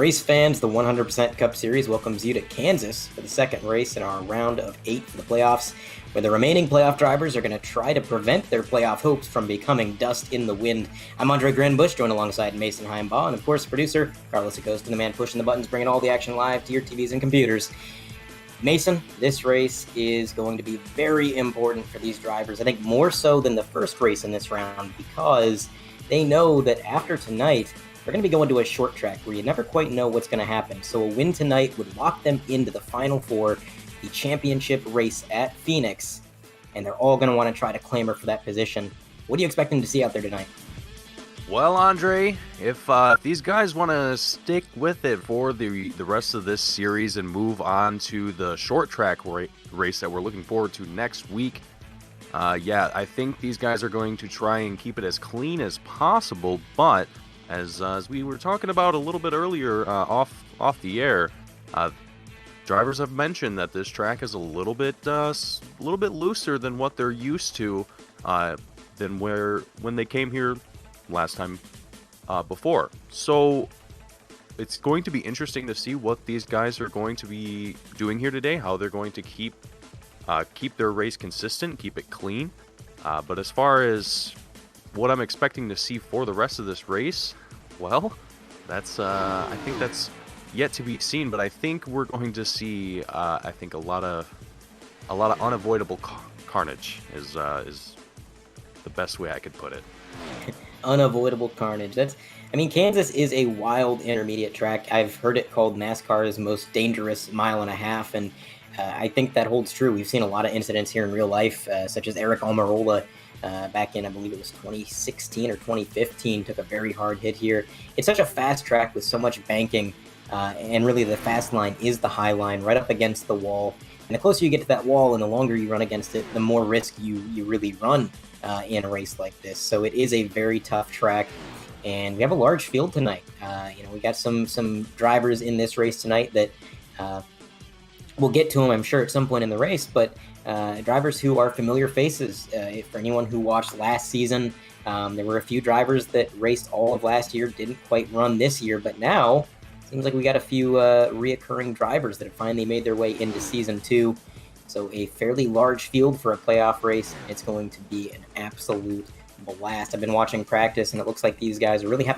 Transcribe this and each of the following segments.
Race fans, the 100% Cup Series welcomes you to Kansas for the second race in our round of 8 for the playoffs, where the remaining playoff drivers are going to try to prevent their playoff hopes from becoming dust in the wind. I'm Andre Granbush, joined alongside Mason Heimbaugh, and of course, producer Carlos Acosta, the man pushing the buttons, bringing all the action live to your TVs and computers. Mason, this race is going to be very important for these drivers, I think more so than the first race in this round, because they know that after tonight, they're going to be going to a short track where you never quite know what's going to happen. So a win tonight would lock them into the Final Four, the championship race at Phoenix, and they're all going to want to try to clamor for that position. What do you expect them to see out there tonight? Well, Andre, if these guys want to stick with it for the rest of this series and move on to the short track race that we're looking forward to next week, I think these guys are going to try and keep it as clean as possible, but as we were talking about a little bit earlier off the air, drivers have mentioned that this track is a little bit looser than what they're used to, than when they came here last time before. So it's going to be interesting to see what these guys are going to be doing here today, how they're going to keep their race consistent, keep it clean. But as far as what I'm expecting to see for the rest of this race, well, that's I think that's yet to be seen. But I think we're going to see a lot of unavoidable carnage is the best way I could put it. Unavoidable carnage. Kansas is a wild intermediate track. I've heard it called NASCAR's most dangerous mile and a half, and I think that holds true. We've seen a lot of incidents here in real life, such as Eric Almirola back in, I believe it was 2016 or 2015, took a very hard hit here. It's such a fast track with so much banking, and really the fast line is the high line right up against the wall. And the closer you get to that wall and the longer you run against it, the more risk you really run in a race like this. So it is a very tough track, and we have a large field tonight. We got some drivers in this race tonight that we'll get to them, I'm sure, at some point in the race, but drivers who are familiar faces. For anyone who watched last season, there were a few drivers that raced all of last year, didn't quite run this year, but now it seems like we got a few reoccurring drivers that have finally made their way into Season 2. So a fairly large field for a playoff race. It's going to be an absolute blast. I've been watching practice, and it looks like these guys are really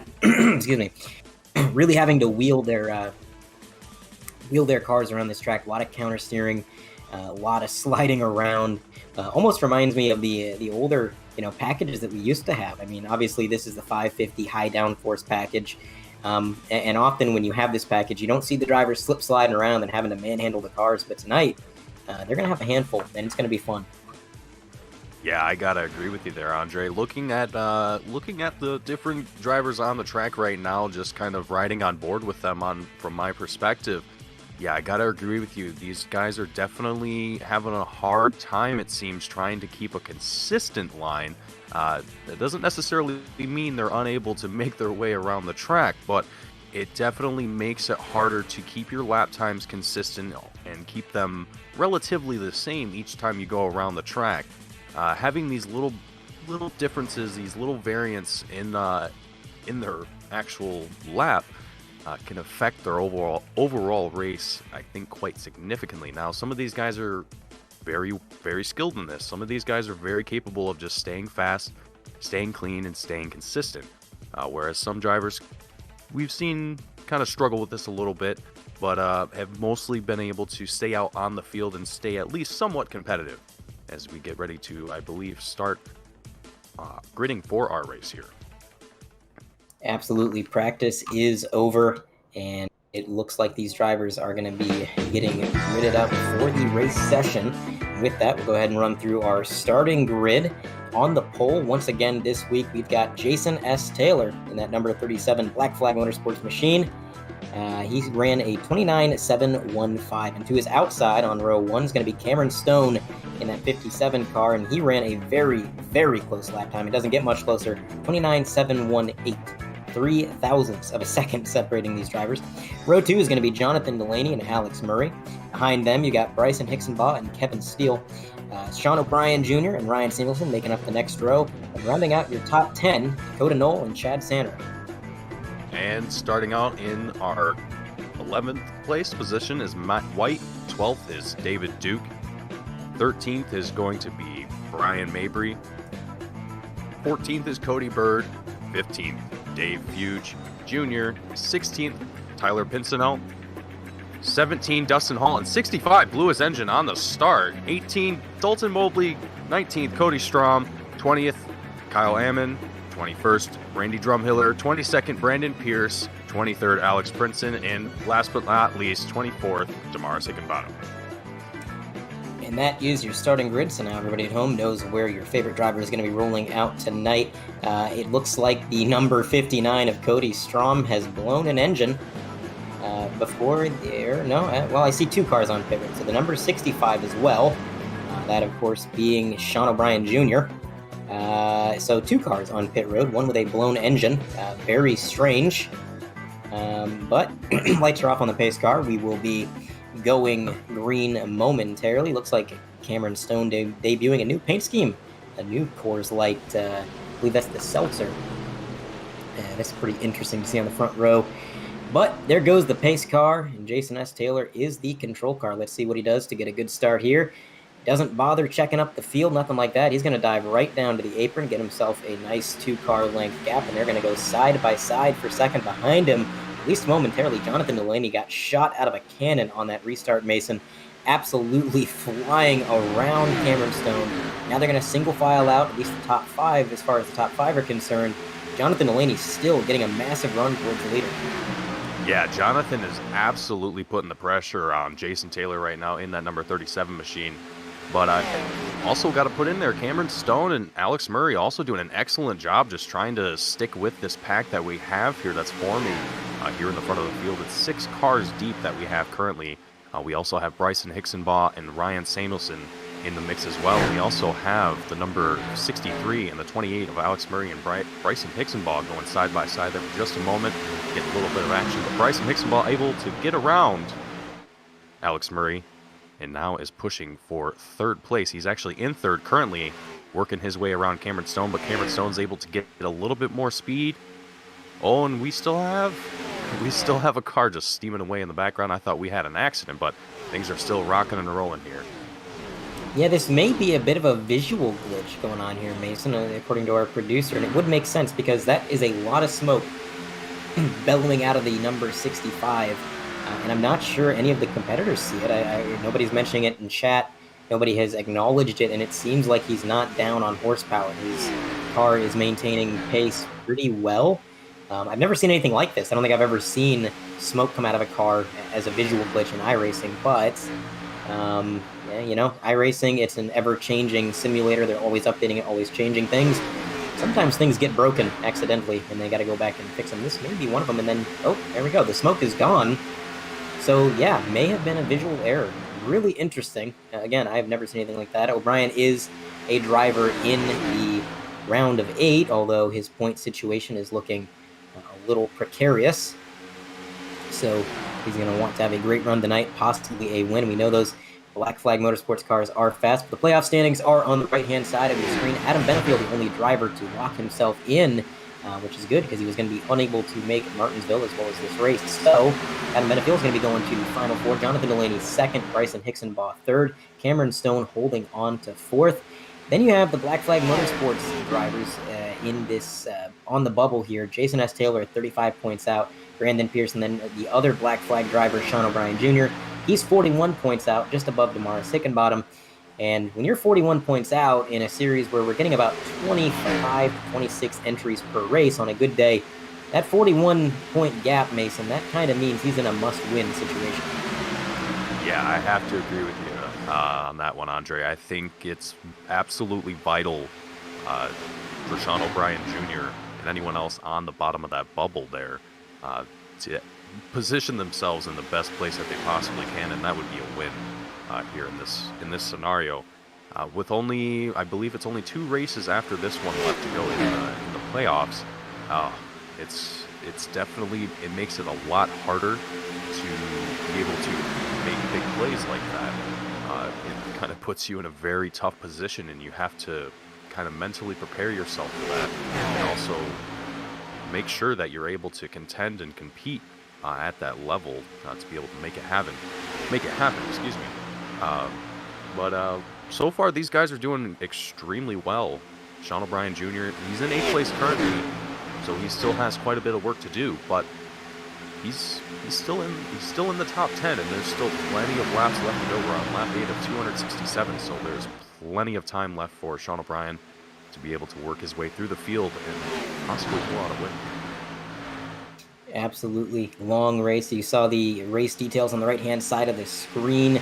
really having to wheel their cars around this track. A lot of counter steering, a lot of sliding around. Almost reminds me of the older packages that we used to have. Obviously this is the 550 high downforce package, and often when you have this package, you don't see the drivers slip sliding around and having to manhandle the cars. But tonight, they're going to have a handful, and it's going to be fun. Yeah, I gotta agree with you there, Andre. Looking at the different drivers on the track right now, just kind of riding on board with them from my perspective. Yeah, I gotta agree with you. These guys are definitely having a hard time, it seems, trying to keep a consistent line. That doesn't necessarily mean they're unable to make their way around the track, but it definitely makes it harder to keep your lap times consistent and keep them relatively the same each time you go around the track. Having these little differences, these little variants in their actual lap can affect their overall race, I think, quite significantly. Now, some of these guys are very, very skilled in this. Some of these guys are very capable of just staying fast, staying clean, and staying consistent. Whereas some drivers we've seen kind of struggle with this a little bit, but have mostly been able to stay out on the field and stay at least somewhat competitive as we get ready to, I believe, start gridding for our race here. Absolutely. Practice is over, and it looks like these drivers are going to be getting gridded up for the race session. With that, we'll go ahead and run through our starting grid. On the pole, once again this week, we've got Jason S. Taylor in that number 37 Black Flag Motorsports machine. He ran a 29.715, and to his outside on row 1 is going to be Cameron Stone in that 57 car, and he ran a very, very close lap time. It doesn't get much closer. 29.718. 3 thousandths of a second separating these drivers. Row 2 is going to be Jonathan Delaney and Alex Murray. Behind them, you got Bryson Hicksonbaugh and Kevin Steele. Sean O'Brien Jr. and Ryan Singleton making up the next row. And rounding out your top 10, Dakota Knoll and Chad Sanner. And starting out in our 11th place position is Matt White. 12th is David Duke. 13th is going to be Brian Mabry. 14th is Cody Bird. 15th, Dave Fuge Jr. 16th, Tyler Pincinel. 17, Dustin Hall. And 65, blew his engine on the start. 18, Dalton Mobley. 19th, Cody Strom. 20th, Kyle Ammon. 21st, Randy Drumhiller. 22nd, Brandon Pierce. 23rd, Alex Princeton. And last but not least, 24th, Damaris Hickenbottom. And that is your starting grid, so now everybody at home knows where your favorite driver is going to be rolling out tonight. It looks like the number 59 of Cody Strom has blown an engine before there. No, well, I see two cars on pit road, so the number 65 as well. That, of course, being Sean O'Brien Jr. So two cars on pit road, one with a blown engine. Very strange. But lights are off on the pace car. We will be going green momentarily. Looks like Cameron Stone debuting a new paint scheme, a new Coors Light. I believe that's the Seltzer. That's pretty interesting to see on the front row. But there goes the pace car, and Jason S. Taylor is the control car. Let's see what he does to get a good start here. Doesn't bother checking up the field, nothing like that. He's going to dive right down to the apron, get himself a nice 2-car length gap, and they're going to go side by side for second behind him. At least momentarily, Jonathan Delaney got shot out of a cannon on that restart, Mason. Absolutely flying around Cameron Stone. Now they're going to single file out, at least the top 5, as far as the top 5 are concerned. Jonathan Delaney still getting a massive run towards the leader. Yeah, Jonathan is absolutely putting the pressure on Jason Taylor right now in that number 37 machine. But I also got to put in there Cameron Stone and Alex Murray also doing an excellent job just trying to stick with this pack that we have here that's forming here in the front of the field. It's 6 cars deep that we have currently. We also have Bryson Hicksonbaugh and Ryan Samuelson in the mix as well. We also have the number 63 and the 28 of Alex Murray and Bryson Hicksonbaugh going side by side there for just a moment. Get a little bit of action, but Bryson Hicksonbaugh able to get around Alex Murray and now is pushing for 3rd place. He's actually in 3rd currently, working his way around Cameron Stone, but Cameron Stone's able to get a little bit more speed. Oh, and we still have a car just steaming away in the background. I thought we had an accident, but things are still rocking and rolling here. Yeah, this may be a bit of a visual glitch going on here, Mason, according to our producer, and it would make sense because that is a lot of smoke bellowing out of the number 65, and I'm not sure any of the competitors see it. Nobody's mentioning it in chat. Nobody has acknowledged it, and it seems like he's not down on horsepower. His car is maintaining pace pretty well. I've never seen anything like this. I don't think I've ever seen smoke come out of a car as a visual glitch in iRacing, but you know, iRacing, it's an ever-changing simulator. They're always updating it, always changing things. Sometimes things get broken accidentally, and they got to go back and fix them. This may be one of them, and then, oh, there we go. The smoke is gone. So, yeah, may have been a visual error. Really interesting. Again, I've never seen anything like that. O'Brien is a driver in the round of 8, although his point situation is looking a little precarious. So he's going to want to have a great run tonight, possibly a win. We know those Black Flag Motorsports cars are fast, but the playoff standings are on the right-hand side of the screen. Adam Benefield, the only driver to lock himself in, which is good because he was going to be unable to make Martinsville as well as this race. So Adam Benefield is going to be going to the Final Four. Jonathan Delaney 2nd, Bryson Hicksonbaugh 3rd, Cameron Stone holding on to 4th. Then you have the Black Flag Motorsports drivers in this on the bubble here. Jason S. Taylor 35 points out, Brandon Pierce, and then the other Black Flag driver, Sean O'Brien Jr., he's 41 points out, just above Damaris Hickenbottom. And when you're 41 points out in a series where we're getting about 25 to 26 entries per race on a good day, that 41-point gap, Mason, that kind of means he's in a must-win situation. Yeah, I have to agree with you on that one, Andre. I think it's absolutely vital for Sean O'Brien Jr. and anyone else on the bottom of that bubble there to position themselves in the best place that they possibly can, and that would be a win here in this scenario. With only, I believe it's only 2 races after this one left to go in the playoffs. It's definitely, it makes it a lot harder to be able to make big plays like that. It kind of puts you in a very tough position, and you have to kind of mentally prepare yourself for that, and also make sure that you're able to contend and compete at that level to be able to make it happen. Excuse me. Uh, but so far, these guys are doing extremely well. Sean O'Brien Jr. He's in 8th place currently, so he still has quite a bit of work to do. But he's still in the top 10, and there's still plenty of laps left to go. We're on lap 8 of 267, so there's plenty of time left for Sean O'Brien to be able to work his way through the field and possibly pull out a win. Absolutely long race. You saw the race details on the right-hand side of the screen.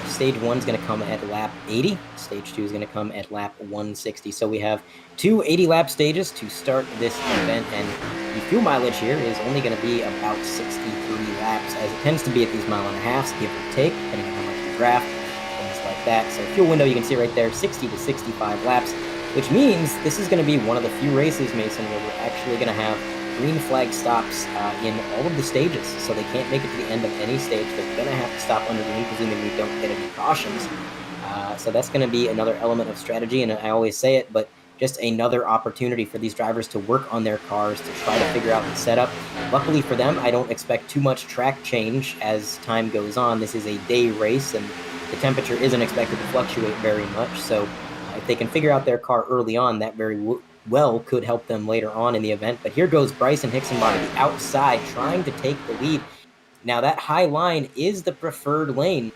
Stage 1 is going to come at lap 80. Stage 2 is going to come at lap 160. So we have two 80-lap stages to start this event, and the fuel mileage here is only going to be about 63 laps, as it tends to be at these mile-and-a-halves, give or take, depending on how much you draft, things like that. So fuel window, you can see right there, 60 to 65 laps, which means this is going to be one of the few races, Mason, where we're actually going to have green flag stops in all of the stages, so they can't make it to the end of any stage. They're going to have to stop under green, presuming we don't get any cautions. So that's going to be another element of strategy, and I always say it, but just another opportunity for these drivers to work on their cars to try to figure out the setup. Luckily for them, I don't expect too much track change as time goes on. This is a day race, and the temperature isn't expected to fluctuate very much, so if they can figure out their car early on, that very well could help them later on in the event. But here goes Bryson Hixenbach to the outside, trying to take the lead. Now, that high line is the preferred lane,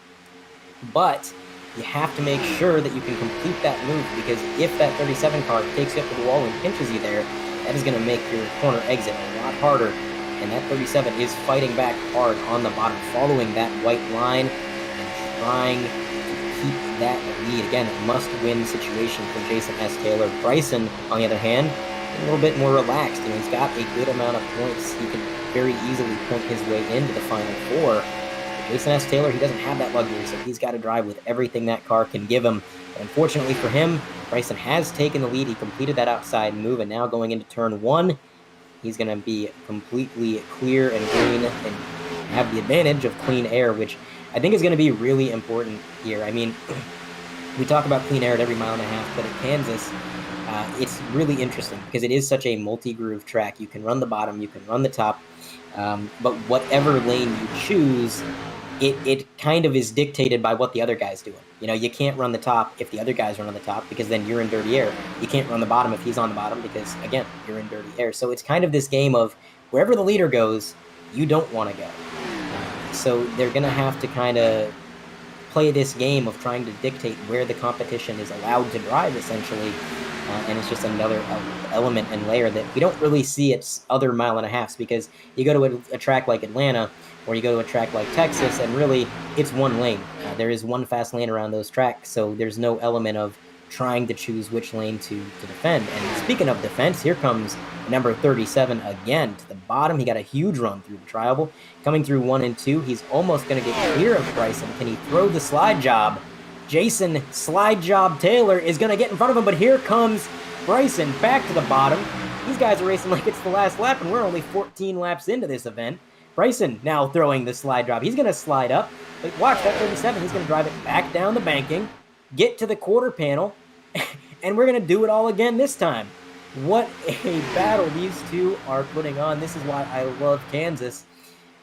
but you have to make sure that you can complete that move, because if that 37 car takes you up to the wall and pinches you there, that is going to make your corner exit a lot harder. And that 37 is fighting back hard on the bottom, following that white line and trying keep that lead. Again, a must-win situation for Jason S. Taylor. Bryson, on the other hand, a little bit more relaxed. You know, he's got a good amount of points. He can very easily point his way into the Final Four. But Jason S. Taylor, he doesn't have that luxury, so he's got to drive with everything that car can give him. But unfortunately for him, Bryson has taken the lead. He completed that outside move, and now going into turn 1, he's going to be completely clear and green and have the advantage of clean air, which I think is going to be really important here. I mean, we talk about clean air at every mile-and-a-half, but at Kansas, it's really interesting because it is such a multi-groove track. You can run the bottom, you can run the top, but whatever lane you choose, it kind of is dictated by what the other guy's doing. You know, you can't run the top if the other guys run on the top, because then you're in dirty air. You can't run the bottom if he's on the bottom, because, again, you're in dirty air. So it's kind of this game of wherever the leader goes, you don't want to go. So they're going to have to kind of play this game of trying to dictate where the competition is allowed to drive, essentially. And it's just another element and layer that we don't really see at other mile-and-a-halves, because you go to a track like Atlanta, or you go to a track like Texas, and really it's one lane. There is one fast lane around those tracks, so there's no element of trying to choose which lane to defend. And speaking of defense, here comes number 37 again to the bottom. He got a huge run through the trial. Coming through 1 and 2, he's almost going to get clear of Bryson. Can he throw the slide job? Jason Slide Job Taylor is going to get in front of him, but here comes Bryson back to the bottom. These guys are racing like it's the last lap, and we're only 14 laps into this event. Bryson now throwing the slide job. He's going to slide up, but watch that 37. He's going to drive it back down the banking, get to the quarter panel, and we're going to do it all again this time. What a battle these two are putting on. This is why I love Kansas.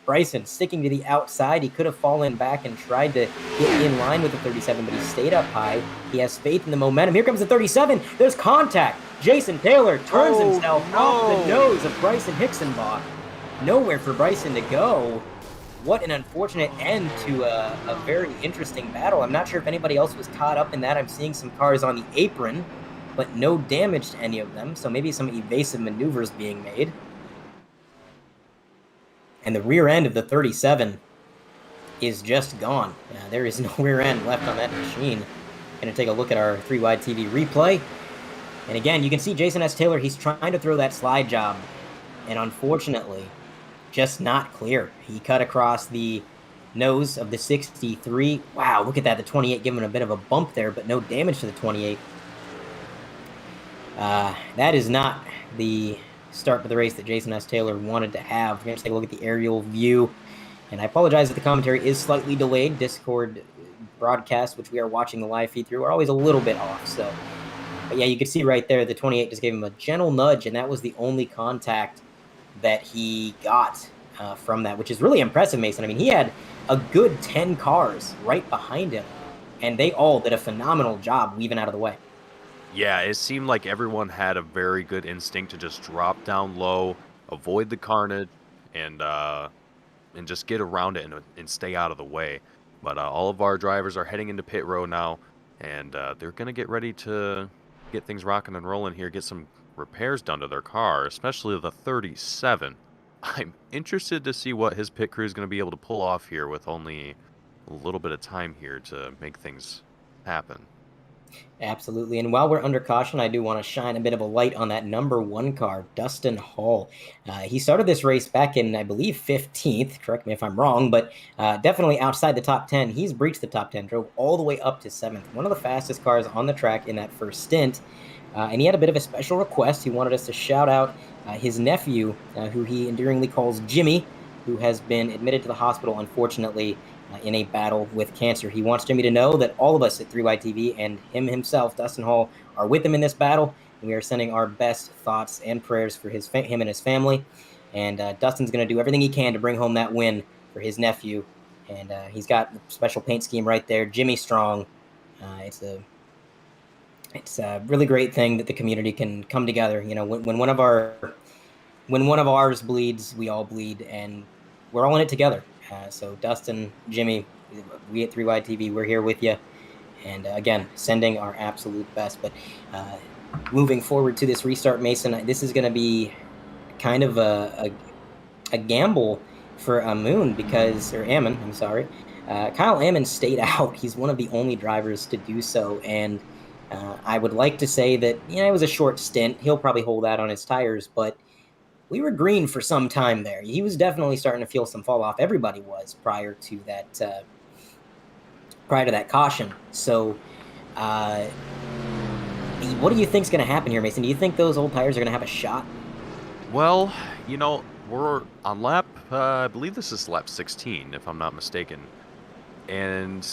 Bryson sticking to the outside. He could have fallen back and tried to get in line with the 37, but he stayed up high. He has faith in the momentum. Here comes the 37. There's contact. Jason Taylor turns himself off the nose of Bryson Hixenbach. Nowhere for Bryson to go. What an unfortunate end to a very interesting battle. I'm not sure if anybody else was caught up in that. I'm seeing some cars on the apron, but no damage to any of them, so maybe some evasive maneuvers being made. And the rear end of the 37 is just gone. There is no rear end left on that machine. Going to take a look at our 3-wide TV replay. And again, you can see Jason S. Taylor, he's trying to throw that slide job. And unfortunately, just not clear. He cut across the nose of the 63. Wow, look at that. The 28 giving a bit of a bump there, but no damage to the 28. That is not the start to the race that Jason S. Taylor wanted to have. We're going to take a look at the aerial view. And I apologize if the commentary is slightly delayed. Discord broadcast, which we are watching the live feed through, are always a little bit off. So, but yeah, you can see right there, the 28 just gave him a gentle nudge, and that was the only contact that he got from that, which is really impressive, Mason. I mean, he had a good 10 cars right behind him, and they all did a phenomenal job weaving out of the way. Yeah, it seemed like everyone had a very good instinct to just drop down low, avoid the carnage, and just get around it and stay out of the way. But all of our drivers are heading into pit road now, and they're gonna get ready to get things rocking and rolling here, get some repairs done to their car, especially the 37. I'm interested to see what his pit crew is going to be able to pull off here with only a little bit of time here to make things happen. Absolutely. And while we're under caution, I do want to shine a bit of a light on that number 1 car, Dustin Hall. He started this race back in, I believe, 15th. Correct me if I'm wrong, but definitely outside the top 10. He's breached the top 10, drove all the way up to 7th. One of the fastest cars on the track in that first stint. And he had a bit of a special request. He wanted us to shout out his nephew, who he endearingly calls Jimmy, who has been admitted to the hospital, unfortunately, in a battle with cancer. He wants Jimmy to know that all of us at 3YTV and him himself, Dustin Hall, are with him in this battle. And we are sending our best thoughts and prayers for him and his family. And Dustin's going to do everything he can to bring home that win for his nephew. And he's got the special paint scheme right there, Jimmy Strong. It's a really great thing that the community can come together. You know, when one of ours bleeds, we all bleed, and we're all in it together. So Dustin, Jimmy, we at 3YTV, we're here with you. And again, sending our absolute best. But moving forward to this restart, Mason, this is going to be kind of a gamble for Ammon, I'm sorry. Kyle Ammon stayed out. He's one of the only drivers to do so. And I would like to say that, it was a short stint. He'll probably hold out on his tires, but we were green for some time there. He was definitely starting to feel some fall off. Everybody was prior to that caution. So, what do you think's going to happen here, Mason? Do you think those old tires are going to have a shot? Well, we're on lap, I believe this is lap 16, if I'm not mistaken. And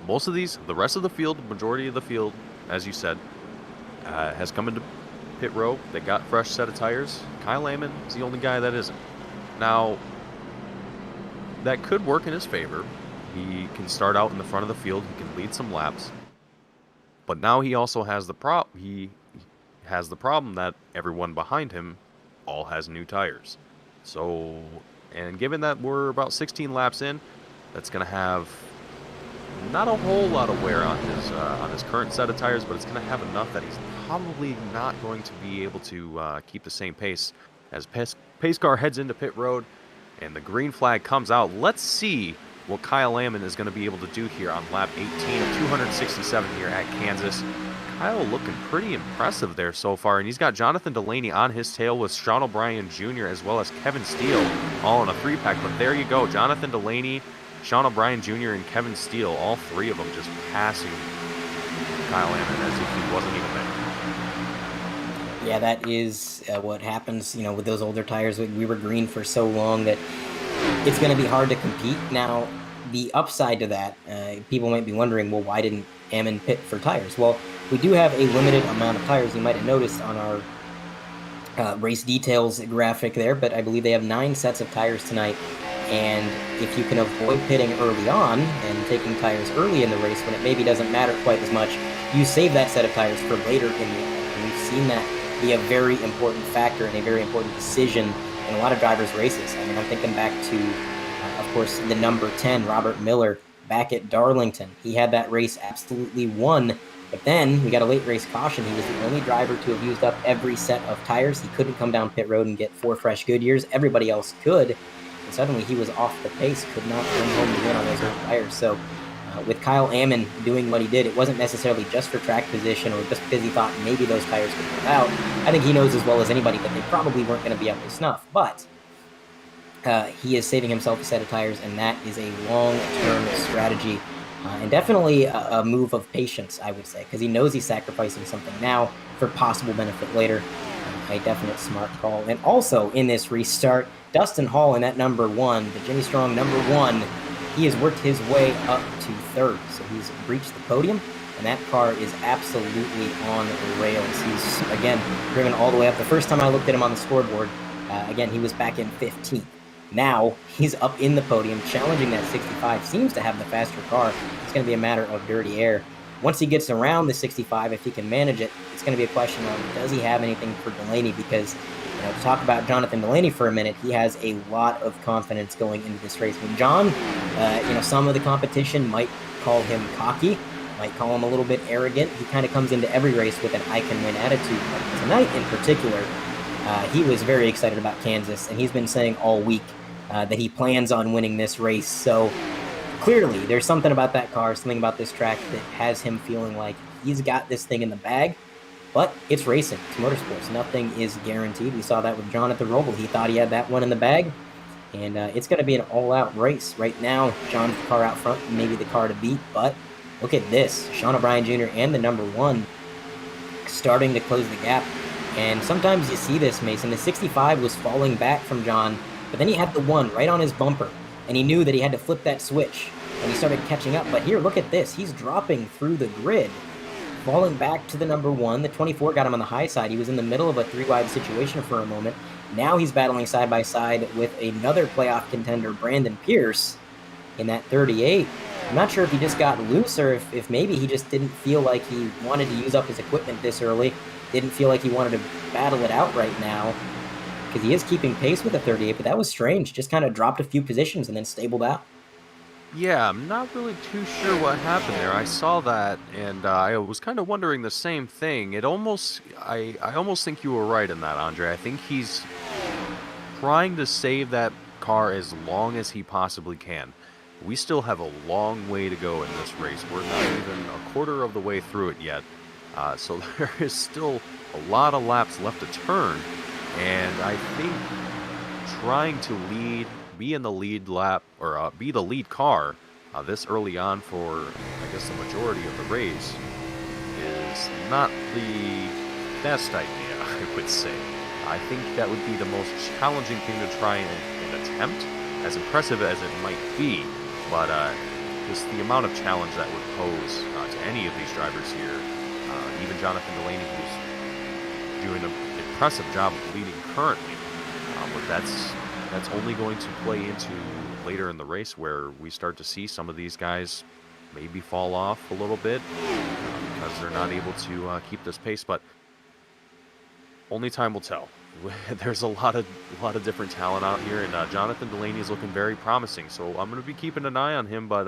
most of the rest of the field, the majority of the field, as you said, has come into pit row. They got fresh set of tires. Kyle Ammon is the only guy that isn't. Now, that could work in his favor. He can start out in the front of the field. He can lead some laps. But now he also has the problem that everyone behind him all has new tires. So, and given that we're about 16 laps in, that's going to have not a whole lot of wear on his current set of tires, but it's going to have enough that he's probably not going to be able to keep the same pace as pace car heads into pit road and the green flag comes out. Let's see what Kyle Ammon is going to be able to do here on lap 18 of 267 here at Kansas. Kyle looking pretty impressive there so far, and he's got Jonathan Delaney on his tail with Sean O'Brien Jr. as well as Kevin Steele all in a 3-pack. But there you go, Jonathan Delaney, Sean O'Brien Jr. and Kevin Steele, all three of them just passing Kyle Ammon as if he wasn't even there. Yeah, that is what happens, with those older tires. We were green for so long that it's going to be hard to compete. Now, the upside to that, people might be wondering, well, why didn't Ammon pit for tires? Well, we do have a limited amount of tires. You might have noticed on our race details graphic there, but I believe they have 9 sets of tires tonight. And if you can avoid pitting early on and taking tires early in the race when it maybe doesn't matter quite as much, you save that set of tires for later in the event. And we've seen that be a very important factor and a very important decision in a lot of drivers' races. I mean, I'm thinking back to, of course, the number 10, Robert Miller, back at Darlington. He had that race absolutely won, but then we got a late race caution. He was the only driver to have used up every set of tires. He couldn't come down pit road and get 4 fresh Goodyears. Everybody else could. And suddenly he was off the pace, could not bring home the win on those old tires. So with Kyle Ammon doing what he did, it wasn't necessarily just for track position or just because he thought maybe those tires could come out. I think he knows as well as anybody that they probably weren't going to be up to snuff. But he is saving himself a set of tires, and that is a long-term strategy. And definitely a move of patience, I would say, because he knows he's sacrificing something now for possible benefit later. A definite smart call. And also in this restart, Dustin Hall in that number 1, the Jimmy Strong number 1, he has worked his way up to 3rd. So he's breached the podium, and that car is absolutely on the rails. He's, again, driven all the way up. The first time I looked at him on the scoreboard, Again, he was back in 15th. Now he's up in the podium, challenging that 65. Seems to have the faster car. It's going to be a matter of dirty air. Once he gets around the 65, if he can manage it, it's going to be a question of does he have anything for Delaney? Because to talk about Jonathan Delaney for a minute, he has a lot of confidence going into this race. When John, some of the competition might call him cocky, might call him a little bit arrogant. He kind of comes into every race with an I can win attitude. But tonight in particular, he was very excited about Kansas, and he's been saying all week that he plans on winning this race. So clearly, there's something about that car, something about this track that has him feeling like he's got this thing in the bag. But it's racing. It's motorsports. Nothing is guaranteed. We saw that with John at the Roval. He thought he had that one in the bag. And it's going to be an all-out race. Right now, John's the car out front, maybe the car to beat. But look at this. Sean O'Brien Jr. and the number 1 starting to close the gap. And sometimes you see this, Mason. The 65 was falling back from John, but then he had the 1 right on his bumper. And he knew that he had to flip that switch. And he started catching up. But here, look at this. He's dropping through the grid, falling back to the number 1. The 24 got him on the high side. He was in the middle of a 3-wide situation for a moment. Now he's battling side by side with another playoff contender, Brandon Pierce, in that 38. I'm not sure if he just got loose or if maybe he just didn't feel like he wanted to use up his equipment this early. Didn't feel like he wanted to battle it out right now, because he is keeping pace with the 38, but that was strange. Just kind of dropped a few positions and then stabled out. Yeah, I'm not really too sure what happened there. I saw that, and I was kind of wondering the same thing. I almost think you were right in that, Andre. I think he's trying to save that car as long as he possibly can. We still have a long way to go in this race. We're not even a quarter of the way through it yet. So there is still a lot of laps left to turn, and I think trying to be in the lead lap, or be the lead car this early on for, I guess, the majority of the race is not the best idea, I would say. I think that would be the most challenging thing to try and attempt, as impressive as it might be, but just the amount of challenge that would pose to any of these drivers here. Even Jonathan Delaney, who's doing an impressive job of leading currently, but that's only going to play into later in the race, where we start to see some of these guys maybe fall off a little bit because they're not able to keep this pace. But only time will tell. There's a lot of different talent out here, and Jonathan Delaney is looking very promising. So I'm going to be keeping an eye on him, but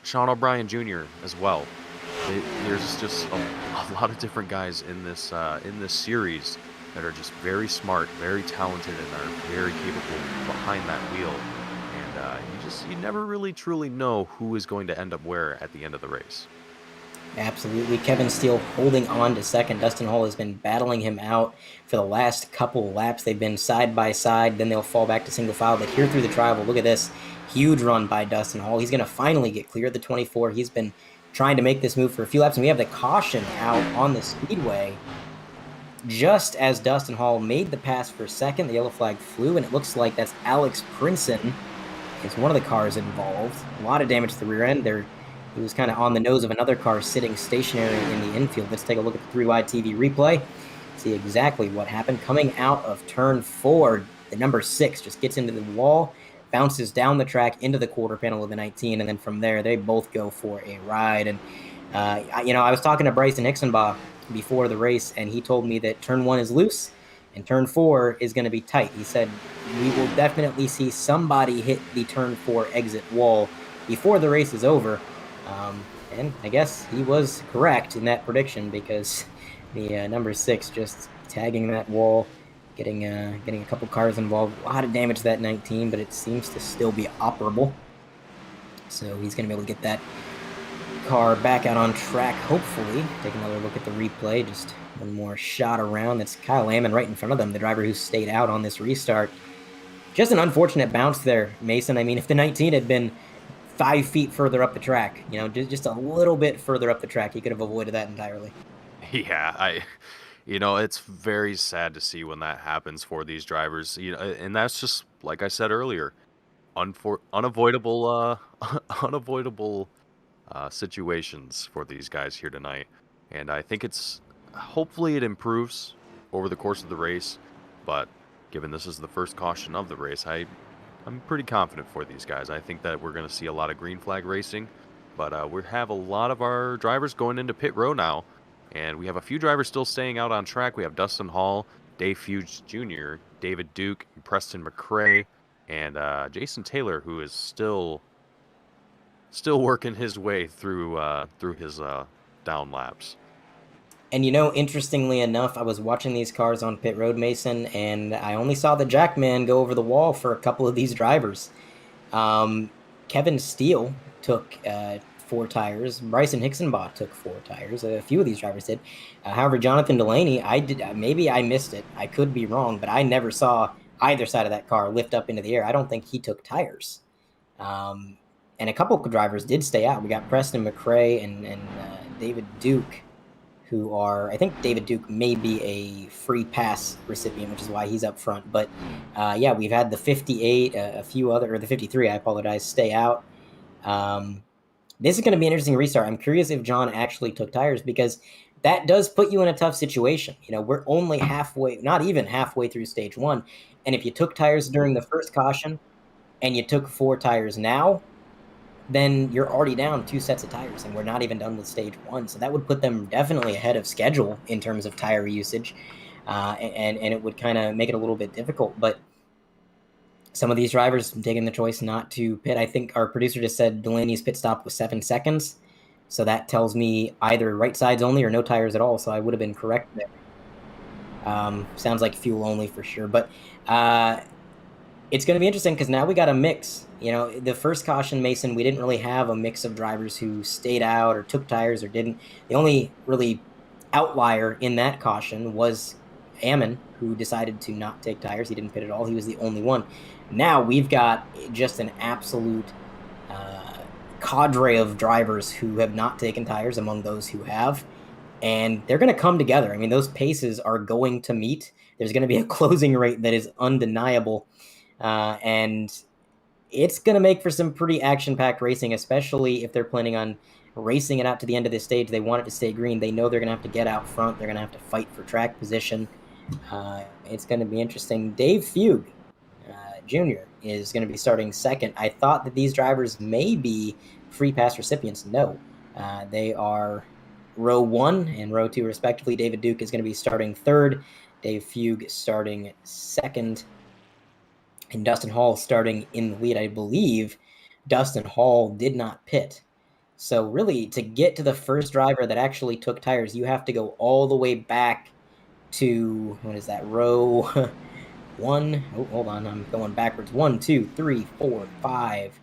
Sean O'Brien Jr. as well. There's just a lot of different guys in this series that are just very smart, very talented, and are very capable behind that wheel. And you never really truly know who is going to end up where at the end of the race. Absolutely. Kevin Steele holding on to second. Dustin Hall has been battling him out for the last couple laps. They've been side by side, then they'll fall back to single file. But here through the tribal, look at this. Huge run by Dustin Hall. He's going to finally get clear of the 24. He's been trying to make this move for a few laps, and we have the caution out on the speedway. Just as Dustin Hall made the pass for second, the yellow flag flew, and it looks like that's Alex Princeton. It's one of the cars involved. A lot of damage to the rear end there. He was kind of on the nose of another car sitting stationary in the infield. Let's take a look at the 3-wide TV replay. See exactly what happened. Coming out of turn 4, the number 6 just gets into the wall, bounces down the track into the quarter panel of the 19, and then from there they both go for a ride. And I was talking to Bryson Hixenbaugh before the race, and he told me that turn 1 is loose and turn 4 is going to be tight. He said we will definitely see somebody hit the turn 4 exit wall before the race is over. And I guess he was correct in that prediction, because the number 6 just tagging that wall, getting a couple cars involved. A lot of damage to that 19, but it seems to still be operable. So he's going to be able to get that car back out on track, hopefully. Take another look at the replay. Just one more shot around. That's Kyle Ammon right in front of them, the driver who stayed out on this restart. Just an unfortunate bounce there, Mason. I mean, if the 19 had been 5 feet further up the track, just a little bit further up the track, he could have avoided that entirely. Yeah, it's very sad to see when that happens for these drivers. And that's just, like I said earlier, unavoidable situations for these guys here tonight. And I think hopefully it improves over the course of the race, but given this is the first caution of the race, I'm pretty confident for these guys. I think that we're going to see a lot of green flag racing, but we have a lot of our drivers going into pit row now, and we have a few drivers still staying out on track. We have Dustin Hall, Dave Fuge Jr., David Duke, Preston McRae, and Jason Taylor, who is still working his way through his down laps. And interestingly enough, I was watching these cars on pit road, Mason, and I only saw the Jackman go over the wall for a couple of these drivers. Kevin Steele took 4 tires. Bryson Hicksonbaugh took 4 tires. A few of these drivers did. However, Jonathan Delaney, I did. Maybe I missed it. I could be wrong, but I never saw either side of that car lift up into the air. I don't think he took tires. And a couple of drivers did stay out. We got Preston McRae and David Duke, who are, I think David Duke may be a free pass recipient, which is why he's up front. But yeah, we've had the 58, a few other, or the 53, I apologize, stay out. This is going to be an interesting restart. I'm curious if John actually took tires, because that does put you in a tough situation. We're only halfway, not even halfway through stage 1. And if you took tires during the first caution and you took 4 tires now, then you're already down 2 sets of tires, and we're not even done with stage 1. So that would put them definitely ahead of schedule in terms of tire usage, and it would kind of make it a little bit difficult. But some of these drivers taking the choice not to pit. I think our producer just said Delaney's pit stop was 7 seconds. So that tells me either right sides only or no tires at all. So I would have been correct there. Sounds like fuel only for sure. But it's going to be interesting because now we got a mix. The first caution, Mason, we didn't really have a mix of drivers who stayed out or took tires or didn't. The only really outlier in that caution was Ammon, who decided to not take tires. He didn't pit at all. He was the only one. Now we've got just an absolute cadre of drivers who have not taken tires among those who have, and they're going to come together. I mean, those paces are going to meet. There's going to be a closing rate that is undeniable, and it's going to make for some pretty action-packed racing, especially if they're planning on racing it out to the end of this stage. They want it to stay green. They know they're going to have to get out front. They're going to have to fight for track position. It's going to be interesting. Dave Fuge Jr. is going to be starting second. I thought that these drivers may be free pass recipients. No, they are row 1 and row 2 respectively. David Duke is going to be starting third. Dave Fuge starting second. And Dustin Hall starting in the lead. I believe Dustin Hall did not pit. So really, to get to the first driver that actually took tires, you have to go all the way back to, what is that, row 1? Oh, hold on, I'm going backwards. 1, 2, 3, 4, 5.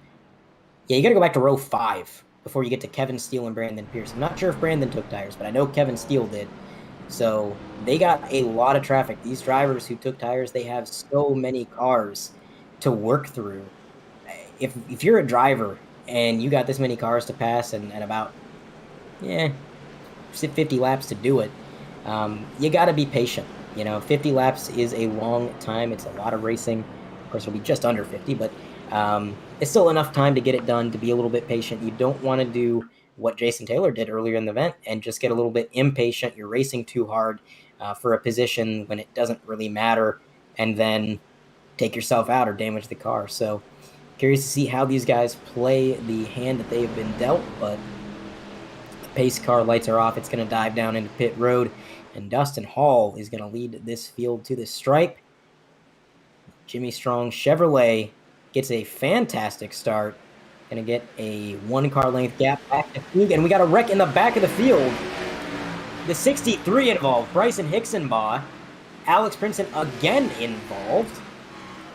Yeah, you got to go back to row 5 before you get to Kevin Steele and Brandon Pierce. I'm not sure if Brandon took tires, but I know Kevin Steele did. So they got a lot of traffic. These drivers who took tires, they have so many cars to work through. If you're a driver and you got this many cars to pass and about 50 laps to do it, you got to be patient. 50 laps is a long time. It's a lot of racing. Of course, it'll be just under 50, but it's still enough time to get it done, to be a little bit patient. You don't want to do what Jason Taylor did earlier in the event and just get a little bit impatient. You're racing too hard for a position when it doesn't really matter, and then take yourself out or damage the car. So curious to see how these guys play the hand that they've been dealt, but the pace car lights are off. It's going to dive down into pit road, and Dustin Hall is going to lead this field to the stripe. Jimmy Strong Chevrolet gets a fantastic start. Going to get a 1-car length gap back to Fuge, and we got a wreck in the back of the field. The 63 involved. Bryson Hicksonbaugh. Alex Princeton again involved.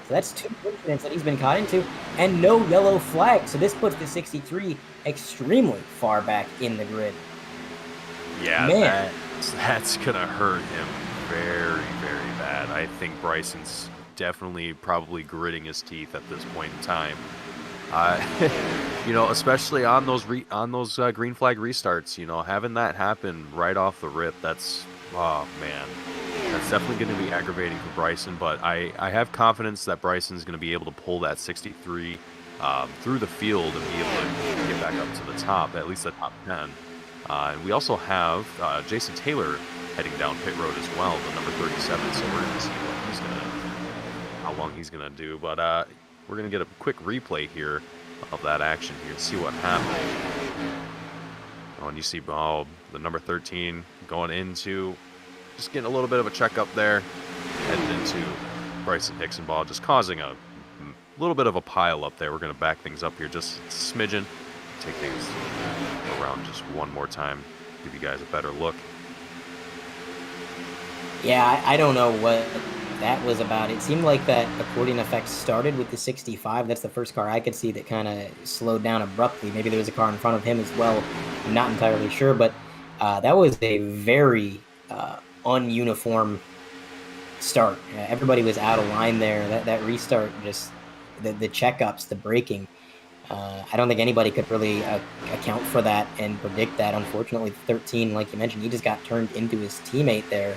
So that's 2 incidents that he's been caught into, and no yellow flag. So this puts the 63 extremely far back in the grid. Yeah, that's going to hurt him very, very bad. I think Bryson's definitely probably gritting his teeth at this point in time. Especially on those green flag restarts, having that happen right off the rip, that's definitely going to be aggravating for Bryson, but I have confidence that Bryson's going to be able to pull that 63 through the field and be able to get back up to the top, at least the top 10. And we also have Jason Taylor heading down pit road as well, the number 37, so we're going to see what he's going to long he's going to do. But we're going to get a quick replay here of that action here to see what happened. Oh, and you see the number 13 going into, just getting a little bit of a checkup there, heading into Bryson Hicksonball, just causing a little bit of a pile up there. We're going to back things up here just a smidgen, take things around just one more time, give you guys a better look. Yeah, I don't know what that was about. It seemed like that accordion effect started with the 65. That's the first car I could see that kind of slowed down abruptly. Maybe there was a car in front of him as well. I'm not entirely sure, but that was a very ununiform start. Everybody was out of line there. That restart, just the checkups, the braking. I don't think anybody could really account for that and predict that. Unfortunately, 13, like you mentioned, he just got turned into his teammate there.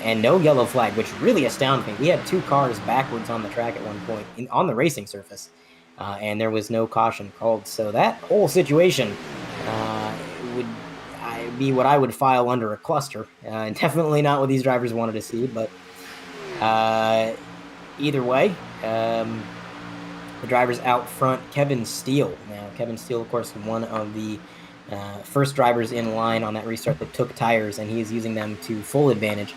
And no yellow flag, which really astounds me. We had 2 cars backwards on the track at one point on the racing surface, and there was no caution called. So that whole situation would be what I would file under a cluster. Definitely not what these drivers wanted to see, but either way, the drivers out front, Kevin Steele. Now, Kevin Steele, of course, one of the first drivers in line on that restart that took tires, and he is using them to full advantage,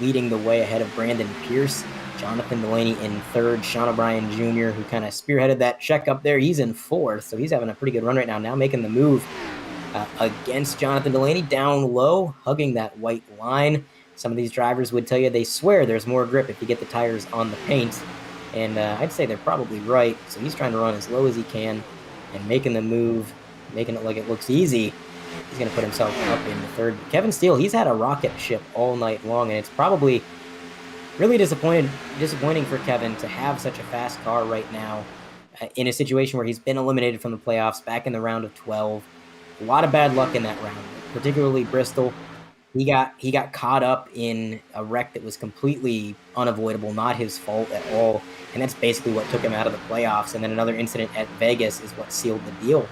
leading the way ahead of Brandon Pierce. Jonathan Delaney in third. Sean O'Brien Jr., who kind of spearheaded that check up there, he's in fourth, so he's having a pretty good run right now making the move against Jonathan Delaney, down low, hugging that white line. Some of these drivers would tell you they swear there's more grip if you get the tires on the paint, and I'd say they're probably right. So he's trying to run as low as he can and making the move, making it like it looks easy. He's going to put himself up into third. Kevin Steele, he's had a rocket ship all night long, and it's probably really disappointing for Kevin to have such a fast car right now in a situation where he's been eliminated from the playoffs back in the round of 12. A lot of bad luck in that round, particularly Bristol. He got caught up in a wreck that was completely unavoidable, not his fault at all, and that's basically what took him out of the playoffs. And then another incident at Vegas is what sealed the deal.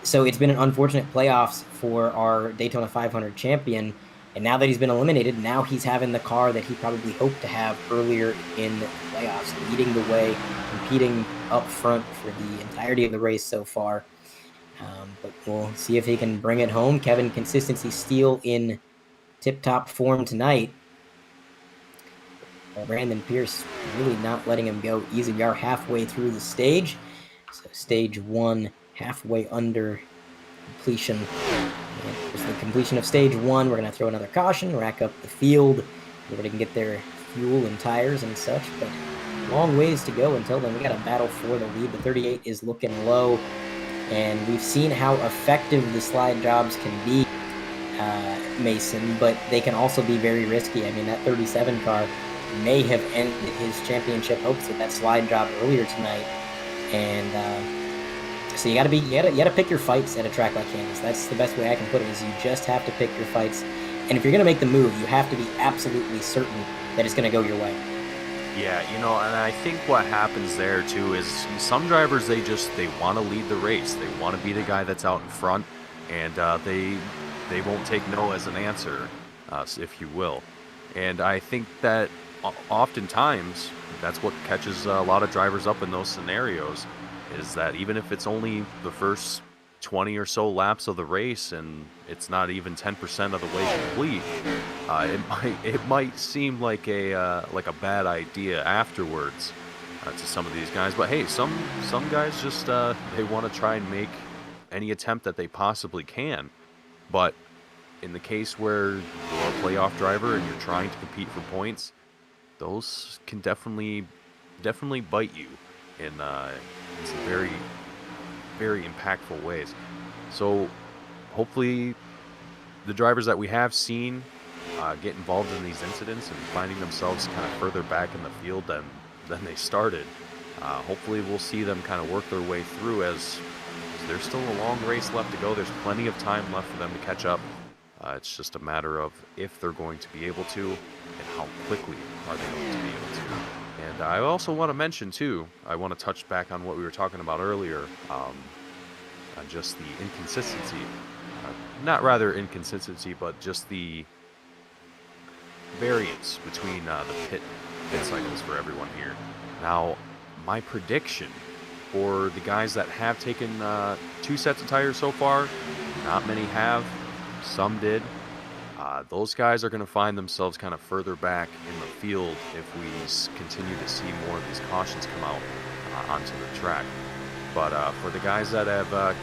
So it's been an unfortunate playoffs for our Daytona 500 champion, and now that he's been eliminated, now he's having the car that he probably hoped to have earlier in the playoffs, leading the way, competing up front for the entirety of the race so far. But we'll see if he can bring it home. Kevin, consistency Steele in tip-top form tonight. Brandon Pierce really not letting him go easy. We are halfway through the stage. So stage 1, halfway under completion. And there's the completion of stage 1. We're going to throw another caution, rack up the field. Everybody can get their fuel and tires and such, but long ways to go until then. We got a battle for the lead. The 38 is looking low, and we've seen how effective the slide jobs can be, Mason, but they can also be very risky. I mean, that 37 car may have ended his championship hopes with that slide job earlier tonight, and so you gotta pick your fights at a track like Kansas. That's the best way I can put it, is you just have to pick your fights, and if you're gonna make the move, you have to be absolutely certain that it's gonna go your way. Yeah, and I think what happens there too is some drivers, they want to lead the race. They want to be the guy that's out in front, and they won't take no as an answer, if you will. And I think that oftentimes that's what catches a lot of drivers up in those scenarios, is that even if it's only the first 20 or so laps of the race and it's not even 10% of the way complete, it might seem like a bad idea afterwards to some of these guys. But hey, some guys just they want to try and make any attempt that they possibly can. But in the case where you're a playoff driver and you're trying to compete for points, those can definitely bite you in some very, very impactful ways. So hopefully the drivers that we have seen get involved in these incidents and finding themselves kind of further back in the field than they started. Hopefully we'll see them kind of work their way through, as there's still a long race left to go. There's plenty of time left for them to catch up. It's just a matter of if they're going to be able to, and how quickly are they going to be able to. And I also want to mention too, I want to touch back on what we were talking about earlier, just the inconsistency, inconsistency, but just the variance between the pit pit cycles for everyone here. Now, my prediction for the guys that have taken 2 sets of tires so far, not many have, some did. Those guys are going to find themselves kind of further back in the field if we continue to see more of these cautions come out onto the track. But for the guys that have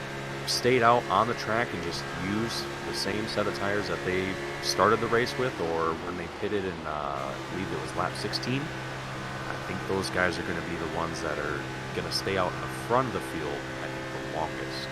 stayed out on the track and just used the same set of tires that they started the race with, or when they pitted in, I believe it was lap 16, I think those guys are going to be the ones that are going to stay out in the front of the field, I think, the longest.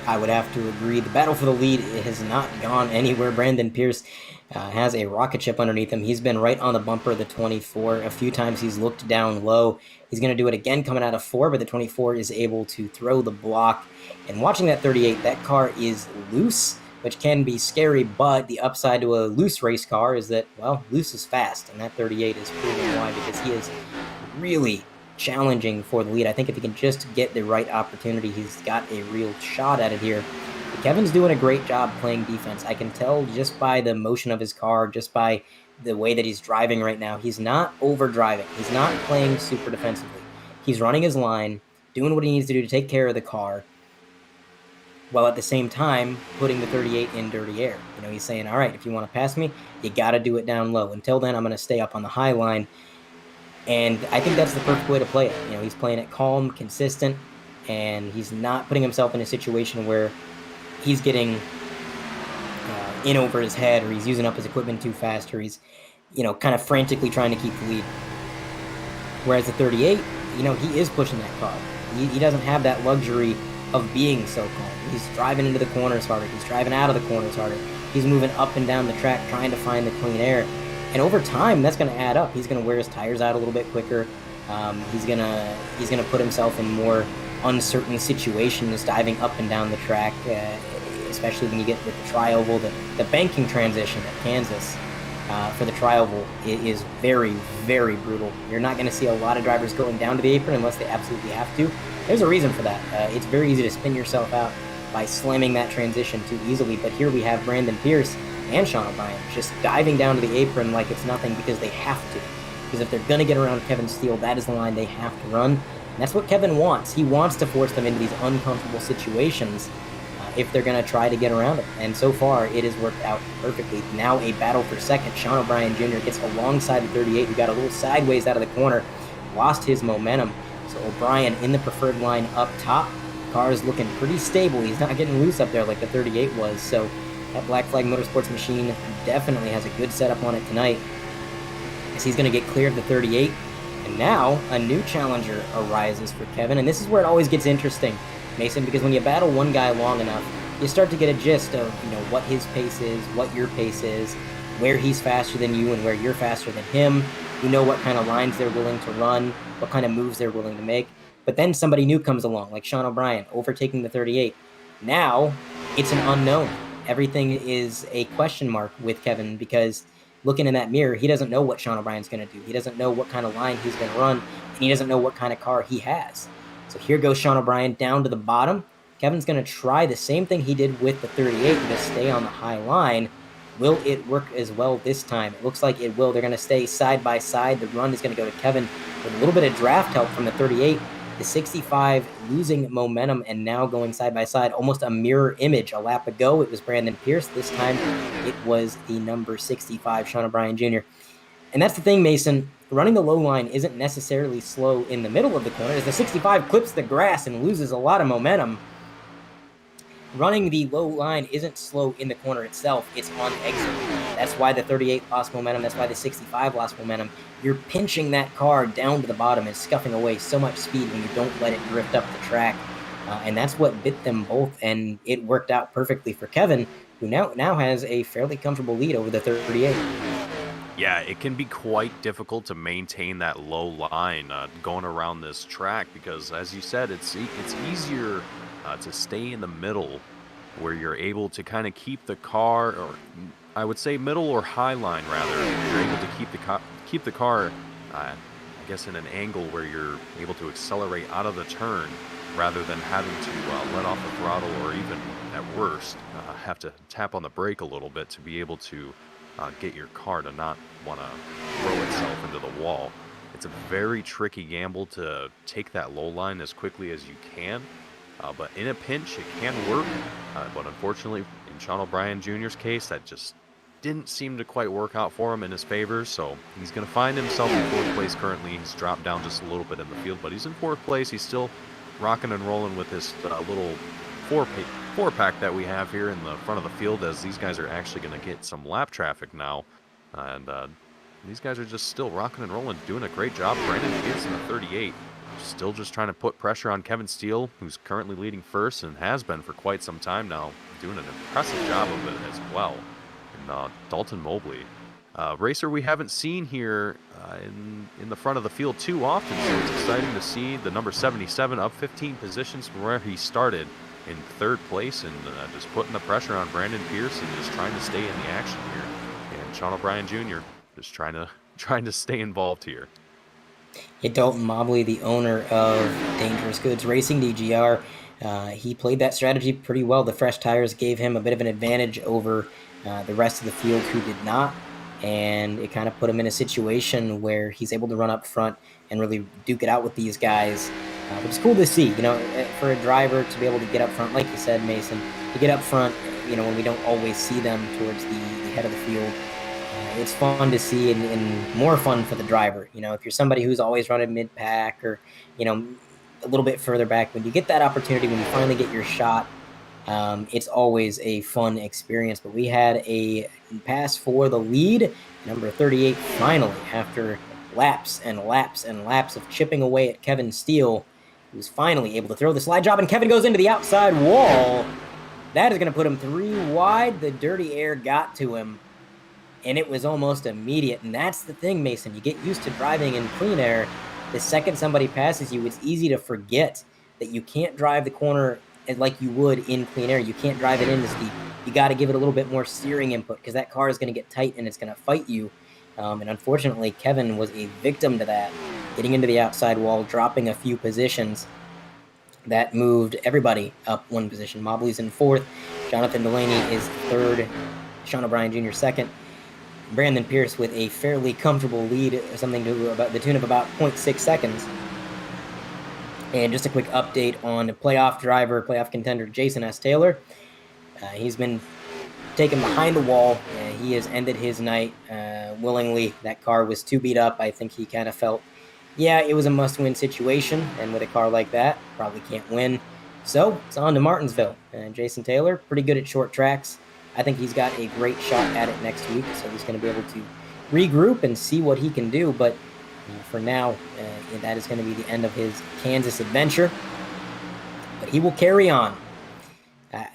I would have to agree. The battle for the lead has not gone anywhere. Brandon Pierce has a rocket ship underneath him. He's been right on the bumper of the 24. A few times he's looked down low. He's going to do it again coming out of 4, but the 24 is able to throw the block. And watching that 38, that car is loose, which can be scary, but the upside to a loose race car is that, well, loose is fast, and that 38 is proving why, because he is really challenging for the lead. I think if he can just get the right opportunity, he's got a real shot at it here. Kevin's doing a great job playing defense. I can tell just by the motion of his car, just by the way that he's driving right now. He's not over-driving. He's not playing super defensively. He's running his line, doing what he needs to do to take care of the car, while at the same time putting the 38 in dirty air. You know, he's saying, all right, if you want to pass me, you got to do it down low. Until then, I'm going to stay up on the high line. And I think that's the perfect way to play it. You know, he's playing it calm, consistent, and he's not putting himself in a situation where he's getting in over his head, or he's using up his equipment too fast, or he's, you know, kind of frantically trying to keep the lead. Whereas the 38, you know, he is pushing that car. He doesn't have that luxury of being so calm. He's driving into the corners harder. He's driving out of the corners harder. He's moving up and down the track trying to find the clean air. And over time, that's going to add up. He's going to wear his tires out a little bit quicker. He's gonna put himself in more uncertain situations diving up and down the track, especially when you get with the tri-oval. The banking transition at Kansas for the tri-oval is very, very brutal. You're not going to see a lot of drivers going down to the apron unless they absolutely have to. There's a reason for that. It's very easy to spin yourself out by slamming that transition too easily. But here we have Brandon Pierce and Sean O'Brien just diving down to the apron like it's nothing because they have to. Because if they're going to get around Kevin Steele, that is the line they have to run. And that's what Kevin wants. He wants to force them into these uncomfortable situations if they're going to try to get around it. And so far, it has worked out perfectly. Now a battle for second. Sean O'Brien Jr. gets alongside the 38, who got a little sideways out of the corner, lost his momentum. So O'Brien in the preferred line up top. Car is looking pretty stable. He's not getting loose up there like the 38 was. So that Black Flag Motorsports machine definitely has a good setup on it tonight, as he's going to get clear of the 38. And now a new challenger arises for Kevin. And this is where it always gets interesting, Mason, because when you battle one guy long enough, you start to get a gist of, you know, what his pace is, what your pace is, where he's faster than you and where you're faster than him. You know what kind of lines they're willing to run, what kind of moves they're willing to make. But then somebody new comes along, like Sean O'Brien, overtaking the 38. Now it's an unknown. Everything is a question mark with Kevin, because looking in that mirror, he doesn't know what Sean O'Brien's going to do. He doesn't know what kind of line he's going to run, and he doesn't know what kind of car he has. So here goes Sean O'Brien down to the bottom. Kevin's going to try the same thing he did with the 38 to stay on the high line. Will it work as well this time? It looks like it will. They're going to stay side by side. The run is going to go to Kevin with a little bit of draft help from the 38. The 65 losing momentum and now going side by side, almost a mirror image. A lap ago, it was Brandon Pierce. This time, it was the number 65, Sean O'Brien Jr. And that's the thing, Mason. Running the low line isn't necessarily slow in the middle of the corner. As the 65 clips the grass and loses a lot of momentum, running the low line isn't slow in the corner itself. It's on exit. That's why the 38 lost momentum. That's why the 65 lost momentum. You're pinching that car down to the bottom and scuffing away so much speed when you don't let it drift up the track. And that's what bit them both, and it worked out perfectly for Kevin, who now has a fairly comfortable lead over the 38. Yeah, it can be quite difficult to maintain that low line going around this track, because, as you said, it's easier to stay in the middle, where you're able to kind of keep the car, or I would say middle or high line rather. You're able to keep the car, I guess, in an angle where you're able to accelerate out of the turn, rather than having to let off the throttle, or even at worst have to tap on the brake a little bit to be able to get your car to not want to throw itself into the wall. It's a very tricky gamble to take that low line as quickly as you can, but in a pinch, it can work. But unfortunately, in Sean O'Brien Jr.'s case, that just didn't seem to quite work out for him in his favor, so he's going to find himself in 4th place currently. He's dropped down just a little bit in the field, but he's in 4th place. He's still rocking and rolling with this little four-pack that we have here in the front of the field, as these guys are actually going to get some lap traffic now. And these guys are just still rocking and rolling, doing a great job. Brandon Pierce in the 38, still just trying to put pressure on Kevin Steele, who's currently leading first and has been for quite some time now, doing an impressive job of it as well. And Dalton Mobley, racer we haven't seen here in the front of the field too often, so it's exciting to see the number 77 up 15 positions from where he started in 3rd place, and just putting the pressure on Brandon Pierce and just trying to stay in the action here. And Sean O'Brien Jr. just trying to stay involved here. Yeah, Dalton Mobley, the owner of Dangerous Goods Racing, DGR, he played that strategy pretty well. The fresh tires gave him a bit of an advantage over the rest of the field who did not, and it kind of put him in a situation where he's able to run up front and really duke it out with these guys, which is cool to see. For a driver to be able to get up front, like you said, Mason, to get up front, when we don't always see them towards the head of the field. It's fun to see and more fun for the driver. If you're somebody who's always running mid-pack or, a little bit further back, when you get that opportunity, when you finally get your shot, it's always a fun experience. But we had a pass for the lead, number 38, finally, after laps and laps and laps of chipping away at Kevin Steele, who's finally able to throw the slide job, and Kevin goes into the outside wall. That is going to put him 3 wide. The dirty air got to him, and it was almost immediate. And that's the thing, Mason. You get used to driving in clean air. The second somebody passes you, it's easy to forget that you can't drive the corner like you would in clean air. You can't drive it in as deep. You got to give it a little bit more steering input, because that car is going to get tight and it's going to fight you. And unfortunately, Kevin was a victim to that, getting into the outside wall, dropping a few positions. That moved everybody up 1 position. Mobley's in 4th. Jonathan Delaney is 3rd. Sean O'Brien Jr. 2nd. Brandon Pierce with a fairly comfortable lead, something to about the tune of about 0.6 seconds. And just a quick update on playoff contender Jason S. Taylor. He's been taken behind the wall. He has ended his night willingly. That car was too beat up. I think he kind of felt, it was a must-win situation, and with a car like that, probably can't win. So it's on to Martinsville. Jason Taylor, pretty good at short tracks. I think he's got a great shot at it next week, so he's going to be able to regroup and see what he can do. But for now, that is going to be the end of his Kansas adventure. But he will carry on.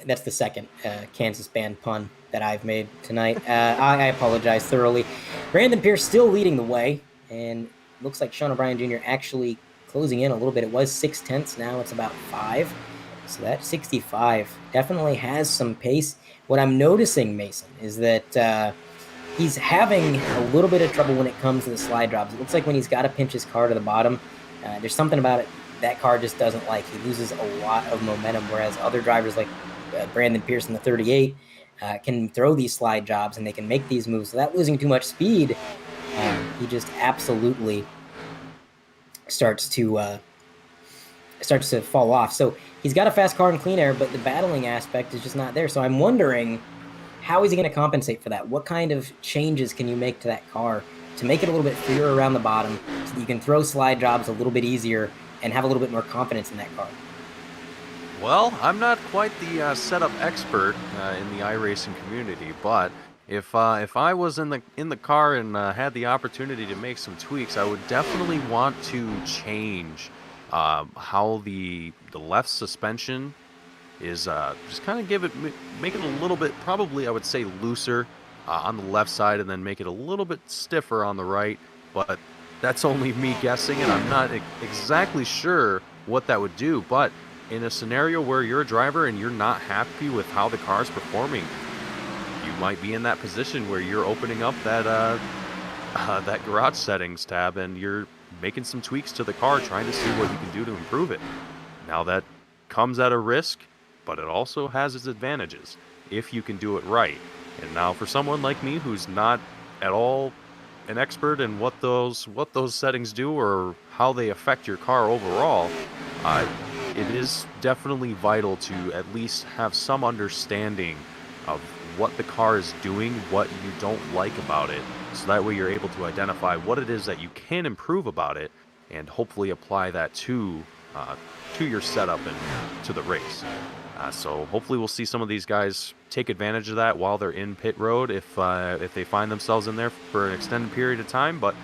That's the second Kansas band pun that I've made tonight. I apologize thoroughly. Brandon Pierce still leading the way, and looks like Sean O'Brien Jr. actually closing in a little bit. It was 0.6, now it's about 5. So that 65 definitely has some pace. What I'm noticing, Mason, is that he's having a little bit of trouble when it comes to the slide drops. It looks like when he's got to pinch his car to the bottom, there's something about it that car just doesn't like. He loses a lot of momentum, whereas other drivers like Brandon Pierce in the 38 can throw these slide jobs and they can make these moves. So without losing too much speed, he just absolutely starts to fall off. So he's got a fast car in clean air, but the battling aspect is just not there. So I'm wondering, how is he going to compensate for that? What kind of changes can you make to that car to make it a little bit freer around the bottom so that you can throw slide jobs a little bit easier and have a little bit more confidence in that car? Well, I'm not quite the setup expert in the iRacing community, but if I was in the car and had the opportunity to make some tweaks, I would definitely want to change how the left suspension is, just kind of make it a little bit, probably I would say looser on the left side, and then make it a little bit stiffer on the right. But that's only me guessing, and I'm not exactly sure what that would do. But in a scenario where you're a driver and you're not happy with how the car's performing, you might be in that position where you're opening up that garage settings tab and you're making some tweaks to the car, trying to see what you can do to improve it. Now that comes at a risk, but it also has its advantages if you can do it right. And now for someone like me who's not at all an expert in what those settings do or how they affect your car overall, uh, it is definitely vital to at least have some understanding of what the car is doing, what you don't like about it, so that way you're able to identify what it is that you can improve about it, and hopefully apply that to your setup and to the race. So hopefully we'll see some of these guys take advantage of that while they're in pit road if they find themselves in there for an extended period of time. But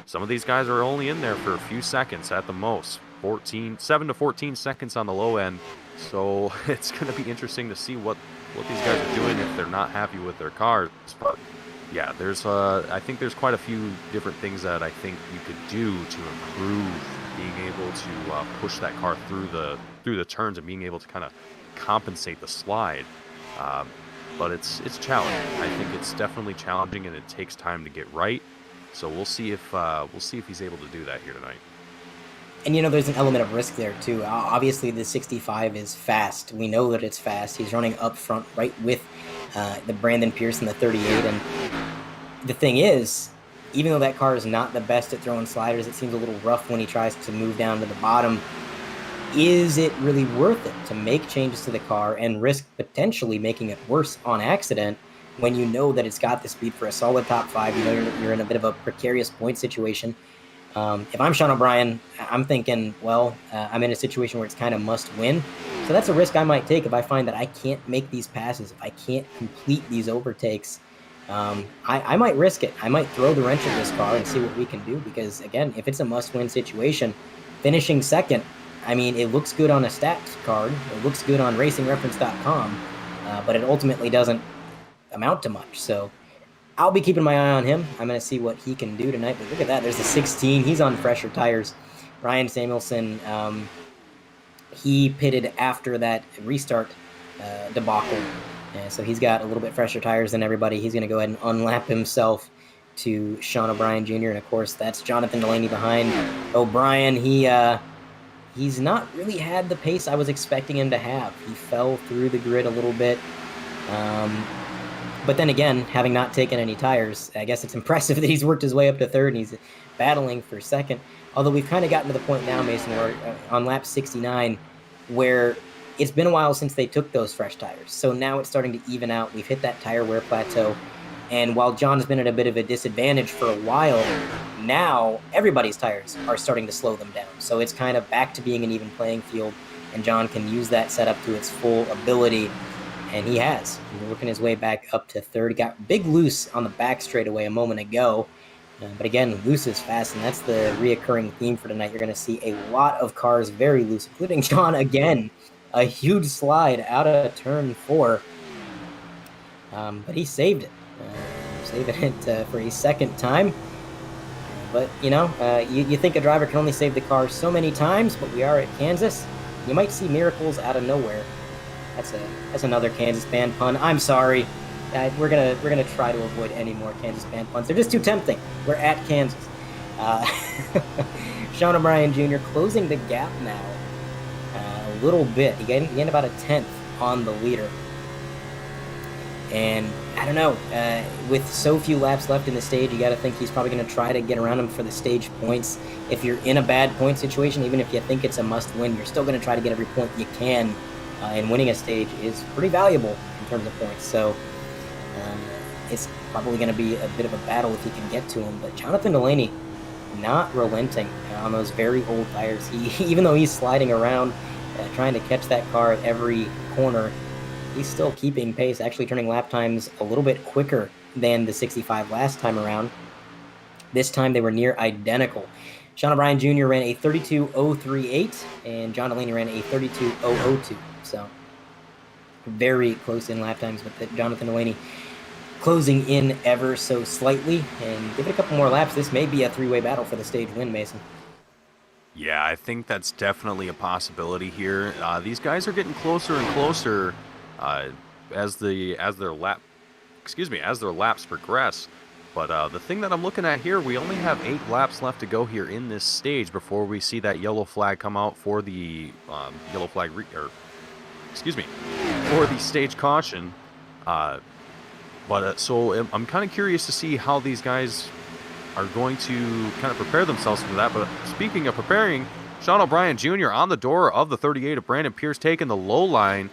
some of these guys are only in there for a few seconds at the most, 7 to 14 seconds on the low end. So it's going to be interesting to see what these guys are doing if they're not happy with their cars. But yeah, I think there's quite a few different things that I think you could do to improve being able to push that car through the turns and being able to kind of compensate the slide. But it's challenging. I think it's definitely challenging, and it takes time to get right. So we'll see if he's able to do that here tonight. And there's an element of risk there too. Obviously, the 65 is fast. We know that it's fast. He's running up front right with the Brandon Pearson, the 38. And the thing is, even though that car is not the best at throwing sliders, it seems a little rough when he tries to move down to the bottom. Is it really worth it to make changes to the car and risk potentially making it worse on accident when you know that it's got the speed for a solid top 5? You're in a bit of a precarious point situation. If I'm Sean O'Brien, I'm thinking, I'm in a situation where it's kind of must win. So that's a risk I might take if I find that I can't make these passes, if I can't complete these overtakes. I might risk it. I might throw the wrench at this car and see what we can do, because, again, if it's a must-win situation, finishing second, I mean, it looks good on a stats card. It looks good on racingreference.com, but it ultimately doesn't amount to much. So I'll be keeping my eye on him. I'm going to see what he can do tonight. But look at that. There's the 16. He's on fresher tires. Ryan Samuelson, he pitted after that restart debacle. So he's got a little bit fresher tires than everybody. He's going to go ahead and unlap himself to Sean O'Brien Jr. And, of course, that's Jonathan Delaney behind O'Brien. He's not really had the pace I was expecting him to have. He fell through the grid a little bit. But then again, having not taken any tires, I guess it's impressive that he's worked his way up to third and he's battling for second. Although we've kind of gotten to the point now, Mason, where on lap 69, where it's been a while since they took those fresh tires. So now it's starting to even out. We've hit that tire wear plateau. And while John's been at a bit of a disadvantage for a while, now everybody's tires are starting to slow them down. So it's kind of back to being an even playing field, and John can use that setup to its full ability. And he has. He's working his way back up to third. He got big loose on the back straightaway a moment ago. But again, loose is fast, and that's the reoccurring theme for tonight. You're going to see a lot of cars very loose, including John again. A huge slide out of turn 4. But he saved it. Saving it for a second time. But, you think a driver can only save the car so many times, but we are at Kansas. You might see miracles out of nowhere. That's another Kansas band pun. I'm sorry. We're gonna try to avoid any more Kansas band puns. They're just too tempting. We're at Kansas. Sean O'Brien Jr. closing the gap now a little bit. He gained about a 10th on the leader. And I don't know, with so few laps left in the stage, you got to think he's probably going to try to get around him for the stage points. If you're in a bad point situation, even if you think it's a must-win, you're still going to try to get every point you can. And winning a stage is pretty valuable in terms of points. So it's probably going to be a bit of a battle if he can get to him. But Jonathan Delaney not relenting on those very old tires. Even though he's sliding around, trying to catch that car at every corner, he's still keeping pace, actually turning lap times a little bit quicker than the 65 last time around. This time they were near identical. Sean O'Brien Jr. ran a 32.038, and John Delaney ran a 32.002. So very close in lap times, but Jonathan Delaney closing in ever so slightly. And give it a couple more laps. This may be a three-way battle for the stage win, Mason. Yeah, I think that's definitely a possibility here. These guys are getting closer and closer as their laps progress. But the thing that I'm looking at here, we only have 8 laps left to go here in this stage before we see that yellow flag come out for the for the stage caution. So I'm kind of curious to see how these guys are going to kind of prepare themselves for that. But speaking of preparing, Sean O'Brien Jr. on the door of the 38 of Brandon Pierce, taking the low line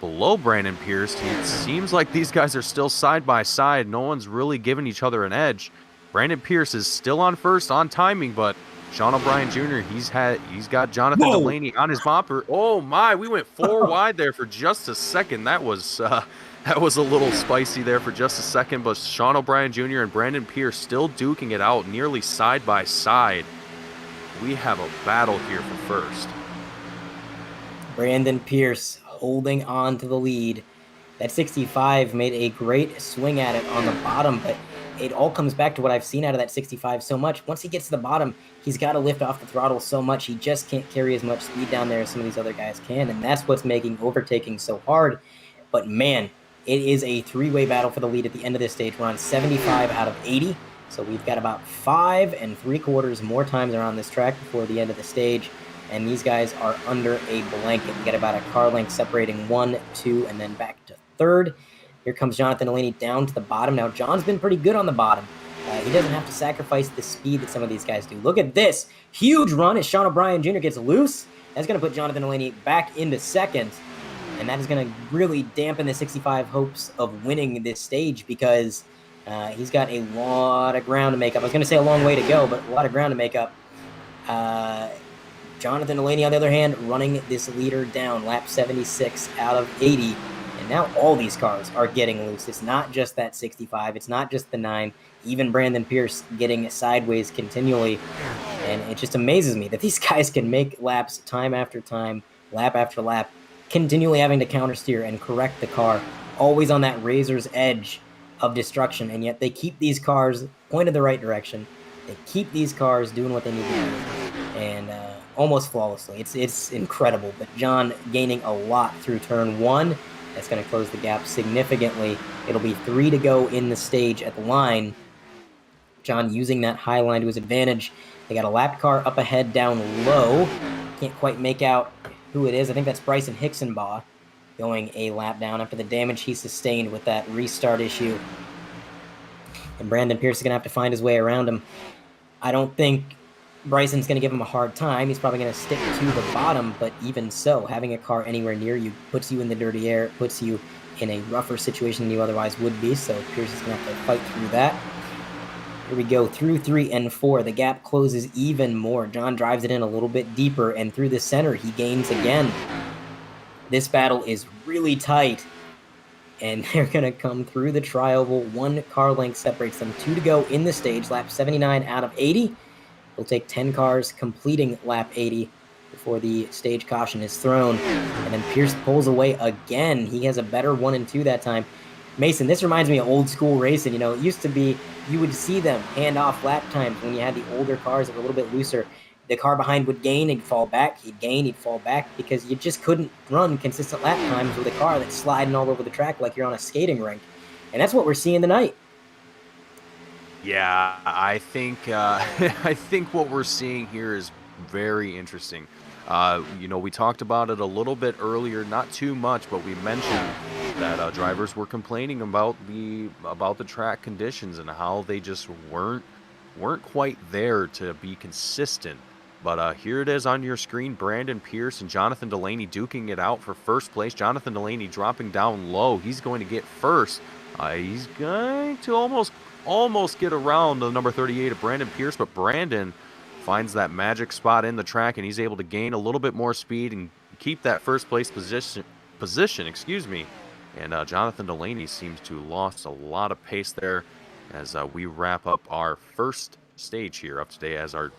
below Brandon Pierce. It seems like these guys are still side by side. No one's really giving each other an edge. Brandon Pierce is still on first on timing, but Sean O'Brien Jr., he's got Jonathan Delaney on his bumper. Oh my, we went 4 wide there for just a second. That was a little spicy there for just a second, but Sean O'Brien Jr. and Brandon Pierce still duking it out nearly side by side. We have a battle here for first. Brandon Pierce holding on to the lead. That 65 made a great swing at it on the bottom, but it all comes back to what I've seen out of that 65 so much. Once he gets to the bottom, he's got to lift off the throttle so much. He just can't carry as much speed down there as some of these other guys can, and that's what's making overtaking so hard. But man, it is a three-way battle for the lead at the end of this stage. We're on 75 out of 80, so we've got about 5 3/4 more times around this track before the end of the stage, and these guys are under a blanket. We got about a car length separating 1, 2, and then back to third. Here comes Jonathan Delaney down to the bottom. Now, John's been pretty good on the bottom. He doesn't have to sacrifice the speed that some of these guys do. Look at this. Huge run as Sean O'Brien Jr. gets loose. That's going to put Jonathan Delaney back into second. And that is going to really dampen the 65 hopes of winning this stage because he's got a lot of ground to make up. I was going to say a long way to go, but a lot of ground to make up. Jonathan Delaney, on the other hand, running this leader down, lap 76 out of 80. And now all these cars are getting loose. It's not just that 65. It's not just the 9. Even Brandon Pierce getting sideways continually. And it just amazes me that these guys can make laps time after time, lap after lap, continually having to countersteer and correct the car, always on that razor's edge of destruction. And yet they keep these cars pointed the right direction. They keep these cars doing what they need to do. And almost flawlessly. It's incredible. But John gaining a lot through turn 1. That's going to close the gap significantly. It'll be 3 to go in the stage at the line. John using that high line to his advantage. They got a lap car up ahead down low. Can't quite make out who it is. I think that's Bryson Hicksonbaugh going a lap down after the damage he sustained with that restart issue. And Brandon Pierce is going to have to find his way around him. I don't think Bryson's going to give him a hard time. He's probably going to stick to the bottom, but even so, having a car anywhere near you puts you in the dirty air, puts you in a rougher situation than you otherwise would be, so Pierce is going to have to fight through that. Here we go, through 3 and 4. The gap closes even more. John drives it in a little bit deeper, and through the center, he gains again. This battle is really tight, and they're going to come through the trioval. 1 car length separates them. 2 to go in the stage, lap 79 out of 80. It'll take 10 cars completing lap 80 before the stage caution is thrown. And then Pierce pulls away again. He has a better 1 and 2 that time. Mason, this reminds me of old school racing. You know, it used to be you would see them hand off lap times when you had the older cars that were a little bit looser. The car behind would gain, he'd fall back, he'd gain, he'd fall back, because you just couldn't run consistent lap times with a car that's sliding all over the track like you're on a skating rink. And that's what we're seeing tonight. Yeah, I think I think what we're seeing here is very interesting. We talked about it a little bit earlier, not too much, but we mentioned that drivers were complaining about the track conditions and how they just weren't quite there to be consistent. But here it is on your screen: Brandon Pierce and Jonathan Delaney duking it out for first place. Jonathan Delaney dropping down low. He's going to get first. He's going to almost get around the number 38 of Brandon Pierce, but Brandon finds that magic spot in the track, and he's able to gain a little bit more speed and keep that first place position. And Jonathan Delaney seems to lost a lot of pace there as we wrap up our first stage here of today as our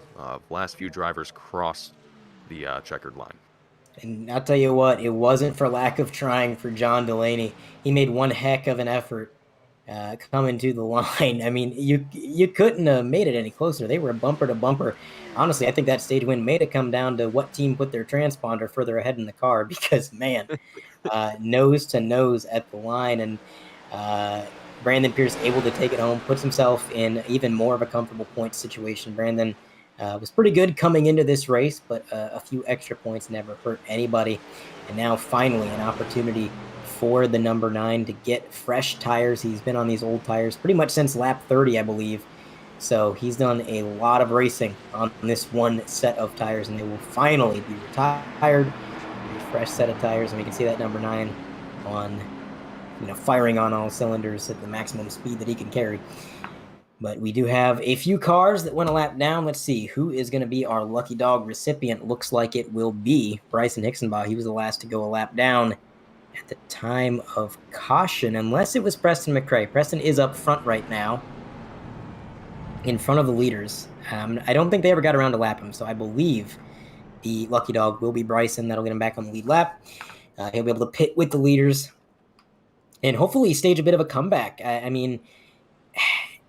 last few drivers cross the checkered line. And I'll tell you what, it wasn't for lack of trying for John Delaney. He made one heck of an effort coming to the line. I mean, you couldn't have made it any closer. They were bumper to bumper. Honestly, I think that stage win made it come down to what team put their transponder further ahead in the car, because, man, nose to nose at the line. And Brandon Pierce able to take it home, puts himself in even more of a comfortable point situation. Brandon was pretty good coming into this race, but a few extra points never hurt anybody. And now finally an opportunity for the number 9 to get fresh tires. He's been on these old tires pretty much since lap 30, I believe. So he's done a lot of racing on this one set of tires, and they will finally be retired. A fresh set of tires, and we can see that number 9 on, firing on all cylinders at the maximum speed that he can carry. But we do have a few cars that went a lap down. Let's see who is going to be our lucky dog recipient. Looks like it will be Bryson Hixenbaugh. He was the last to go a lap down at the time of caution, unless it was Preston McRae. Preston is up front right now, in front of the leaders. I don't think they ever got around to lap him, so I believe the lucky dog will be Bryson. That'll get him back on the lead lap. He'll be able to pit with the leaders and hopefully stage a bit of a comeback. I mean,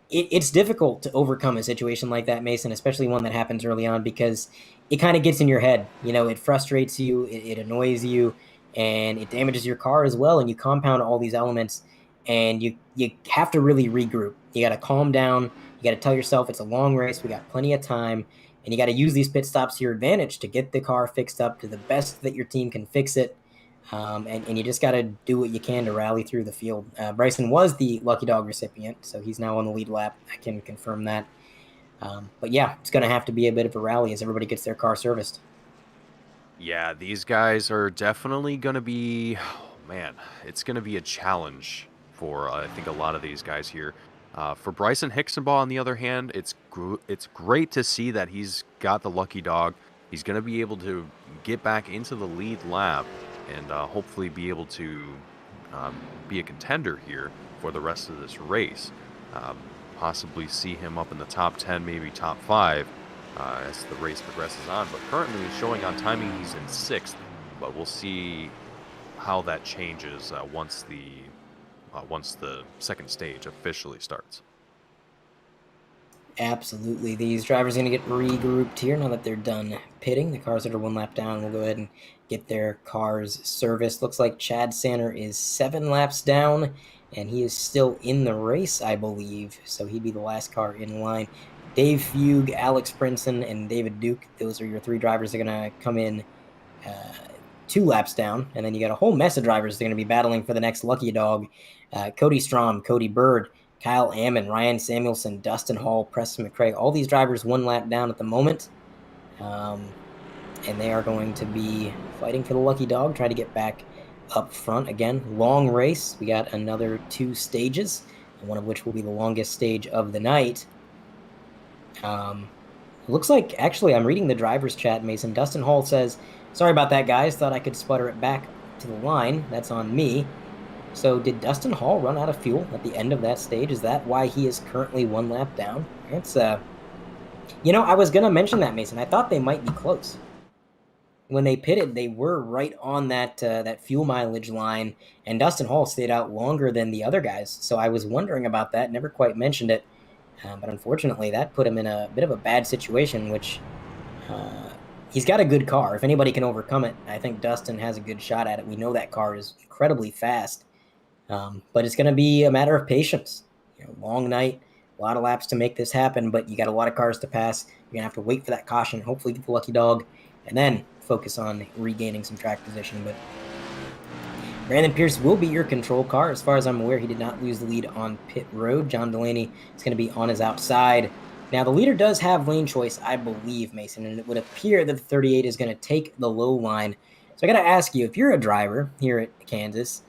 it's difficult to overcome a situation like that, Mason, especially one that happens early on, because it kind of gets in your head. It frustrates you, it annoys you, and it damages your car as well. And you compound all these elements, and you have to really regroup. You got to calm down. You got to tell yourself it's a long race. We got plenty of time, and you got to use these pit stops to your advantage to get the car fixed up to the best that your team can fix it. And you just got to do what you can to rally through the field. Bryson was the lucky dog recipient, so he's now on the lead lap. I can confirm that. But yeah, it's going to have to be a bit of a rally as everybody gets their car serviced. Yeah, these guys are definitely going to be, oh man, it's going to be a challenge for, I think, a lot of these guys here. For Bryson Hixenbaugh, on the other hand, it's great to see that he's got the lucky dog. He's going to be able to get back into the lead lap and hopefully be able to be a contender here for the rest of this race. Possibly see him up in the top 10, maybe top 5 as the race progresses on. But currently showing on timing, he's in 6th. But we'll see how that changes once the second stage officially starts. Absolutely. These drivers are going to get regrouped here now that they're done pitting. The cars that are one lap down will go ahead and get their cars serviced. Looks like Chad Sanner is 7 laps down, and he is still in the race, I believe. So he'd be the last car in line. Dave Fugue, Alex Brinson, and David Duke, those are your 3 drivers that are going to come in 2 laps down. And then you got a whole mess of drivers that are going to be battling for the next lucky dog. Cody Strom, Cody Bird, Kyle Ammon, Ryan Samuelson, Dustin Hall, Preston McRae, all these drivers 1 lap down at the moment. And they are going to be fighting for the lucky dog, trying to get back up front. Again, long race. We got another 2 stages, one of which will be the longest stage of the night. Looks like, actually, I'm reading the driver's chat, Mason. Dustin Hall says, sorry about that, guys. Thought I could sputter it back to the line. That's on me. So did Dustin Hall run out of fuel at the end of that stage? Is that why he is currently 1 lap down? It's, I was going to mention that, Mason. I thought they might be close. When they pitted, they were right on that fuel mileage line, and Dustin Hall stayed out longer than the other guys. So I was wondering about that, never quite mentioned it. But unfortunately, that put him in a bit of a bad situation, which he's got a good car. If anybody can overcome it, I think Dustin has a good shot at it. We know that car is incredibly fast. But it's going to be a matter of patience. Long night, a lot of laps to make this happen, but you got a lot of cars to pass. You're going to have to wait for that caution, hopefully get the lucky dog, and then focus on regaining some track position. But Brandon Pierce will be your control car. As far as I'm aware, he did not lose the lead on pit road. John Delaney is going to be on his outside. Now, the leader does have lane choice, I believe, Mason, and it would appear that the 38 is going to take the low line. So I got to ask you, if you're a driver here at Kansas,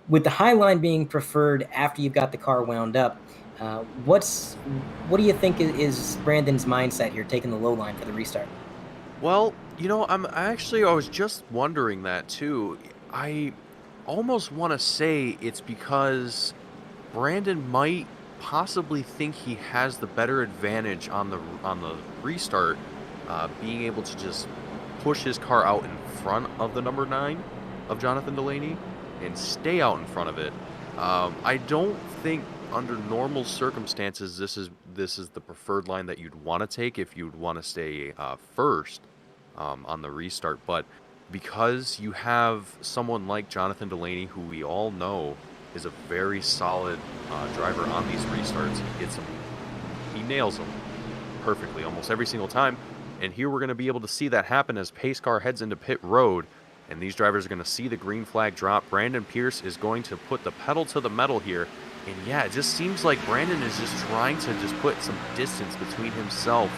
with the high line being preferred after you've got the car wound up, what do you think is Brandon's mindset here, taking the low line for the restart? Well, I was just wondering that too. I almost want to say it's because Brandon might possibly think he has the better advantage on the restart, being able to just push his car out in front of the number 9 of Jonathan Delaney and stay out in front of it. I don't think under normal circumstances this is the preferred line that you'd want to take if you'd want to stay first on the restart. But because you have someone like Jonathan Delaney, who we all know is a very solid driver on these restarts, he nails them perfectly almost every single time. And here we're going to be able to see that happen as pace car heads into pit road. And these drivers are going to see the green flag drop. Brandon Pierce is going to put the pedal to the metal here And yeah, it just seems like Brandon is just trying to just put some distance between himself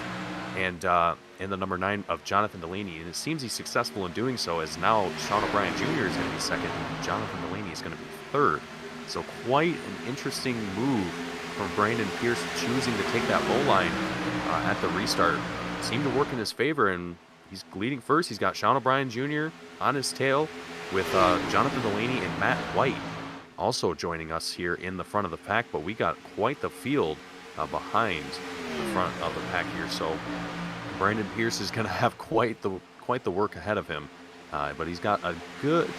and the number 9 of Jonathan Delaney, and it seems he's successful in doing so, as now Sean O'Brien Jr. is going to be second, and Jonathan Delaney is going to be third. So quite an interesting move from Brandon Pierce, choosing to take that low line at the restart. It seemed to work in his favor, and he's leading first. He's got Sean O'Brien Jr. on his tail, with Jonathan Delaney and Matt White also joining us here in the front of the pack, but we got quite the field behind the front of the pack here. So Brandon Pierce is going to have quite the work ahead of him, but he's got a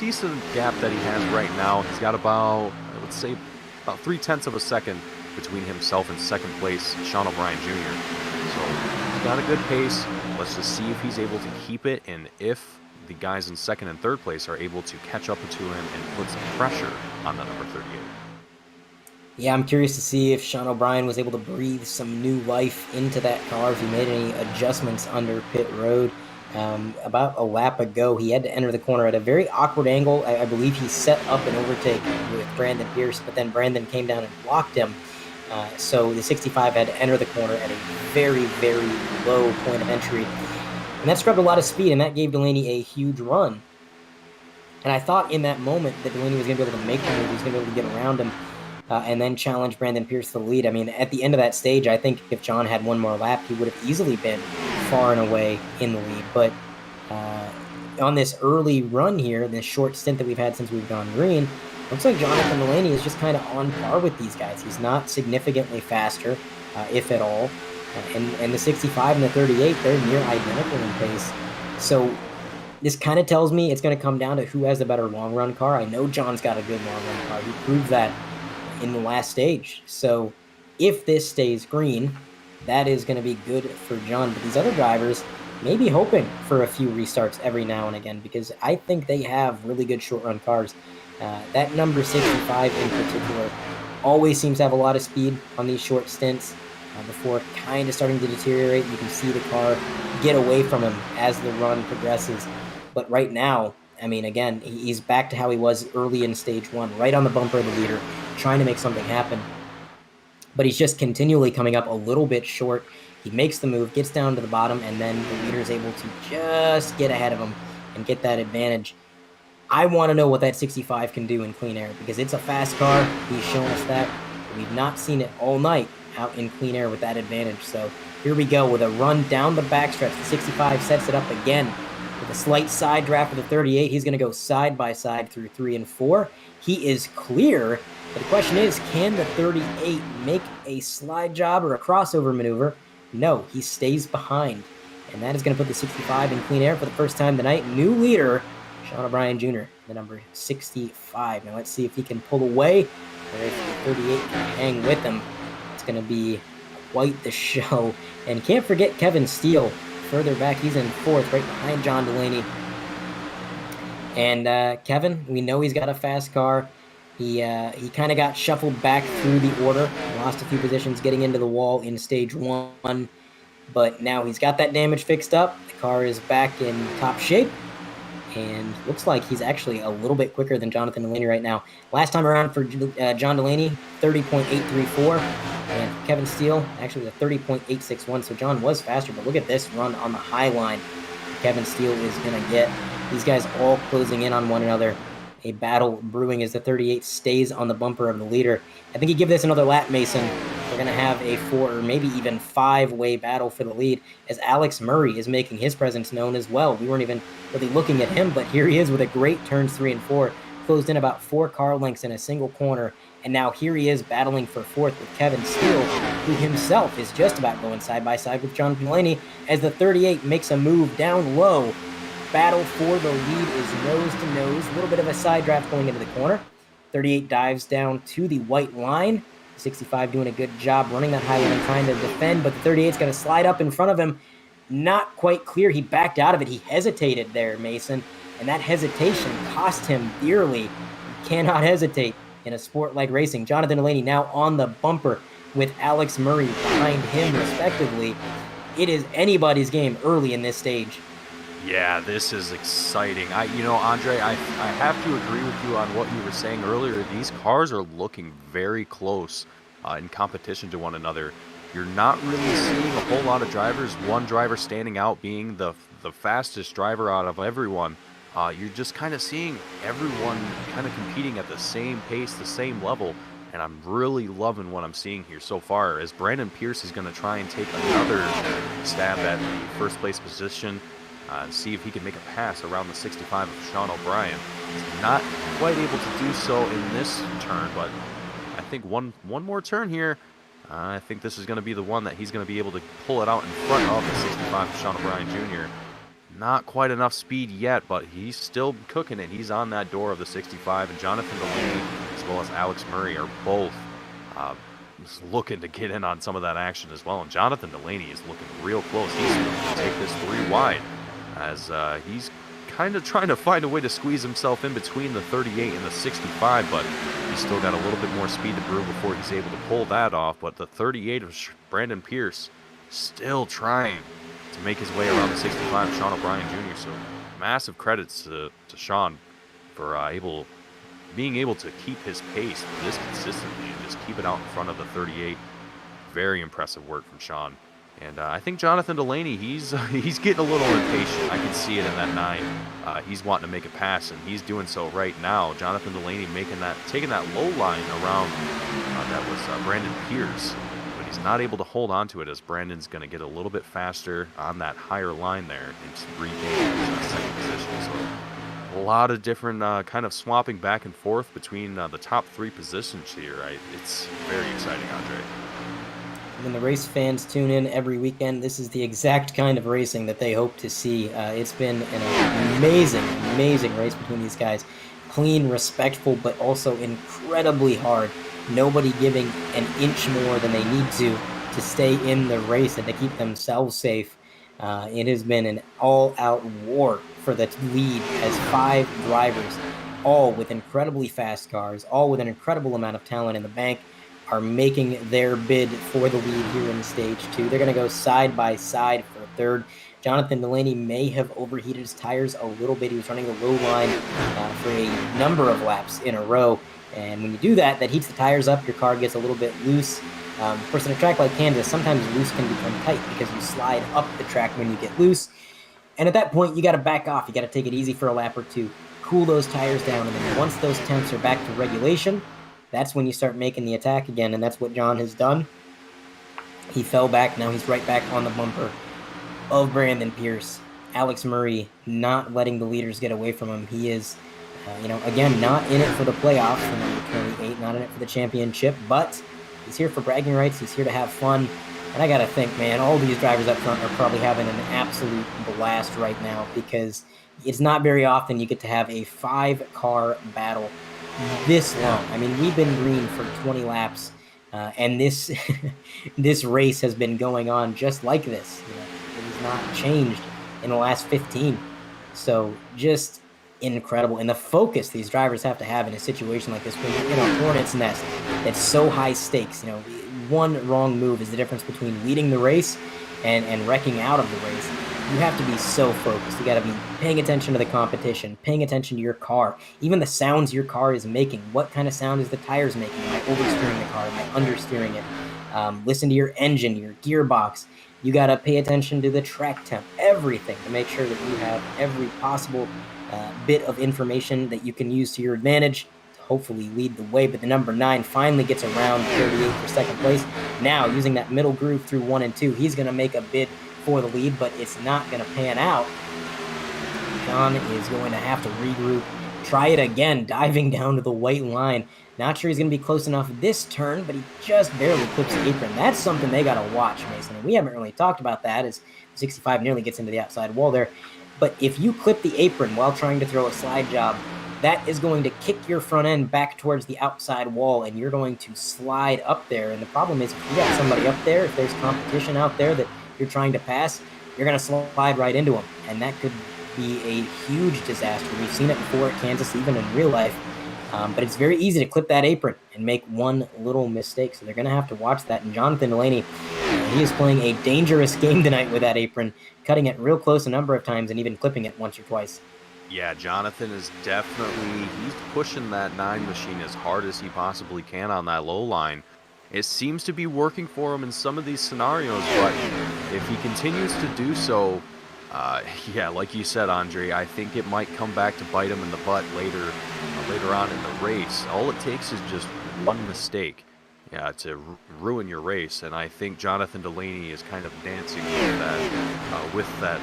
decent gap that he has right now. He's got about, let's say, about 0.3 of a second between himself and second place Sean O'Brien Jr. So he's got a good pace. Let's just see if he's able to keep it, and if the guys in second and third place are able to catch up to him and put some pressure on the number 38. Yeah, I'm curious to see if Sean O'Brien was able to breathe some new life into that car, if he made any adjustments under pit road. About a lap ago, he had to enter the corner at a very awkward angle. I believe he set up an overtake with Brandon Pierce, but then Brandon came down and blocked him. So the 65 had to enter the corner at a very, very low point of entry. And that scrubbed a lot of speed, and that gave Delaney a huge run. And I thought in that moment that Delaney was going to be able to make the move, he was going to be able to get around him, and then challenge Brandon Pierce to the lead. I mean, at the end of that stage, I think if John had one more lap, he would have easily been far and away in the lead. But on this early run here, this short stint that we've had since we've gone green, looks like Jonathan Delaney is just kind of on par with these guys. He's not significantly faster, if at all. And the 65 and the 38, they're near identical in pace. So this kind of tells me it's going to come down to who has the better long-run car. I know John's got a good long-run car. He proved that in the last stage. So if this stays green, that is going to be good for John. But these other drivers may be hoping for a few restarts every now and again, because I think they have really good short-run cars. That number 65 in particular always seems to have a lot of speed on these short stints. Before kind of starting to deteriorate, you can see the car get away from him as the run progresses. But right now, I mean, again, he's back to how he was early in stage one, right on the bumper of the leader, trying to make something happen. But he's just continually coming up a little bit short. He makes the move, gets down to the bottom, and then the leader is able to just get ahead of him and get that advantage. I want to know what that 65 can do in clean air, because it's a fast car. He's shown us that. We've not seen it all night out in clean air with that advantage. So here we go with a run down the backstretch. The 65 sets it up again with a slight side draft of the 38. He's going to go side by side through 3 and 4. He is clear, but the question is, can the 38 make a slide job or a crossover maneuver? No, he stays behind, and that is going to put the 65 in clean air for the first time tonight. New leader, Sean O'Brien Jr., the number 65. Now let's see if he can pull away, or if the 38 can hang with him. Going to be quite the show. And can't forget Kevin Steele further back. He's in 4th, right behind John Delaney. And Kevin, we know he's got a fast car. He kind of got shuffled back through the order, lost a few positions getting into the wall in stage 1, but now he's got that damage fixed up. The car is back in top shape, and looks like he's actually a little bit quicker than Jonathan Delaney right now. Last time around for John Delaney, 30.834, and Kevin Steele actually a 30.861, so John was faster, but look at this run on the high line Kevin Steele is going to get. These guys all closing in on one another. A battle brewing as the 38 stays on the bumper of the leader. I think you give this another lap, Mason. We're going to have a 4 or maybe even 5-way battle for the lead, as Alex Murray is making his presence known as well. We weren't even really looking at him, but here he is with a great turns 3 and 4, closed in about 4 car lengths in a single corner. And now here he is battling for 4th with Kevin Steele, who himself is just about going side by side with John Delaney, as the 38 makes a move down low. Battle for the lead is nose to nose. A little bit of a side draft going into the corner. 38 dives down to the white line. 65 doing a good job running that high line, trying to defend, but the 38's going to slide up in front of him. Not quite clear. He backed out of it. He hesitated there, Mason, and that hesitation cost him dearly. You cannot hesitate in a sport like racing. Jonathan Delaney now on the bumper with Alex Murray behind him, respectively. It is anybody's game early in this stage. Yeah, this is exciting. Andre, I have to agree with you on what you were saying earlier. These cars are looking very close in competition to one another. You're not really seeing a whole lot of drivers. One driver standing out being the fastest driver out of everyone. You're just kind of seeing everyone kind of competing at the same pace, the same level. And I'm really loving what I'm seeing here so far. As Brandon Pierce is going to try and take another stab at the first place position. And see if he can make a pass around the 65 of Sean O'Brien. He's not quite able to do so in this turn, but I think one more turn here. I think this is going to be the one that he's going to be able to pull it out in front of the 65 of Sean O'Brien Jr. Not quite enough speed yet, but he's still cooking it. He's on that door of the 65, and Jonathan Delaney as well as Alex Murray are both looking to get in on some of that action as well. And Jonathan Delaney is looking real close. He's going to take this 3 wide. As he's kind of trying to find a way to squeeze himself in between the 38 and the 65, but he's still got a little bit more speed to brew before he's able to pull that off. But the 38 of Brandon Pierce still trying to make his way around the 65 of Sean O'Brien Jr. So massive credits to Sean for being able to keep his pace this consistently and just keep it out in front of the 38. Very impressive work from Sean. And I think Jonathan Delaney, he's getting a little impatient. I can see it in that 9. He's wanting to make a pass, and he's doing so right now. Jonathan Delaney taking that low line around that was Brandon Pierce, but he's not able to hold on to it as Brandon's going to get a little bit faster on that higher line there and regain his second position. So a lot of different kind of swapping back and forth between the top 3 positions here. It's very exciting, Andre. When the race fans tune in every weekend, this is the exact kind of racing that they hope to see. It's been an amazing race between these guys. Clean, respectful, but also incredibly hard. Nobody giving an inch more than they need to stay in the race and to keep themselves safe. It has been an all-out war for the lead as 5 drivers, all with incredibly fast cars, all with an incredible amount of talent in the bank, are making their bid for the lead here in stage 2. They're going to go side by side for third. Jonathan Delaney may have overheated his tires a little bit. He was running the low line for a number of laps in a row. And when you do that, that heats the tires up. Your car gets a little bit loose. Of course, in a track like Kansas, sometimes loose can become tight because you slide up the track when you get loose. And at that point, you got to back off. You got to take it easy for a lap or two, cool those tires down. And then once those temps are back to regulation, that's when you start making the attack again, and that's what John has done. He fell back. Now he's right back on the bumper of Brandon Pierce. Alex Murray not letting the leaders get away from him. He is, again, not in it for the playoffs for number 28, not in it for the championship, but he's here for bragging rights. He's here to have fun. And I got to think, man, all these drivers up front are probably having an absolute blast right now because it's not very often you get to have a 5-car battle this long. I mean, we've been green for 20 laps, and this this race has been going on just like this. It has not changed in the last 15. So just incredible. And the focus these drivers have to have in a situation like this, when you're in a hornet's nest that's so high stakes, one wrong move is the difference between leading the race and wrecking out of the race. You have to be so focused. You got to be paying attention to the competition, paying attention to your car, even the sounds your car is making. What kind of sound is the tires making? Am I oversteering the car? Am I understeering it? Listen to your engine, your gearbox. You got to pay attention to the track temp, everything, to make sure that you have every possible bit of information that you can use to your advantage to hopefully lead the way. But the number 9 finally gets around 38 for second place. Now, using that middle groove through 1 and 2, he's going to make a bid for the lead, but it's not going to pan out. John is going to have to regroup, try it again, diving down to the white line. Not sure he's going to be close enough this turn, but he just barely clips the apron. That's something they got to watch, Mason. And we haven't really talked about that as 65 nearly gets into the outside wall there. But if you clip the apron while trying to throw a slide job, that is going to kick your front end back towards the outside wall, and you're going to slide up there. And the problem is, if you got somebody up there, if there's competition out there that you're trying to pass, you're going to slide right into them, and that could be a huge disaster. We've seen it before at Kansas, even in real life, but it's very easy to clip that apron and make one little mistake, so they're going to have to watch that. And Jonathan Delaney, He is playing a dangerous game tonight with that apron, cutting it real close a number of times and even clipping it once or twice. Yeah, Jonathan is definitely, he's pushing that 9 machine as hard as he possibly can on that low line. It seems to be working for him in some of these scenarios, but if he continues to do so, yeah, like you said, Andre, I think it might come back to bite him in the butt later on in the race. All it takes is just one mistake, yeah, to ruin your race, and I think Jonathan Delaney is kind of dancing with that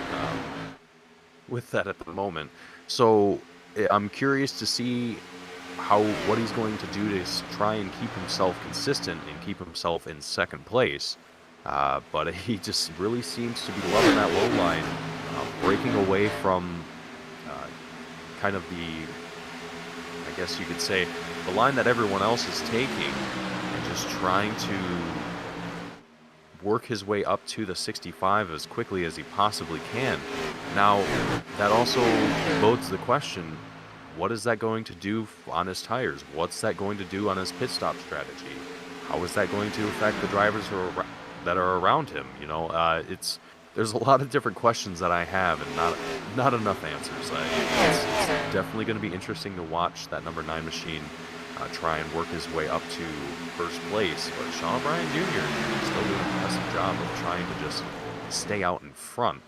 at the moment. So I'm curious to see what he's going to do to try and keep himself consistent and keep himself in second place. But he just really seems to be loving that low line, breaking away from kind of I guess you could say, the line that everyone else is taking, and just trying to work his way up to the 65 as quickly as he possibly can. Now, that also bodes the question, what is that going to do on his tires? What's that going to do on his pit stop strategy? How is that going to affect the drivers that are around him? You know, there's a lot of different questions that I have and not enough answers. It's definitely going to be interesting to watch that number 9 machine try and work his way up to first place. But Sean O'Brien Jr. is still doing an impressive job of trying to just stay out in front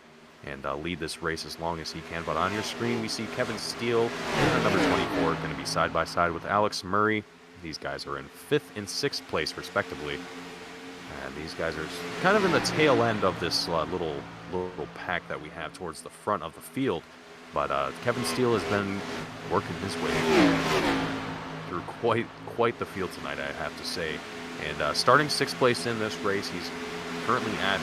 and lead this race as long as he can. But on your screen, we see Kevin Steele and number 24 going to be side by side with Alex Murray. These guys are in 5th and 6th place, respectively. And these guys are kind of in the tail end of this little pack that we have towards the front of the field. But Kevin Steele has been working his way through quite the field tonight, I have to say. And starting 6th place in this race, he's currently at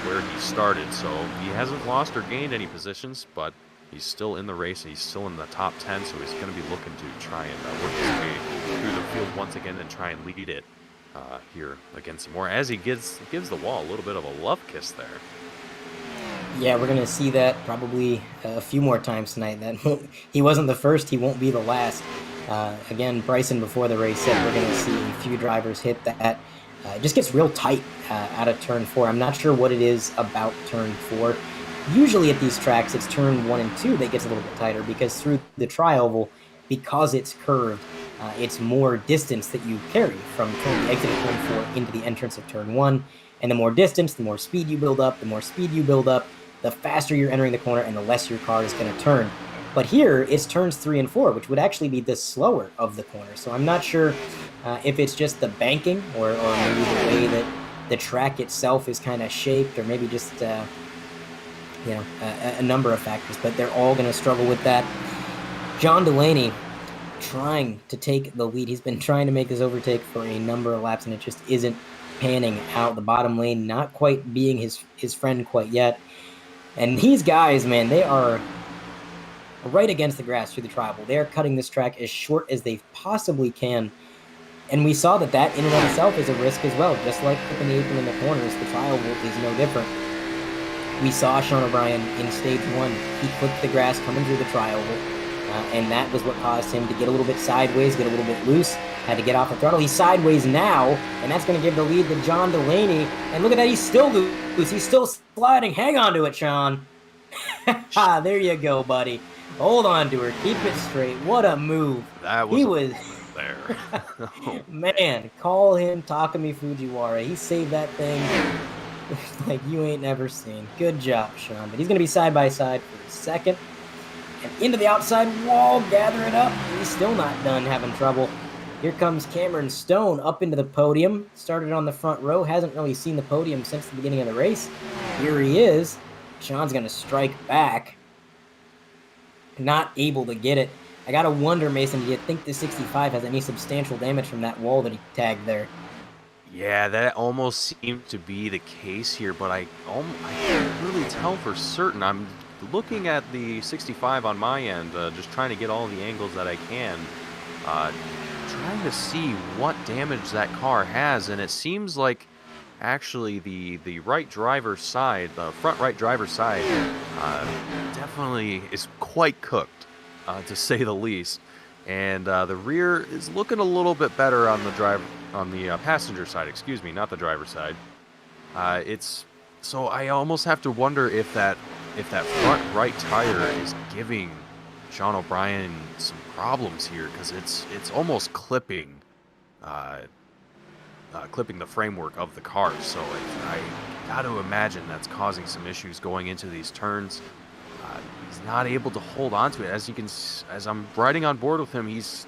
where he started, so he hasn't lost or gained any positions, but he's still in the race. He's still in the top 10, so he's going to be looking to try and work his way through the field once again and try and lead it here against Seymour, as he gives the wall a little bit of a love kiss there. Yeah, we're going to see that probably a few more times tonight. That he wasn't the first, he won't be the last. Again, Bryson before the race said we're going to see a few drivers hit that. It just gets real tight out of turn 4. I'm not sure what it is about turn 4. Usually at these tracks, it's turn 1 and 2 that gets a little bit tighter, because through the tri-oval, because it's curved, it's more distance that you carry from the exit of turn 4 into the entrance of turn 1. And the more distance, the more speed you build up. The more speed you build up, the faster you're entering the corner and the less your car is going to turn. But here, it's turns 3 and 4, which would actually be the slower of the corners. So I'm not sure if it's just the banking or maybe the way that the track itself is kind of shaped, or maybe just, a number of factors. But they're all going to struggle with that. John Delaney trying to take the lead. He's been trying to make this overtake for a number of laps, and it just isn't panning out. The bottom lane not quite being his friend quite yet. And these guys, man, they are right against the grass through the tri-oval. They are cutting this track as short as they possibly can. And we saw that in and of itself is a risk as well. Just like clipping the apron in the corners, the tri-oval is no different. We saw Sean O'Brien in stage 1. He clipped the grass coming through the tri-oval. And that was what caused him to get a little bit sideways, get a little bit loose, had to get off the throttle. He's sideways now, and that's going to give the lead to John Delaney. And look at that, he's still loose. He's still sliding. Hang on to it, Sean. There you go, buddy. Hold on to her. Keep it straight. What a move. He was there. Man, call him Takumi Fujiwara. He saved that thing like you ain't never seen. Good job, Sean. But he's going to be side by side for a second. And into the outside wall, gather it up. He's still not done having trouble. Here comes Cameron Stone up into the podium. Started on the front row. Hasn't really seen the podium since the beginning of the race. Here he is. Sean's going to strike back. Not able to get it. I got to wonder, Mason, do you think the 65 has any substantial damage from that wall that he tagged there? Yeah, that almost seemed to be the case here, but I can't really tell for certain. I'm looking at the 65 on my end, just trying to get all the angles that I can, trying to see what damage that car has, and it seems like actually the right driver's side, the front right driver's side, definitely is quite cooked, to say the least. And the rear is looking a little bit better on the passenger side, excuse me, not the driver's side. It's so I almost have to wonder if that front right tire is giving Sean O'Brien some problems here because it's almost uh, clipping the framework of the car. So I got to imagine that's causing some issues going into these turns. He's not able to hold on to it. As I'm riding on board with him, he's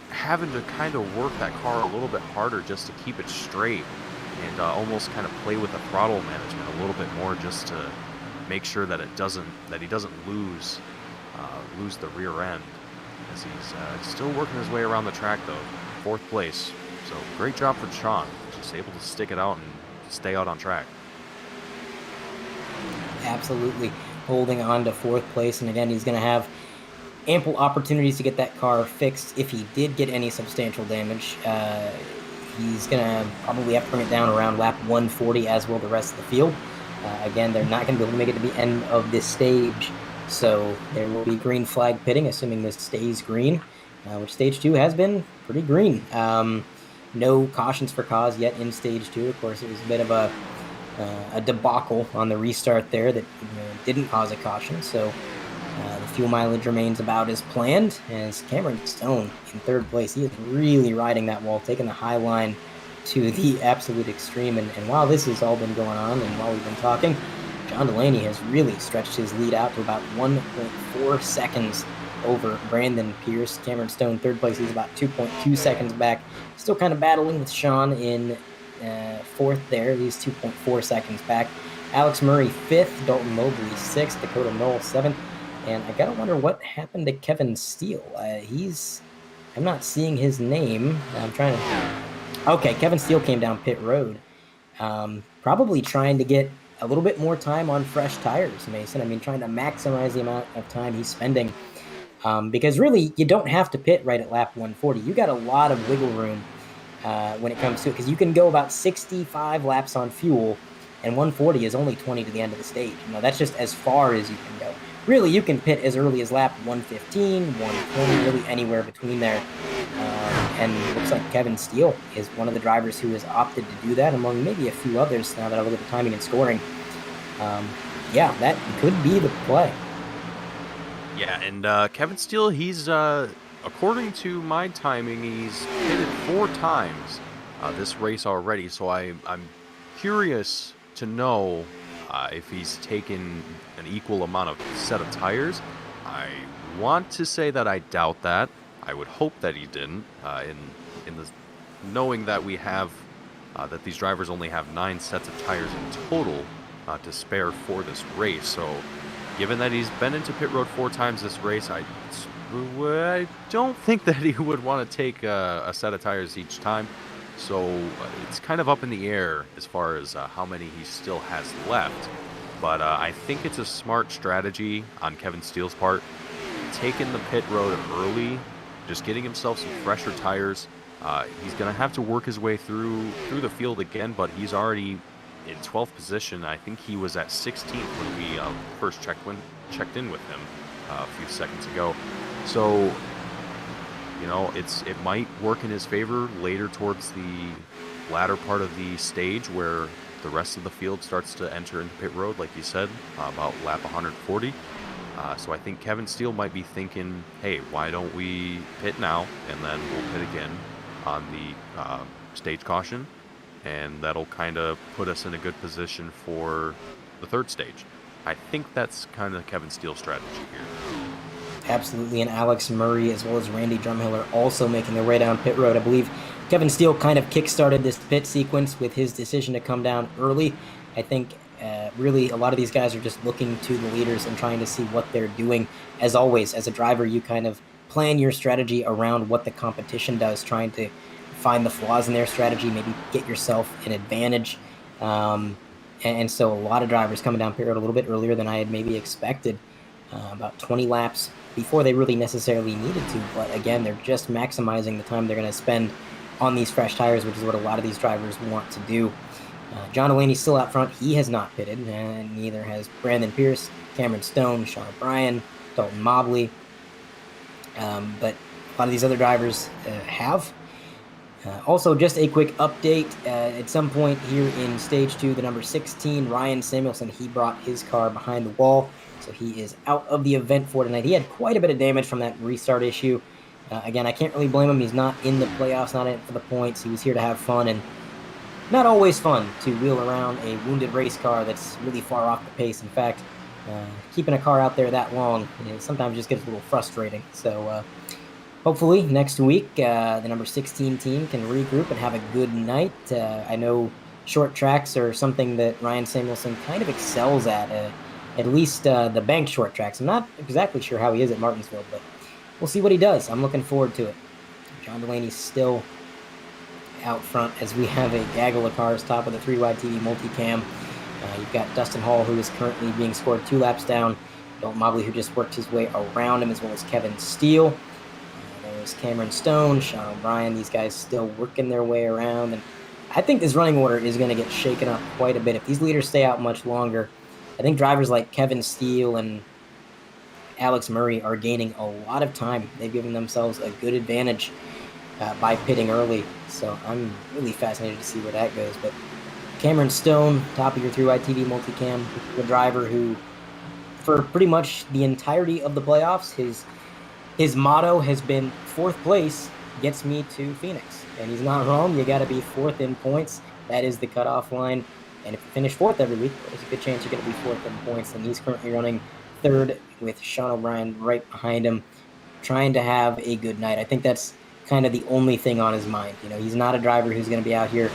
having to kind of work that car a little bit harder just to keep it straight and almost kind of play with the throttle management a little bit more just to make sure that he doesn't lose the rear end as he's still working his way around the track though. 4th place. So great job for Sean. Just able to stick it out and stay out on track. Absolutely holding on to 4th place. And again, he's going to have ample opportunities to get that car fixed if he did get any substantial damage. He's going to probably have to bring it down around lap 140, as will the rest of the field. Again, they're not going to be able to make it to the end of this stage, so there will be green flag pitting, assuming this stays green, which stage 2 has been pretty green. No cautions for cause yet in stage 2. Of course, it was a bit of a debacle on the restart there that didn't cause a caution, so the fuel mileage remains about as planned. As Cameron Stone in 3rd place, he is really riding that wall, taking the high line to the absolute extreme. And while this has all been going on and while we've been talking, John Delaney has really stretched his lead out to about 1.4 seconds over Brandon Pierce. Cameron Stone, 3rd place, he's about 2.2 seconds back. Still kind of battling with Sean in 4th there. He's 2.4 seconds back. Alex Murray, 5th. Dalton Mobley, 6th. Dakota Knoll, 7th. And I gotta wonder what happened to Kevin Steele. I'm not seeing his name. I'm trying to... Okay, Kevin Steele came down pit road. Probably trying to get a little bit more time on fresh tires, Mason. I mean, trying to maximize the amount of time he's spending. Because really, you don't have to pit right at lap 140. You got a lot of wiggle room when it comes to it, because you can go about 65 laps on fuel, and 140 is only 20 to the end of the stage. That's just as far as you can go. Really, you can pit as early as lap 115, 120, really anywhere between there. And it looks like Kevin Steele is one of the drivers who has opted to do that, among maybe a few others now that I look at the timing and scoring. Yeah, that could be the play. Yeah, and Kevin Steele, he's, according to my timing, he's pitted 4 times this race already, so I'm curious to know if he's taken an equal amount of set of tires. I want to say that I doubt that. I would hope that he didn't. In the knowing that we have that these drivers only have 9 sets of tires in total to spare for this race. So, given that he's been into pit road 4 times this race, I don't think that he would want to take a set of tires each time. So it's kind of up in the air as far as how many he still has left. But I think it's a smart strategy on Kevin Steele's part, taking the pit road early, just getting himself some fresher tires. He's going to have to work his way through the field again, but he's already in 12th position. I think he was at 16th when we first checked in with him a few seconds ago. So, it might work in his favor later towards the latter part of the stage where the rest of the field starts to enter into pit road, like you said, about lap 140. So I think Kevin Steele might be thinking, hey, why don't we pit now, and then we'll pit again on the stage caution, and that'll kind of put us in a good position for the 3rd stage. I think that's kind of Kevin Steele's strategy here. Absolutely, and Alex Murray as well as Randy Drumhill are also making their way down pit road. I believe Kevin Steele kind of kickstarted this pit sequence with his decision to come down early. I think really a lot of these guys are just looking to the leaders and trying to see what they're doing. As always, as a driver, you kind of plan your strategy around what the competition does, trying to find the flaws in their strategy, maybe get yourself an advantage. And so a lot of drivers coming down pit road a little bit earlier than I had maybe expected, about 20 laps before they really necessarily needed to. But again, they're just maximizing the time they're going to spend on these fresh tires, which is what a lot of these drivers want to do. John Delaney's still out front. He has not pitted, and neither has Brandon Pierce, Cameron Stone, Sean O'Brien, Dalton Mobley. But a lot of these other drivers have. Also, just a quick update. At some point here in Stage 2, the number 16, Ryan Samuelson, he brought his car behind the wall, so he is out of the event for tonight. He had quite a bit of damage from that restart issue. Again, I can't really blame him. He's not in the playoffs, not in it for the points. He was here to have fun, and not always fun to wheel around a wounded race car that's really far off the pace. In fact, keeping a car out there that long, sometimes just gets a little frustrating. So hopefully next week, the number 16 team can regroup and have a good night. I know short tracks are something that Ryan Samuelson kind of excels at least the banked short tracks. I'm not exactly sure how he is at Martinsville, but we'll see what he does. I'm looking forward to it. John Delaney's still out front as we have a gaggle of cars top of the 3-wide TV multicam. You've got Dustin Hall, who is currently being scored 2 laps down. Dalton Mobley, who just worked his way around him, as well as Kevin Steele. There's Cameron Stone, Sean O'Brien. These guys still working their way around. And I think this running order is going to get shaken up quite a bit. If these leaders stay out much longer, I think drivers like Kevin Steele and Alex Murray are gaining a lot of time. They've given themselves a good advantage by pitting early. So I'm really fascinated to see where that goes. But Cameron Stone, top of your 3-wide TV multicam, the driver who, for pretty much the entirety of the playoffs, his motto has been 4th place gets me to Phoenix. And he's not wrong. You got to be 4th in points. That is the cutoff line. And if you finish 4th every week, there's a good chance you're going to be 4th in points. And he's currently running 3rd with Sean O'Brien right behind him, trying to have a good night. I think that's kind of the only thing on his mind. He's not a driver who's going to be out here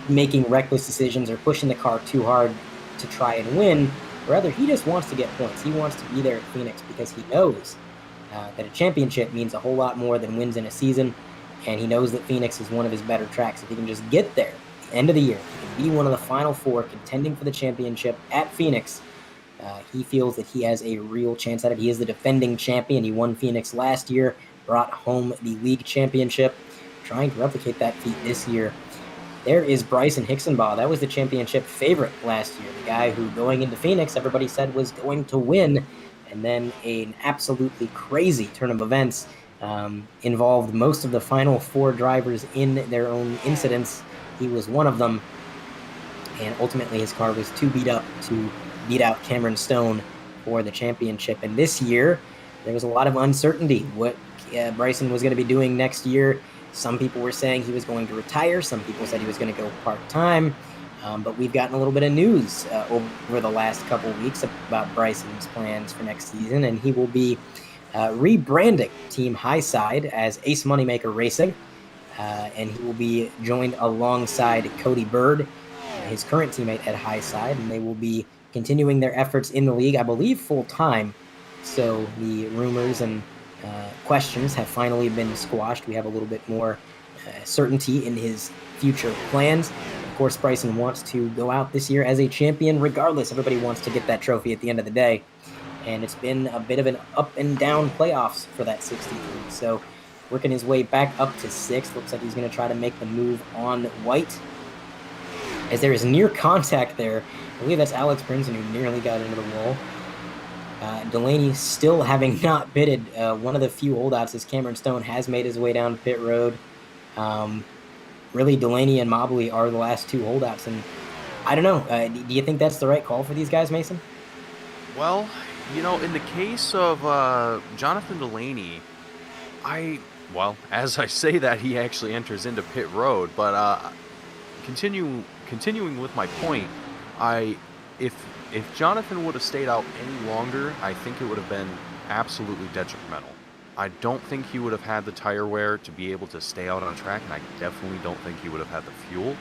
making reckless decisions or pushing the car too hard to try and win. Rather, he just wants to get points. He wants to be there at Phoenix because he knows that a championship means a whole lot more than wins in a season, and he knows that Phoenix is one of his better tracks. If he can just get there at the end of the year, he can be one of the final 4 contending for the championship at Phoenix, he feels that he has a real chance at it. He is the defending champion. He won Phoenix last year, brought home the league championship, trying to replicate that feat this year. There is Bryson Hixenbaugh. That was the championship favorite last year, the guy who, going into Phoenix, everybody said was going to win, and then an absolutely crazy turn of events involved most of the final 4 drivers in their own incidents. He was one of them, and ultimately his car was too beat up to beat out Cameron Stone for the championship. And this year, there was a lot of uncertainty what Bryson was going to be doing next year. Some people were saying he was going to retire. Some people said he was going to go part-time. But we've gotten a little bit of news over the last couple of weeks about Bryson's plans for next season, and he will be rebranding Team Highside as Ace Moneymaker Racing, and he will be joined alongside Cody Bird, his current teammate at Highside, and they will be continuing their efforts in the league, I believe, full-time. So the rumors and questions have finally been squashed. We have a little bit more certainty in his future plans. Of course, Bryson wants to go out this year as a champion regardless. Everybody wants to get that trophy at the end of the day. And it's been a bit of an up and down playoffs for that 63. So working his way back up to 6th. Looks like he's going to try to make the move on White. As there is near contact there. I believe that's Alex Brinson who nearly got into the wall. Delaney still having not pitted. One of the few holdouts as Cameron Stone has made his way down pit road. Really, Delaney and Mobley are the last 2 holdouts. And I don't know. Do you think that's the right call for these guys, Mason? Well, in the case of Jonathan Delaney, as I say that, he actually enters into pit road. But continuing with my point, if Jonathan would have stayed out any longer, I think it would have been absolutely detrimental. I don't think he would have had the tire wear to be able to stay out on track, and I definitely don't think he would have had the fuel.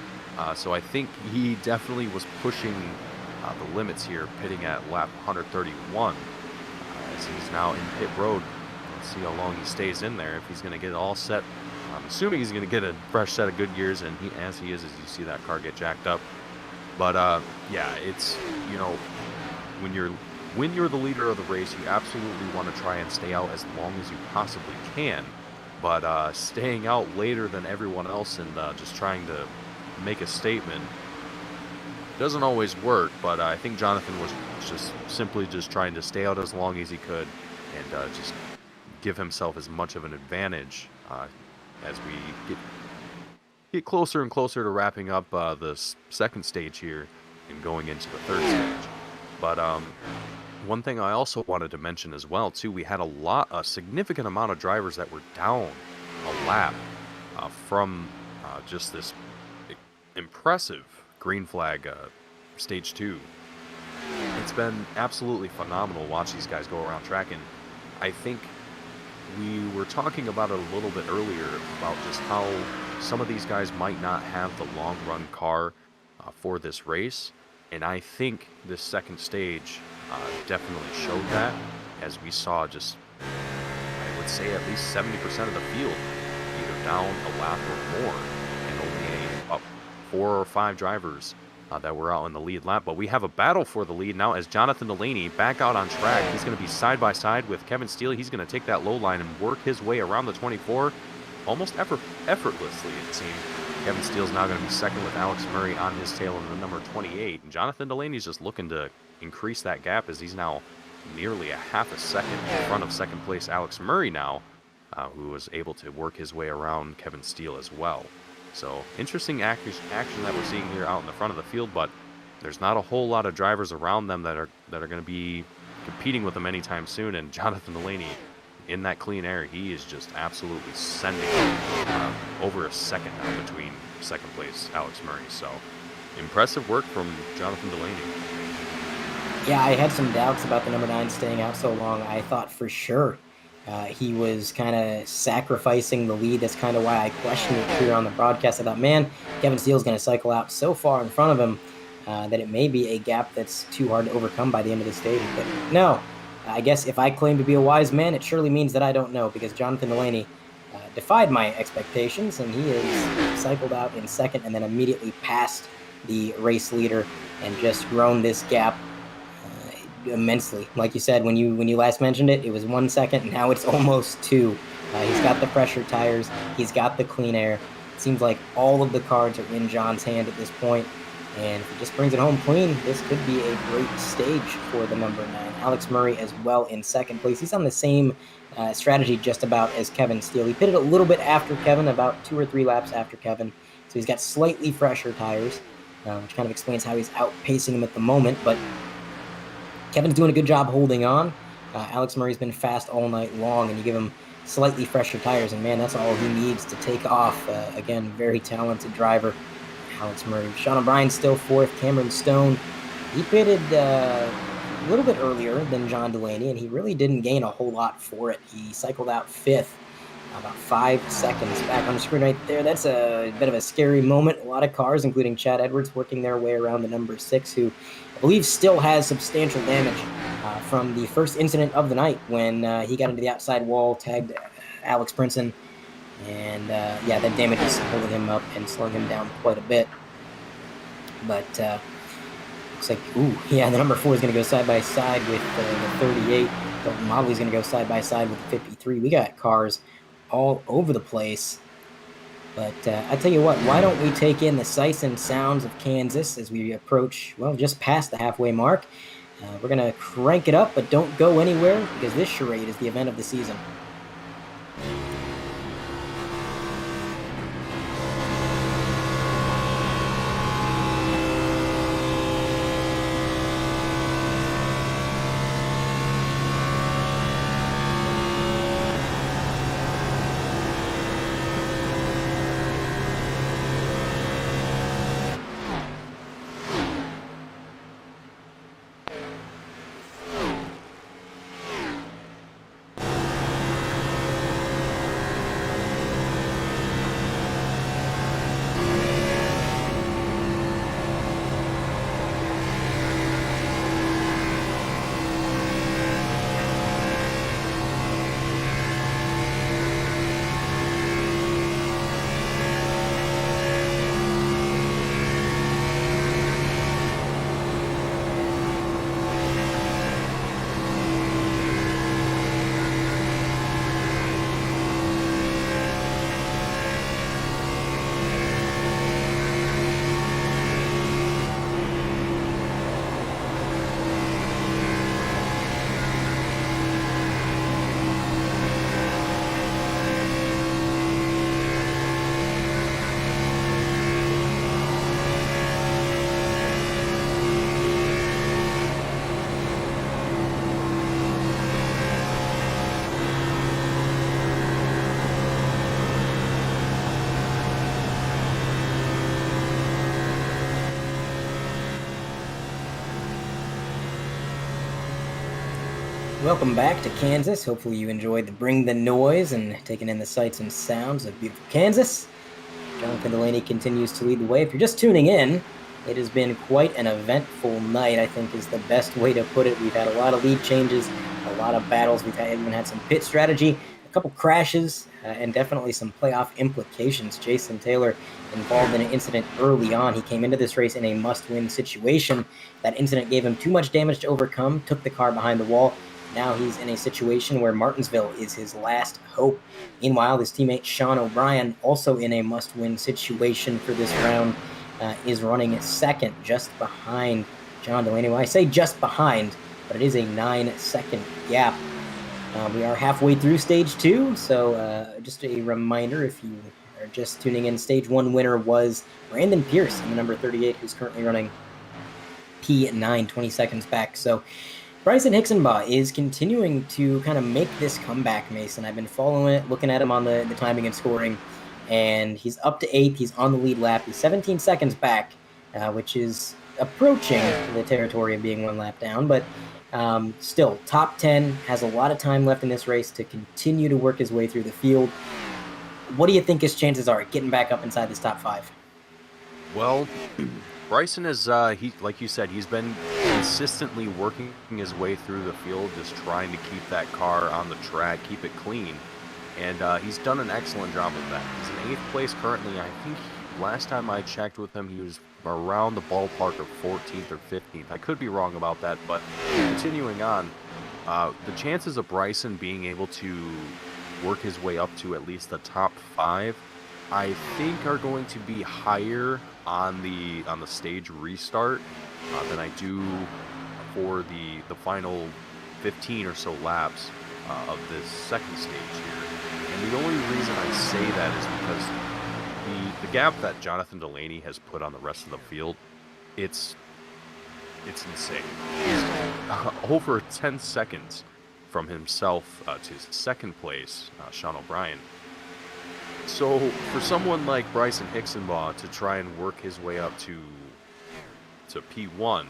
So I think he definitely was pushing the limits here, pitting at lap 131, as he's now in pit road. Let's see how long he stays in there. If he's going to get it all set, I'm assuming he's going to get a fresh set of good gears, and as he is, as you see that car get jacked up. But yeah, it's when you're the leader of the race, you absolutely want to try and stay out as long as you possibly can. But staying out later than everyone else and just trying to make a statement doesn't always work. But I think Jonathan was simply trying to stay out as long as he could and just give himself as much of an advantage as we get get closer and closer to wrapping up this second stage here and going into the third stage. But one thing I also wanted to mention as well, too, we had a significant amount of drivers that were down a lap from just this impressive green flag stage 2. It's been absolutely phenomenal to watch these guys go around track, and I think we were talking about it a little bit earlier about just how some of these guys might not have the long run car for this race, and I think this second stage definitely showed that, as we saw just, I would say, at least 70% of the field either down a lap or more, and only about 4 or 5 drivers that were out in the lead lap. But we have a battle for the lead now as Jonathan Delaney back out on track. He's going to be side by side with Kevin Steele. He's going to take that low line and work his way around the 24 almost effortlessly, it seemed. Kevin Steele's now going to be second with Alex Murray on his tail in the number 28. And Jonathan Delaney's just looking to increase that gap as he's now nearly a half a second in front of second place Alex Murray now, who was able to work his way around Kevin Steele as well. So interesting action that we're seeing here out in the front of the field, but there's not a whole lot of drivers around them that are going to be competing with them anytime soon. And Jonathan Delaney, in that clean air, he is just absolutely sending over a second now between second place Alex Murray. So impressive work from Jonathan Delaney. Yeah, I had some doubts about the number 9 staying out so long. I thought for sure he was kind of sacrificing the lead. That's kind of why I questioned it here on the broadcast. I thought, man, Kevin Steele's going to cycle out so far in front of him that it may be a gap that's too hard to overcome by the end of the stage. But no, I guess if I claim to be a wise man, it surely means that I don't know, because Jonathan Delaney defied my expectations, and he is cycled out in second and then immediately passed the race leader and just grown this gap immensely. Like you said, when you last mentioned it, it was 1 second, and now it's almost 2. He's got the pressure tires, he's got the clean air. It seems like all of the cards are in John's hand at this point, and if he just brings it home clean, this could be a great stage for the number 9. Alex Murray as well in second place. He's on the same strategy just about as Kevin Steele. He pitted a little bit after Kevin, about 2 or 3 laps after Kevin, so he's got slightly fresher tires, which kind of explains how he's outpacing him at the moment, but Kevin's doing a good job holding on. Alex Murray's been fast all night long, and you give him slightly fresher tires, and man, that's all he needs to take off. Again, very talented driver, Alex Murray. Sean O'Brien's still 4th. Cameron Stone, he pitted a little bit earlier than John Delaney, and he really didn't gain a whole lot for it. He cycled out 5th, about 5 seconds back on the screen right there. That's a bit of a scary moment. A lot of cars, including Chad Edwards, working their way around the number 6, who I believe still has substantial damage from the first incident of the night when he got into the outside wall, tagged Alex Princeton, and yeah, that damage is holding him up and slowing him down quite a bit. But looks like, the number 4 is going to go side by side with the 38. Dalton Mobley is going to go side by side with the 53. We got cars all over the place. But I tell you what, why don't we take in the sights and sounds of Kansas as we approach, well, just past the halfway mark. We're going to crank it up, but don't go anywhere, because this charade is the event of the season. Welcome back to Kansas. Hopefully you enjoyed the Bring the Noise and taking in the sights and sounds of beautiful Kansas. Jonathan Delaney continues to lead the way. If you're just tuning in, it has been quite an eventful night, I think is the best way to put it. We've had a lot of lead changes, a lot of battles. We've even had some pit strategy, a couple crashes, and definitely some playoff implications. Jason Taylor involved in an incident early on. He came into this race in a must-win situation. That incident gave him too much damage to overcome, took the car behind the wall. Now he's in a situation where Martinsville is his last hope. Meanwhile, his teammate Sean O'Brien, also in a must-win situation for this round, is running second, just behind John Delaney. Well, I say just behind, but it is a 9-second gap. We are halfway through Stage 2, so just a reminder, if you are just tuning in, Stage 1 winner was Brandon Pierce in the number 38, who's currently running P9, 20 seconds back. So Bryson Hixenbaugh is continuing to kind of make this comeback, Mason. I've been following it, looking at him on the timing and scoring, and he's up to 8th. He's on the lead lap. He's 17 seconds back, which is approaching the territory of being one lap down, but still, top 10, has a lot of time left in this race to continue to work his way through the field. What do you think his chances are at getting back up inside this top 5? Well, Bryson is, like you said, he's been consistently working his way through the field, just trying to keep that car on the track, keep it clean. And he's done an excellent job of that. He's in 8th place currently. I think last time I checked with him, he was around the ballpark of 14th or 15th. I could be wrong about that, but continuing on, the chances of Bryson being able to work his way up to at least the top 5, I think are going to be higher on the stage restart than I do for the final 15 or so laps of this second stage here. And the only reason I say that is because the gap that Jonathan Delaney has put on the rest of the field, it's insane. He's over 10 seconds from himself to second place, Sean O'Brien. So for someone like Bryson Hixenbaugh to try and work his way up to P1,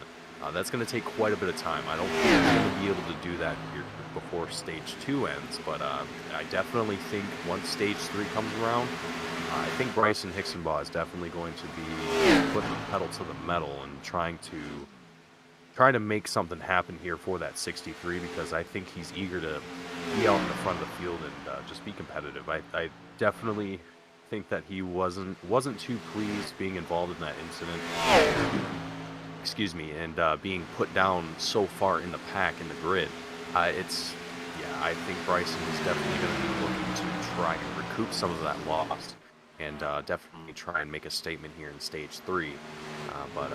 that's going to take quite a bit of time. I don't think he's going to be able to do that here before Stage 2 ends, but I definitely think once Stage 3 comes around, I think Bryson Hixenbaugh is definitely going to be putting the pedal to the metal and trying to make something happen here for that 63, because I think he's eager to be out in the front of the field and just be competitive. I definitely think that he wasn't too pleased being involved in that incident. Excuse me, and being put down so far in the pack in the grid. I think Bryson is definitely going to be looking to try and recoup some of that loss, and definitely try and make a statement here in Stage 3. But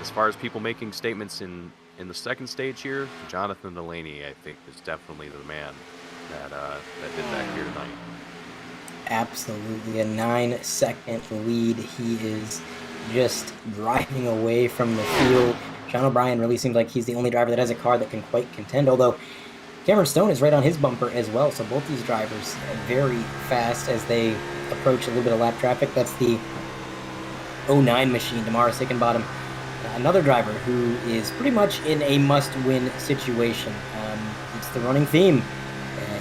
as far as people making statements in the second stage here, Jonathan Delaney, I think, is definitely the man that did that here tonight. Absolutely, a 9-second lead. He is just driving away from the field. Sean O'Brien really seems like he's the only driver that has a car that can quite contend, although Cameron Stone is right on his bumper as well, so both these drivers are very fast as they approach a little bit of lap traffic. That's the 09 machine, Damaris Hickenbottom, another driver who is pretty much in a must-win situation. It's the running theme.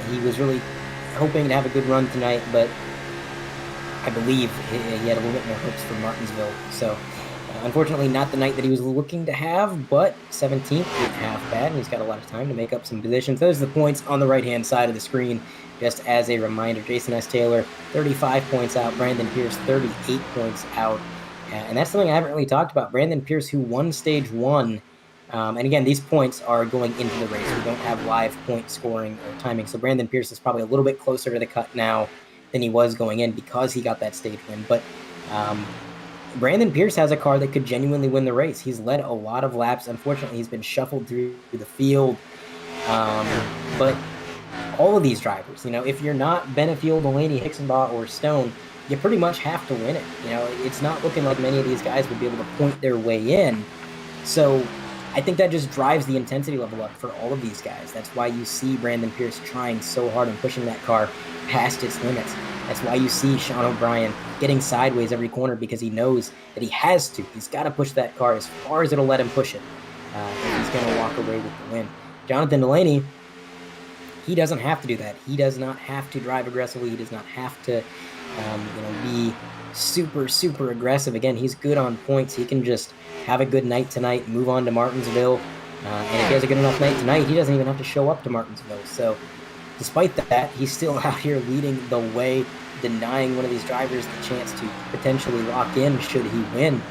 He was really hoping to have a good run tonight, but I believe he had a little bit more hopes for Martinsville. So, unfortunately, not the night that he was looking to have, but 17th isn't half bad, and he's got a lot of time to make up some positions. Those are the points on the right-hand side of the screen. Just as a reminder, Jason S. Taylor, 35 points out. Brandon Pierce, 38 points out. And that's something I haven't really talked about. Brandon Pierce, who won Stage 1. And again, these points are going into the race. We don't have live point scoring or timing. So Brandon Pierce is probably a little bit closer to the cut now than he was going in because he got that stage win. But Brandon Pierce has a car that could genuinely win the race. He's led a lot of laps. Unfortunately, he's been shuffled through the field. But all of these drivers, if you're not Benefield, Delaney, Hixenbaugh, or Stone, you pretty much have to win it. It's not looking like many of these guys would be able to point their way in. So I think that just drives the intensity level up for all of these guys. That's why you see Brandon Pierce trying so hard and pushing that car past its limits. That's why you see Sean O'Brien getting sideways every corner, because he knows that he has to. He's got to push that car as far as it'll let him push it if he's going to walk away with the win. Jonathan Delaney, he doesn't have to do that. He does not have to drive aggressively. He does not have to, be super, super aggressive. Again, he's good on points. He can just have a good night tonight, move on to Martinsville. And if he has a good enough night tonight, he doesn't even have to show up to Martinsville. So despite that, he's still out here leading the way, denying one of these drivers the chance to potentially lock in should he win.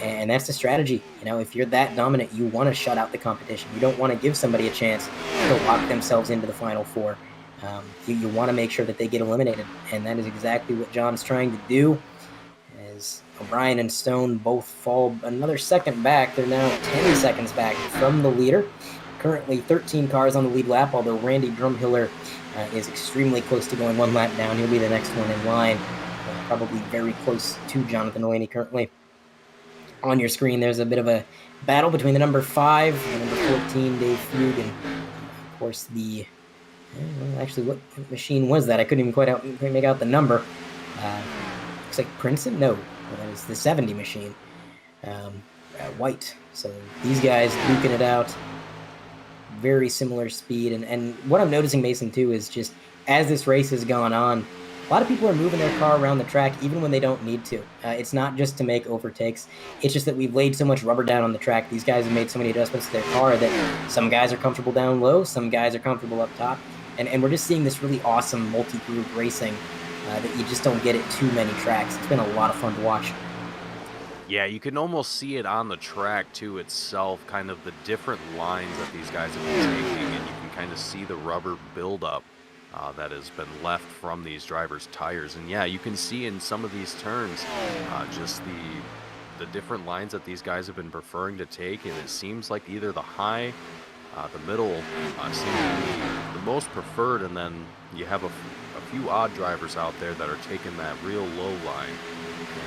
And that's the strategy. If you're that dominant, you want to shut out the competition. You don't want to give somebody a chance to lock themselves into the Final Four. You want to make sure that they get eliminated, and that is exactly what John's trying to do. As O'Brien and Stone both fall another second back, they're now 10 seconds back from the leader. Currently 13 cars on the lead lap, although Randy Drumhiller is extremely close to going one lap down. He'll be the next one in line, probably very close to Jonathan Delaney currently. On your screen, there's a bit of a battle between the number 5 and number 14, Dave Fugue, and of course actually, what machine was that? I couldn't even quite make out the number. Looks like Princeton? No, that was the 70 machine. White. So these guys duking it out. Very similar speed. And what I'm noticing, Mason, too, is just as this race has gone on, a lot of people are moving their car around the track even when they don't need to. It's not just to make overtakes. It's just that we've laid so much rubber down on the track. These guys have made so many adjustments to their car that some guys are comfortable down low, some guys are comfortable up top. And we're just seeing this really awesome multi-group racing that you just don't get at too many tracks. It's been a lot of fun to watch. Yeah, you can almost see it on the track, too, itself, kind of the different lines that these guys have been taking, and you can kind of see the rubber buildup that has been left from these drivers' tires. And yeah, you can see in some of these turns just the different lines that these guys have been preferring to take, and it seems like either the high, the middle seem to be the most preferred, and then you have a few odd drivers out there that are taking that real low line,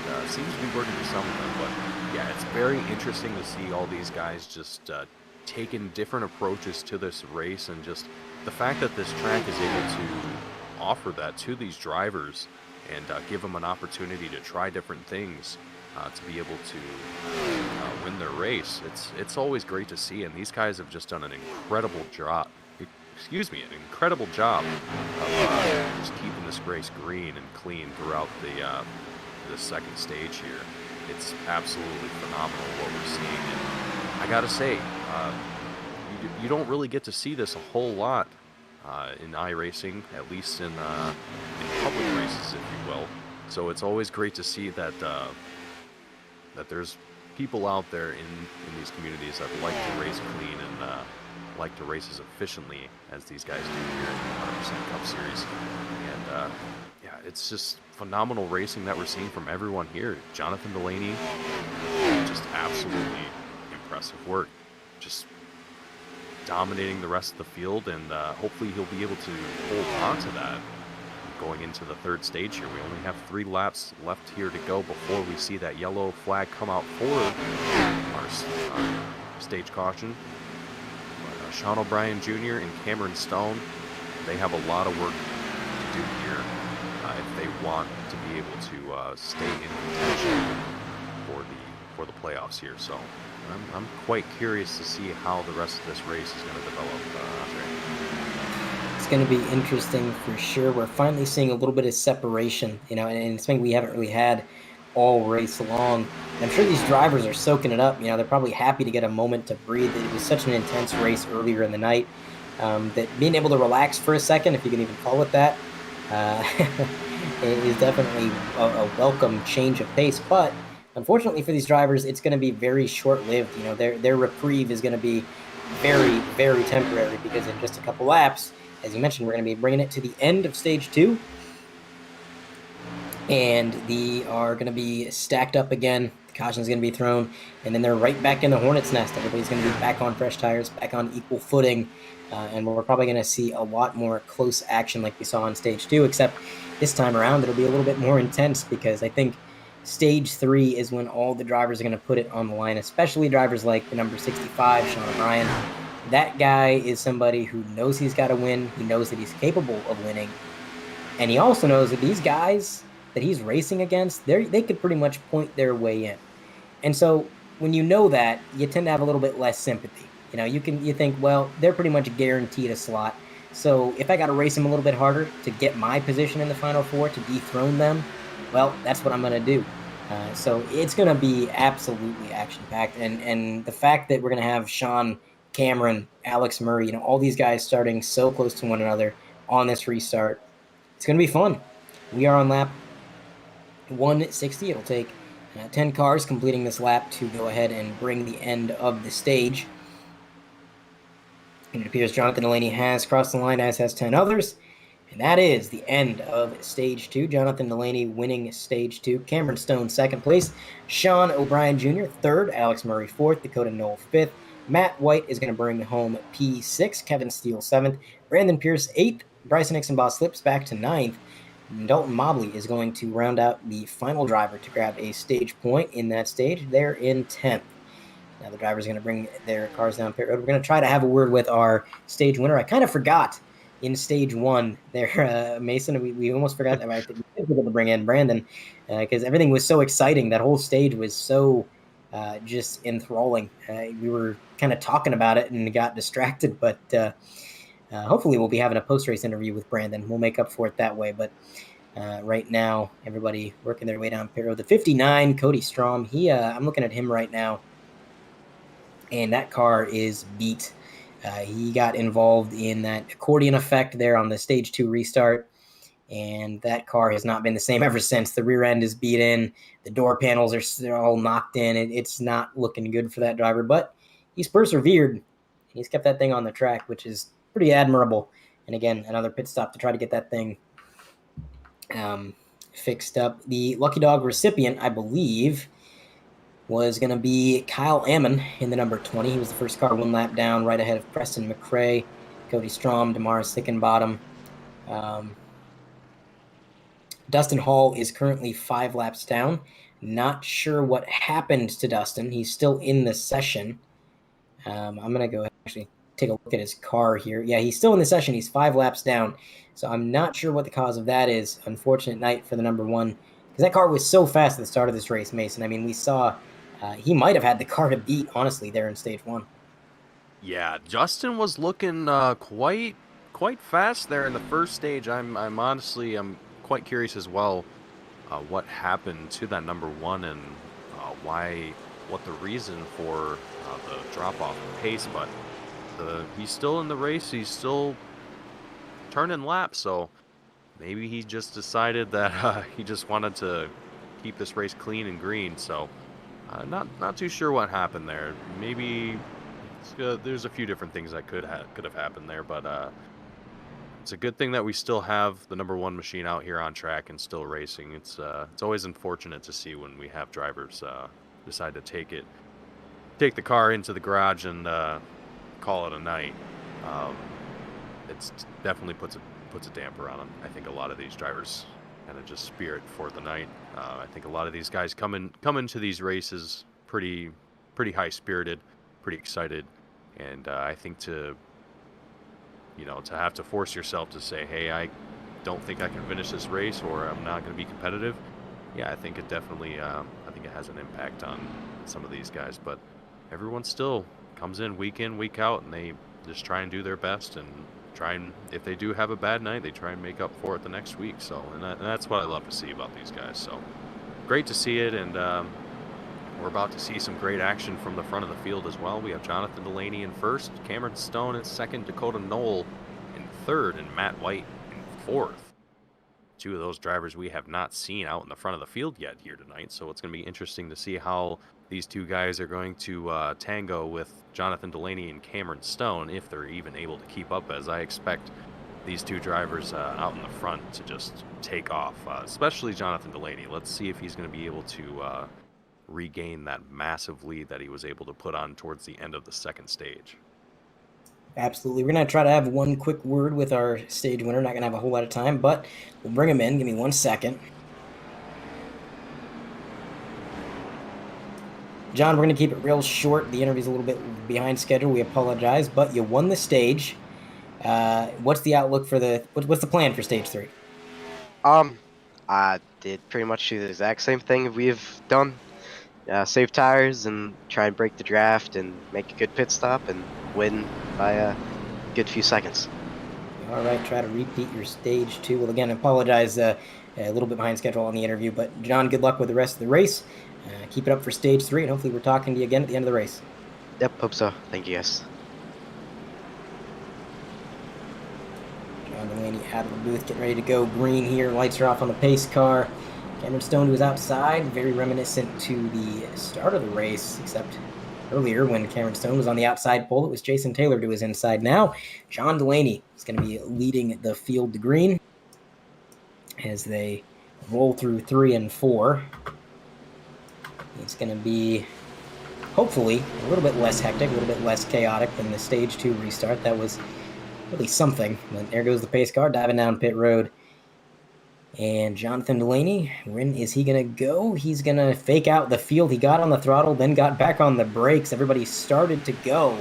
and seems to be working for some of them. But yeah, it's very interesting to see all these guys just taking different approaches to this race, and just the fact that this track is able to offer that to these drivers and give them an opportunity to try different things to be able to win their race. It's always great to see, and these guys have just done an incredible job. An incredible job of just keeping this race green and clean throughout the second stage here. It's absolutely phenomenal what we're seeing, and I gotta say, you don't really get to see this a whole lot in iRacing, at least in public races, if you will. So it's always great to see that that there's people out there in these communities that like to race clean and like to race as efficiently as these guys do here in the 100% Cup Series. And yeah, it's just phenomenal racing that we're seeing from everyone here. Jonathan Delaney, just absolutely impressive work. Just dominating the rest of the field, and hopefully he'll be able to hold on to that going into the third stage here. We only have 3 laps left here to go before we see that yellow flag come out for our stage caution. But Sean O'Brien Jr. and Cameron Stone, they have a lot of work to do here if they want to be able to stay in contention for the playoffs here. So I'm quite curious to see how the rest of this race is going to develop, Andre. It's going to be interesting for sure. We're finally seeing a little bit of separation, and it's something we haven't really had all race long. And I'm sure these drivers are soaking it up. They're probably happy to get a moment to breathe. It was such an intense race earlier in the night that being able to relax for a second, if you can even call it that, is definitely a welcome change of pace. But unfortunately for these drivers, it's going to be very short-lived. Their reprieve is going to be very, very temporary, because in just a couple laps, as you mentioned, we're going to be bringing it to the end of stage 2. And they are going to be stacked up again. The caution is going to be thrown, and then they're right back in the hornet's nest. Everybody's going to be back on fresh tires, back on equal footing, and we're probably going to see a lot more close action like we saw on stage 2, except this time around it'll be a little bit more intense, because I think stage 3 is when all the drivers are going to put it on the line, especially drivers like the number 65, Sean O'Brien. That guy is somebody who knows he's got to win. He knows that he's capable of winning. And he also knows that these guys that he's racing against, they could pretty much point their way in. And so when you know that, you tend to have a little bit less sympathy. You think, well, they're pretty much guaranteed a slot. So if I got to race them a little bit harder to get my position in the Final Four to dethrone them, well, that's what I'm going to do. So it's going to be absolutely action packed, and the fact that we're going to have Sean, Cameron, Alex Murray, all these guys starting so close to one another on this restart, it's going to be fun. We are on lap 160. It'll take 10 cars completing this lap to go ahead and bring the end of the stage. And it appears Jonathan Delaney has crossed the line, as has 10 others. And that is the end of Stage 2. Jonathan Delaney winning Stage 2. Cameron Stone, second place. Sean O'Brien Jr., third. Alex Murray, fourth. Dakota Knoll, fifth. Matt White is going to bring home P6. Kevin Steele, seventh. Brandon Pierce, eighth. Bryson Nixonbaugh slips back to ninth. Dalton Mobley is going to round out the final driver to grab a stage point in that stage. They're in 10th. Now the drivers are going to bring their cars down pit road. We're going to try to have a word with our stage winner. I kind of forgot in stage 1 there, Mason. We almost forgot that. I think we were able to bring in Brandon because everything was so exciting. That whole stage was so just enthralling. We were kind of talking about it and got distracted, but hopefully we'll be having a post-race interview with Brandon. We'll make up for it that way, but right now, everybody working their way down pit road. The 59, Cody Strom, I'm looking at him right now, and that car is beat. He got involved in that accordion effect there on the stage 2 restart, and that car has not been the same ever since. The rear end is beat in. The door panels they're all knocked in. It's not looking good for that driver, but he's persevered. He's kept that thing on the track, which is pretty admirable. And again, another pit stop to try to get that thing fixed up. The Lucky Dog recipient, I believe, was going to be Kyle Ammon in the number 20. He was the first car one lap down, right ahead of Preston McRae, Cody Strom, Damaris Hickenbottom. Dustin Hall is currently 5 laps down. Not sure what happened to Dustin. He's still in the session. I'm going to go actually take a look at his car here. Yeah, he's still in the session. He's 5 laps down. So I'm not sure what the cause of that is. Unfortunate night for the number 1. Because that car was so fast at the start of this race, Mason. I mean, we saw he might have had the car to beat, honestly, there in stage 1. Yeah, Justin was looking quite fast there in the first stage. I'm honestly quite curious as well what happened to that number 1 and what the reason for the drop off in pace. But he's still in the race. He's still turning laps. So maybe he just decided that he just wanted to keep this race clean and green. So not too sure what happened there. Maybe there's a few different things that could have happened there, but it's a good thing that we still have the number 1 machine out here on track and still racing. It's always unfortunate to see when we have drivers decide to take the car into the garage and call it a night. It's definitely puts a damper on them. I think a lot of these drivers kind of just spirit for the night. I think a lot of these guys come into these races pretty high spirited, pretty excited, and I think to have to force yourself to say, hey, I don't think I can finish this race, or I'm not going to be competitive. Yeah, I think it definitely I think it has an impact on some of these guys, but everyone still comes in, week out, and they just try and do their best and if they do have a bad night, they try and make up for it the next week. So, and that's what I love to see about these guys. So great to see it, and we're about to see some great action from the front of the field as well. We have Jonathan Delaney in first, Cameron Stone in second, Dakota Knoll in third, and Matt White in fourth. 2 of those drivers we have not seen out in the front of the field yet here tonight, so it's going to be interesting to see how these 2 guys are going to tango with Jonathan Delaney and Cameron Stone, if they're even able to keep up, as I expect these 2 drivers out in the front to just take off, especially Jonathan Delaney. Let's see if he's going to be able to regain that massive lead that he was able to put on towards the end of the second stage. Absolutely. We're going to try to have one quick word with our stage winner. Not going to have a whole lot of time, but we'll bring him in. Give me 1 second. John, we're going to keep it real short. The interview's a little bit behind schedule. We apologize, but you won the stage. What's the outlook for what's the plan for stage 3? I did pretty much do the exact same thing we've done save tires and try and break the draft and make a good pit stop and win by a good few seconds. All right, try to repeat your stage 2. Well, again, I apologize, a little bit behind schedule on the interview, but John, good luck with the rest of the race. Keep it up for stage 3, and hopefully we're talking to you again at the end of the race. Yep, hope so. Thank you, guys. John Delaney out of the booth, getting ready to go green here. Lights are off on the pace car. Cameron Stone was outside, very reminiscent to the start of the race, except earlier when Cameron Stone was on the outside pole, it was Jason Taylor to his inside. Now, John Delaney is going to be leading the field to green as they roll through 3 and 4. It's going to be, hopefully, a little bit less hectic, a little bit less chaotic than the stage 2 restart. That was really something. But there goes the pace car diving down pit road. And Jonathan Delaney, when is he going to go? He's going to fake out the field. He got on the throttle, then got back on the brakes. Everybody started to go,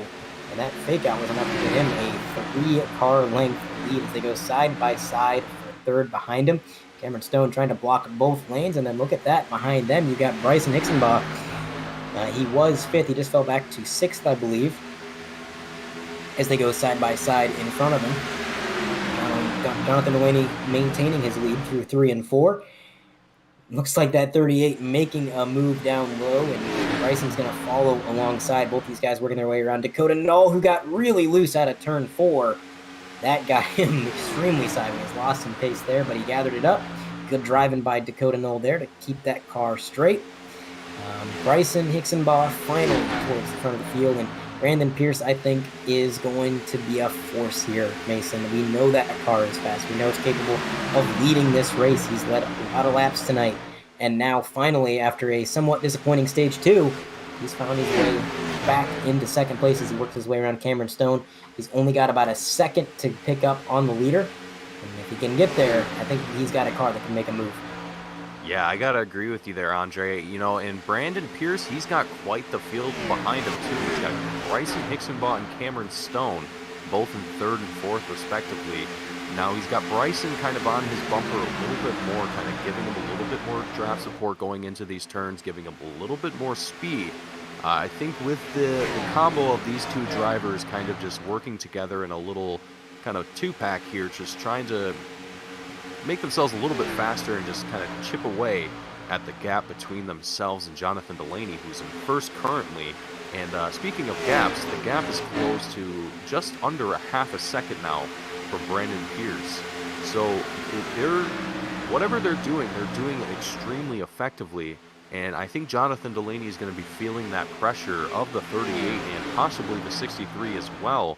and that fake out was enough to get him a 3-car length lead as they go side by side for third behind him. Cameron Stone trying to block both lanes, and then look at that. Behind them, you got Bryson Hixenbaugh. He was 5th. He just fell back to 6th, I believe, as they go side by side in front of him. Jonathan Delaney maintaining his lead through 3 and 4. Looks like that 38 making a move down low, and Bryson's going to follow alongside. Both these guys working their way around. Dakota Knoll, who got really loose out of turn 4. That got him extremely sideways. Lost some pace there, but he gathered it up. Good driving by Dakota Knoll there to keep that car straight. Bryson Hixenbaugh finally towards the front of the field, and Brandon Pierce, I think, is going to be a force here, Mason. We know that car is fast. We know it's capable of leading this race. He's led a lot of laps tonight. And now, finally, after a somewhat disappointing stage 2, he's found his way back into second place as he works his way around Cameron Stone. He's only got about a second to pick up on the leader. And if he can get there, I think he's got a car that can make a move. Yeah, I gotta agree with you there, Andre. And Brandon Pierce, he's got quite the field behind him, too. He's got Bryson Hixenbaugh and Cameron Stone, both in 3rd and 4th, respectively. Now he's got Bryson kind of on his bumper a little bit more, kind of giving him a little bit more draft support going into these turns, giving him a little bit more speed. I think with the combo of these two drivers kind of just working together in a little kind of 2-pack here, just trying to make themselves a little bit faster and just kind of chip away at the gap between themselves and Jonathan Delaney, who's in 1st currently. And speaking of gaps, the gap is close to just under a half a second now for Brandon Pierce. So whatever they're doing it extremely effectively. And I think Jonathan Delaney is going to be feeling that pressure of the 38 and possibly the 63 as well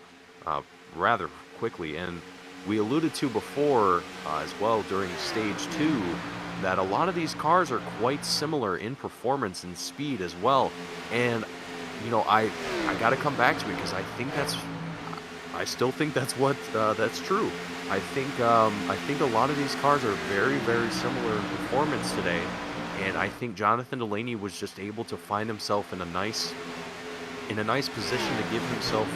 rather quickly. And we alluded to before as well during stage 2 that a lot of these cars are quite similar in performance and speed as well. And I got to come back to it because I still think that's true. I think a lot of these cars are very, very similar in performance today, and I think Jonathan Delaney was just able to find himself in a nice position to give himself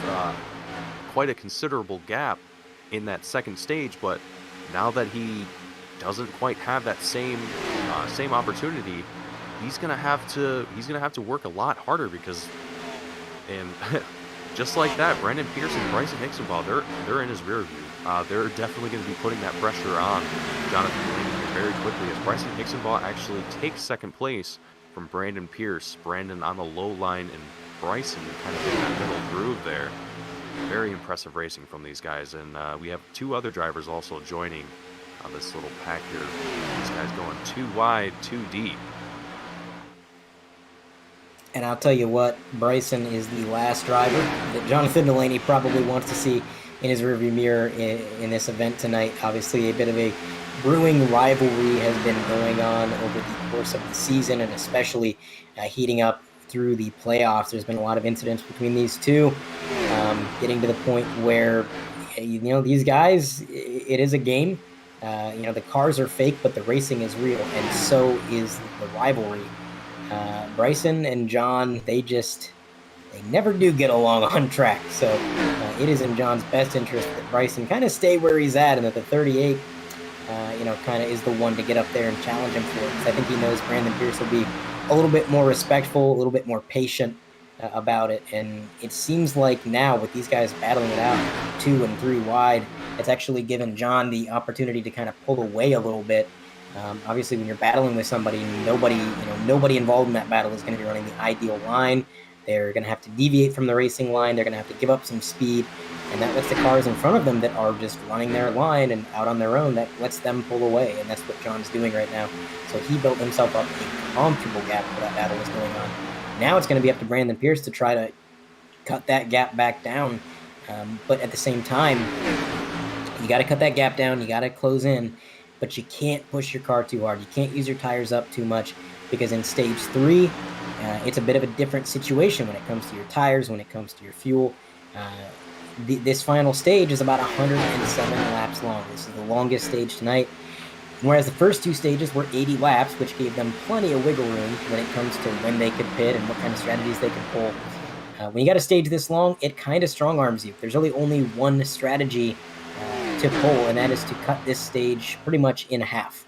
quite a considerable gap in that second stage. But now that he doesn't quite have that same opportunity, he's gonna have to work a lot harder because, and just like that, Brandon Pierce and Bryson Hixenbaugh, they're in his rear view. They're definitely going to be putting that pressure on Jonathan Delaney very quickly as Bryson Hixenbaugh actually takes second place from Brandon Pierce. Brandon on the low line and Bryson kind of in that middle groove there. Very impressive racing from these guys, and we have 2 other drivers also joining this little pack here. These guys going 2 wide, 2 deep. And I'll tell you what, Bryson is the last driver that Jonathan Delaney probably wants to see in his rearview mirror in this event tonight. Obviously, a bit of a brewing rivalry has been going on over the course of the season, and especially heating up through the playoffs. There's been a lot of incidents between these two, getting to the point where, these guys, it is a game. The cars are fake, but the racing is real, and so is the rivalry. Bryson and John, they never do get along on track. So it is in John's best interest that Bryson kind of stay where he's at, and that the 38, kind of is the one to get up there and challenge him for it. Because I think he knows Brandon Pierce will be a little bit more respectful, a little bit more patient about it. And it seems like now with these guys battling it out 2 and 3 wide, it's actually given John the opportunity to kind of pull away a little bit. Obviously, when you're battling with somebody, nobody involved in that battle is going to be running the ideal line. They're going to have to deviate from the racing line. They're going to have to give up some speed, and that lets the cars in front of them that are just running their line and out on their own, that lets them pull away, and that's what John's doing right now. So he built himself up a comfortable gap where that battle was going on. Now it's going to be up to Brandon Pierce to try to cut that gap back down, but at the same time, you got to cut that gap down. You got to close in, but you can't push your car too hard. You can't use your tires up too much, because in stage 3, it's a bit of a different situation when it comes to your tires, when it comes to your fuel. This final stage is about 107 laps long. This is the longest stage tonight. Whereas the first 2 stages were 80 laps, which gave them plenty of wiggle room when it comes to when they could pit and what kind of strategies they could pull. When you got a stage this long, it kind of strong arms you. There's really only one strategy to pull, and that is to cut this stage pretty much in half.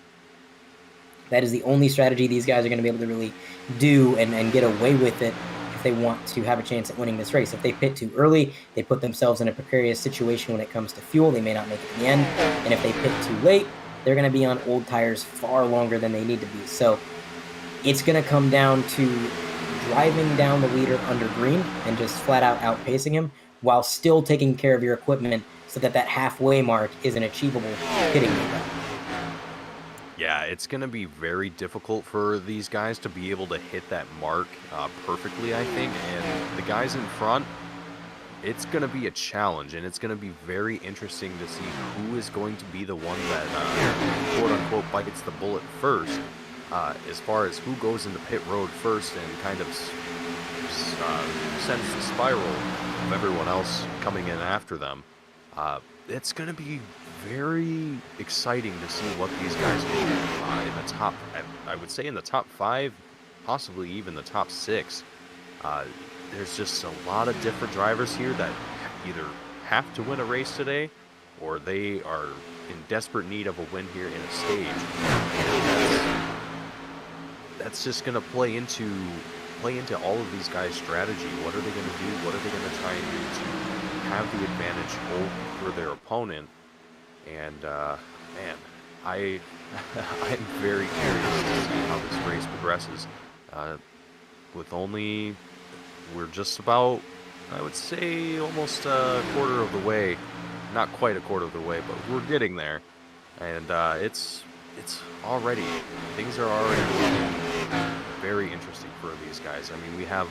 That is the only strategy these guys are going to be able to really do and get away with it if they want to have a chance at winning this race. If they pit too early, they put themselves in a precarious situation when it comes to fuel. They may not make it to the end. And if they pit too late, they're going to be on old tires far longer than they need to be. So it's going to come down to driving down the leader under green and just flat out outpacing him while still taking care of your equipment so that halfway mark is an achievable pitting window. Yeah, it's going to be very difficult for these guys to be able to hit that mark perfectly, I think. And the guys in front, it's going to be a challenge, and it's going to be very interesting to see who is going to be the one that, quote-unquote, bites the bullet first, as far as who goes into pit road first and kind of sends the spiral of everyone else coming in after them. It's going to be very exciting to see what these guys can do in the top, I would say in the top 5, possibly even the top 6. There's just a lot of different drivers here that either have to win a race today, or they are in desperate need of a win here in a stage. And that's just going to play into all of these guys' strategy. What are they going to do? What are they going to try and do to have the advantage over their opponent? And man, I'm very curious to see how this race progresses. We're just about, I would say, almost a quarter of the way. Not quite a quarter of the way, but we're getting there. And it's already, things are already looking very interesting for these guys. I mean, we have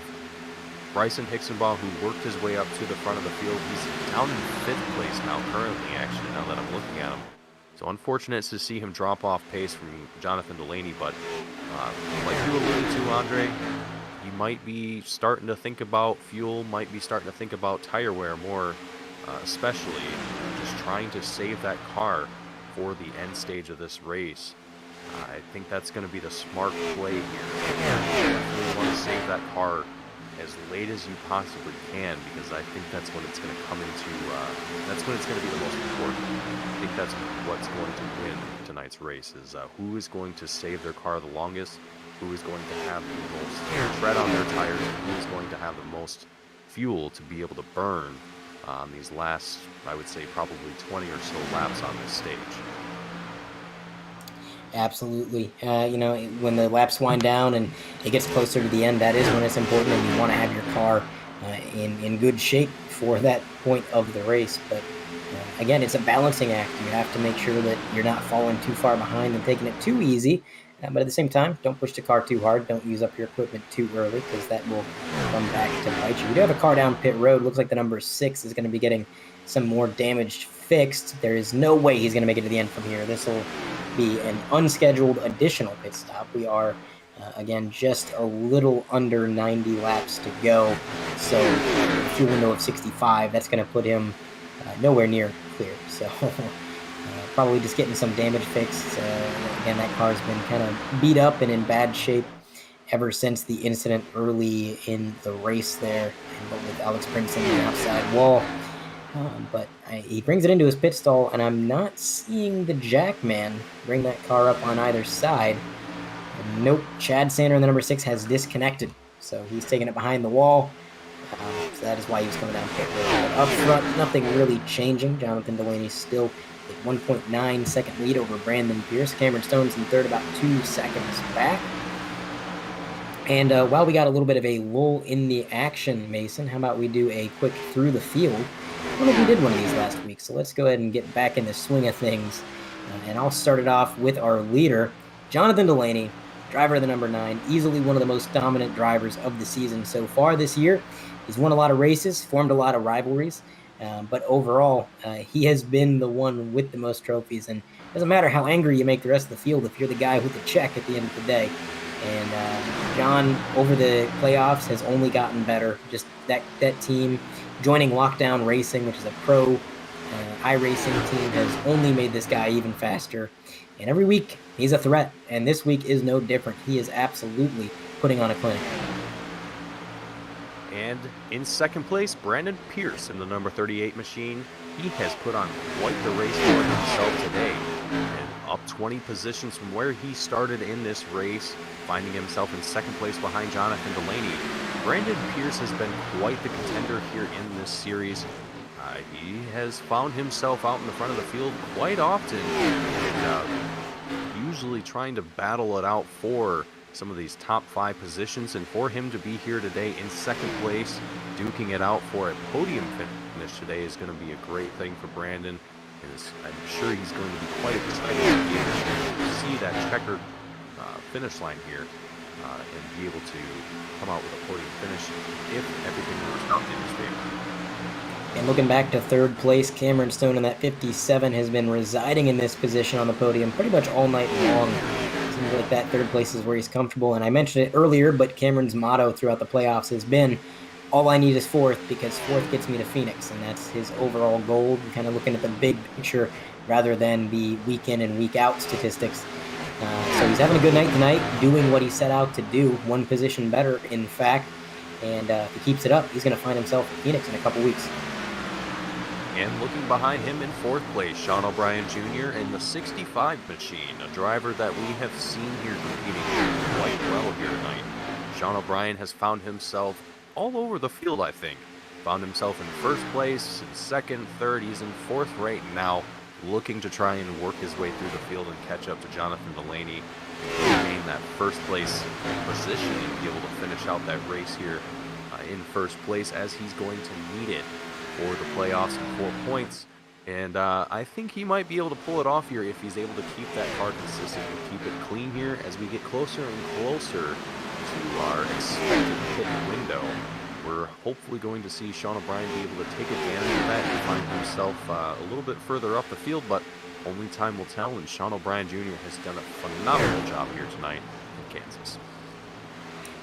Bryson Hicksonbaugh, who worked his way up to the front of the field. He's down in 5th place now, currently, actually, now that I'm looking at him. So unfortunate to see him drop off pace from Jonathan Delaney, but like you alluded to, Andre, you might be starting to think about fuel, might be starting to think about tire wear more, especially just trying to save that car for the end stage of this race. I think that's going to be the smart play here. You definitely want to save that car as late as you possibly can, because I think that's when it's going to come into, that's when it's going to be the most important. I think that's what's going to win tonight's race, is who is going to save their car the longest, who is going to have the most tread on their tires, and who is going to have the most fuel to be able to burn on these last, I would say, probably 20 or so laps on this stage. Absolutely. When the laps wind down and it gets closer to the end, that is when it's important, and you want to have your car in good shape for that point of the race. But again, it's a balancing act. You have to make sure that you're not falling too far behind and taking it too easy. But at the same time, don't push the car too hard. Don't use up your equipment too early, because that will come back to bite you. We do have a car down pit road. Looks like the number 6 is going to be getting some more damage fixed. There is no way he's going to make it to the end from here. This will be an unscheduled additional pit stop. We are, again, just a little under 90 laps to go. So a fuel window of 65, that's going to put him nowhere near clear. So probably just getting some damage fixed. Again, that car's been kind of beat up and in bad shape ever since the incident early in the race there, with Alex Brinson on the outside wall. But he brings it into his pit stall, and I'm not seeing the Jackman bring that car up on either side. Nope, Chad Sander in the number 6 has disconnected, so he's taking it behind the wall. So that is why he was coming down pit road. But up front, nothing really changing. Jonathan Delaney still a 1.9 second lead over Brandon Pierce. Cameron Stone's in third, about 2 seconds back. And while we got a little bit of a lull in the action, Mason, how about we do a quick through the field? I don't know if we did one of these last week, so let's go ahead and get back in the swing of things. And I'll start it off with our leader, Jonathan Delaney, driver of the number 9, easily one of the most dominant drivers of the season so far this year. He's won a lot of races, formed a lot of rivalries, but overall, he has been the one with the most trophies. And it doesn't matter how angry you make the rest of the field if you're the guy with the check at the end of the day. And John, over the playoffs, has only gotten better. Just that team joining Lockdown Racing, which is a pro iRacing team, has only made this guy even faster. And every week, he's a threat. And this week is no different. He is absolutely putting on a clinic. And in second place, Brandon Pierce in the number 38 machine. He has put on quite the race for himself today. And up 20 positions from where he started in this race, finding himself in second place behind Jonathan Delaney. Brandon Pierce has been quite the contender here in this series. He has found himself out in the front of the field quite often, and usually trying to battle it out for some of these top 5 positions. And for him to be here today in second place, duking it out for a podium finish today is going to be a great thing for Brandon. I'm sure he's going to be quite excited to be able to see that checkered finish line here and be able to come out with a podium finish if everything works out in his favor. And looking back to third place, Cameron Stone in that 57 has been residing in this position on the podium pretty much all night long. Seems like that third place is where he's comfortable. And I mentioned it earlier, but Cameron's motto throughout the playoffs has been, all I need is fourth, because fourth gets me to Phoenix. And that's his overall goal, kind of looking at the big picture rather than the week in and week out statistics. So he's having a good night tonight, doing what he set out to do, one position better, in fact. And if he keeps it up, he's going to find himself in Phoenix in a couple weeks. And looking behind him in fourth place, Sean O'Brien Jr. in the 65 machine, a driver that we have seen here competing quite well here tonight. Sean O'Brien has found himself all over the field, I think. Found himself in first place, in second, third, he's in fourth right now, looking to try and work his way through the field and catch up to Jonathan Delaney, and gain that first place position and be able to finish out that race here in first place, as he's going to need it for the playoffs and 4 points. And I think he might be able to pull it off here if he's able to keep that car consistent and keep it clean here as we get closer and closer to our expected pit window. We're hopefully going to see Sean O'Brien be able to take advantage of that and find himself a little bit further up the field, but only time will tell, and Sean O'Brien Jr. has done a phenomenal job here tonight in Kansas.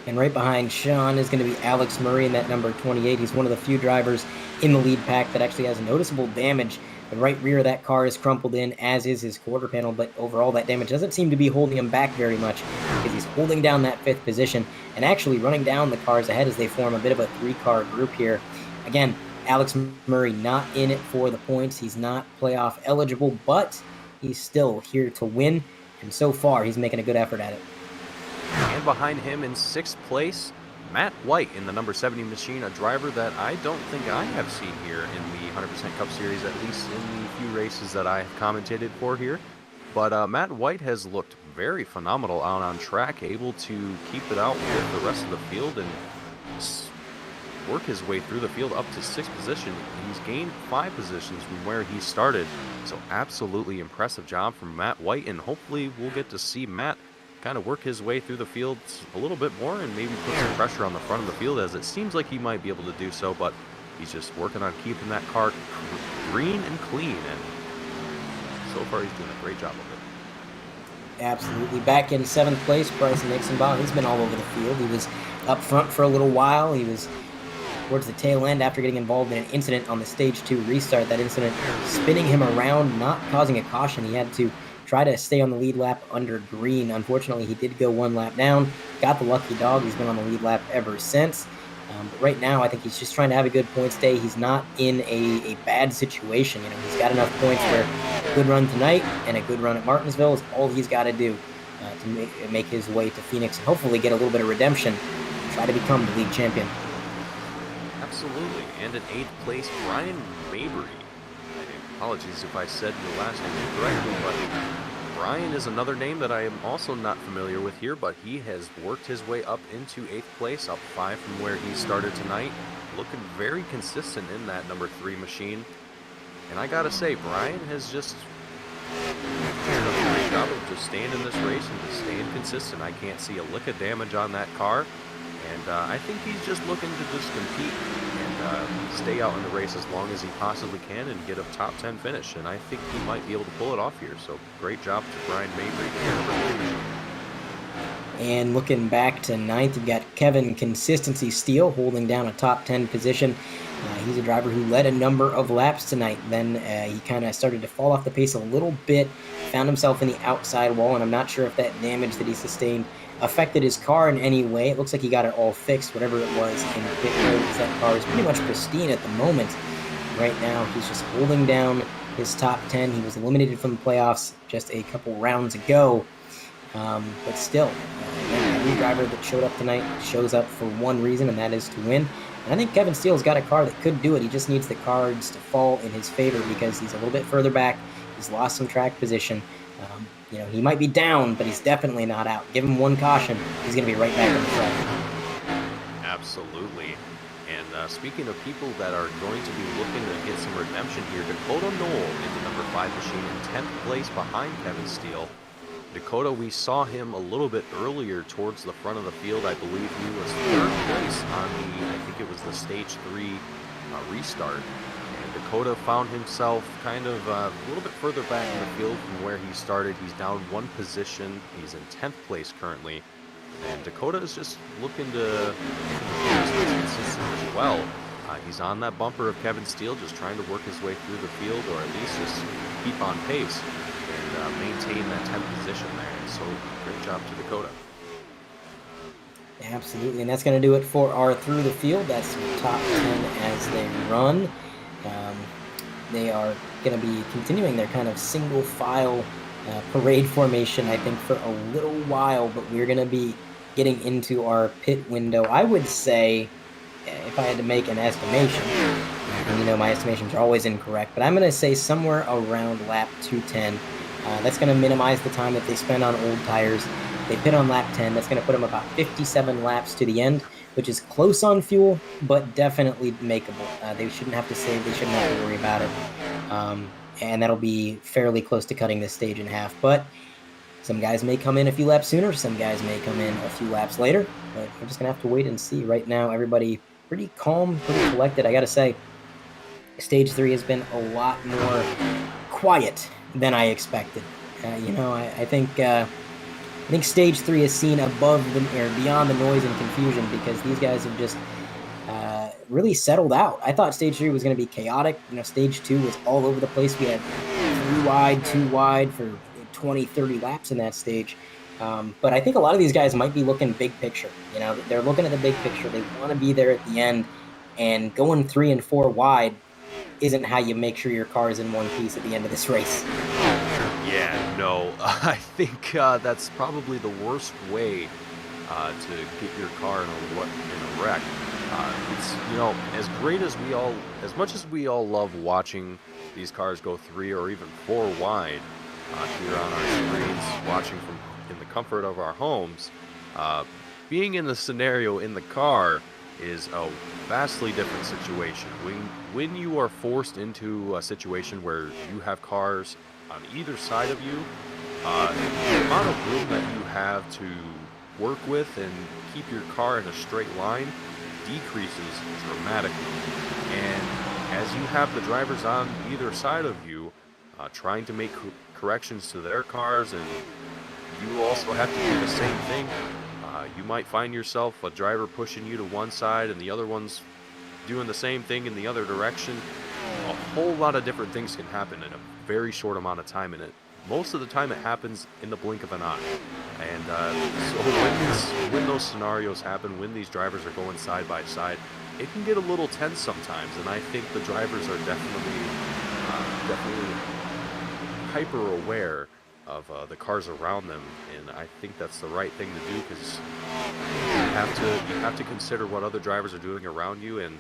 And right behind Sean is going to be Alex Murray in that number 28. He's one of the few drivers in the lead pack that actually has noticeable damage. The right rear of that car is crumpled in, as is his quarter panel, but overall that damage doesn't seem to be holding him back very much, because he's holding down that 5th position and actually running down the cars ahead as they form a bit of a 3-car group here. Again, Alex Murray not in it for the points. He's not playoff eligible, but he's still here to win, and so far he's making a good effort at it. And behind him in 6th place, Matt White in the number 70 machine, a driver that I don't think I have seen here in the 100% Cup Series, at least in the few races that I have commentated for here. But Matt White has looked very phenomenal out on track, able to keep it out with the rest of the field and work his way through the field up to 6th position. He's gained 5 positions from where he started, so absolutely impressive job from Matt White, and hopefully we'll get to see Matt kind of work his way through the field a little bit more and maybe put some pressure on the front of the field, as it seems like he might be able to do so, but he's just working on keeping that car green and clean, and so far he's doing a great job of it. Absolutely. Back in 7th place, Bryson Nixonbaum. He's been all over the field. He was up front for a little while. He was towards the tail end after getting involved in an incident on the Stage 2 restart. That incident spinning him around, not causing a caution. He had to try to stay on the lead lap under green. Unfortunately, he did go 1 lap down, got the lucky dog. He's been on the lead lap ever since. But right now, I think he's just trying to have a good points day. He's not in a bad situation. You know, he's got enough points where a good run tonight and a good run at Martinsville is all he's got to do. to make his way to Phoenix and hopefully get a little bit of redemption, try to become the league champion. Absolutely. And in 8th place, Brian Mabry. Apologies if I said your last name incorrectly, but Brian is another name that I am also not familiar with here, but he has worked his way up into 8th place, up 5 from where he started tonight. Looking very consistent in that number 3 machine. And I gotta say, Brian has just done a great job of just staying in this race and just staying consistent. I can't see a lick of damage on that car. And I think he's just looking to just compete and stay out in the race as long as he possibly can and get a top 10 finish. And I think he might be able to pull it off here. So great job to Brian Mabry. And looking back to 9th, you've got Kevin Consistency Steele holding down a top 10 position. He's a driver who led a number of laps tonight. Then he kind of started to fall off the pace a little bit, found himself in the outside wall, and I'm not sure if that damage that he sustained affected his car in any way. It looks like he got it all fixed, whatever it was in pit roads. That car is pretty much pristine at the moment. Right now, he's just holding down his top 10. He was eliminated from the playoffs just a couple rounds ago. But still, every driver that showed up tonight shows up for one reason, and that is to win. And I think Kevin Steele's got a car that could do it. He just needs the cards to fall in his favor because he's a little bit further back. He's lost some track position. He might be down, but he's definitely not out. Give him one caution, he's going to be right back in the track. Absolutely. And speaking of people that are going to be looking to get some redemption here, Dakota Knoll in the number 5 machine in 10th place behind Kevin Steele. Dakota, we saw him a little bit earlier towards the front of the field. I believe he was 3rd place on I think it was the stage 3 restart. And Dakota found himself kind of a little bit further back in the field from where he started. He's down 1 position. He's in 10th place currently. And Dakota is just looking to be consistent as well. He's on that bumper of Kevin Steele, just trying to work his way through the field, or at least just keep on pace and maintain that 10th position there. And so, great job to Dakota. Absolutely, and that's going to do it for our Through the Field. That's top 10 as they run. They are going to be continuing their kind of single file parade formation, I think, for a little while, but we're going to be getting into our pit window. I would say, if I had to make an estimation, and my estimations are always incorrect, but I'm going to say somewhere around lap 210. That's going to minimize the time that they spend on old tires. They pit on lap 10. That's going to put them about 57 laps to the end, which is close on fuel, but definitely makeable. They shouldn't have to save. They shouldn't have to worry about it. And that'll be fairly close to cutting this stage in half. But some guys may come in a few laps sooner. Some guys may come in a few laps later. But we're just going to have to wait and see. Right now, everybody pretty calm, pretty collected. I got to say, stage 3 has been a lot more quiet than I expected. I think stage 3 is seen beyond the noise and confusion because these guys have just really settled out. I thought stage 3 was going to be chaotic. Stage 2 was all over the place. We had 3 wide, 2 wide for 20, 30 laps in that stage. But I think a lot of these guys might be looking big picture. They're looking at the big picture. They want to be there at the end, and going 3 and 4 wide isn't how you make sure your car is in one piece at the end of this race. Yeah, no, I think that's probably the worst way to get your car in a wreck. It's as much as we all love watching these cars go 3 or even 4 wide here on our screens, watching from in the comfort of our homes, being in the scenario in the car is a vastly different situation. When you are forced into a situation where you have cars on either side of you, the amount of room that you have to work with and keep your car in a straight line decreases dramatically. And as you have the drivers on either side of you trying to make corrections to their cars, and you also have to do the same thing, you might find yourself a driver pushing you to one side and the other one's doing the same thing in the other direction. A whole lot of different things can happen in a very short amount of time, and most of the time it happens in the blink of an eye. And so when those scenarios happen, when these drivers are going side by side, it can get a little tense sometimes, and I think the drivers are definitely hyper aware the cars around them, and I think that's the right thing to do because you have to consider what other drivers are doing around you, and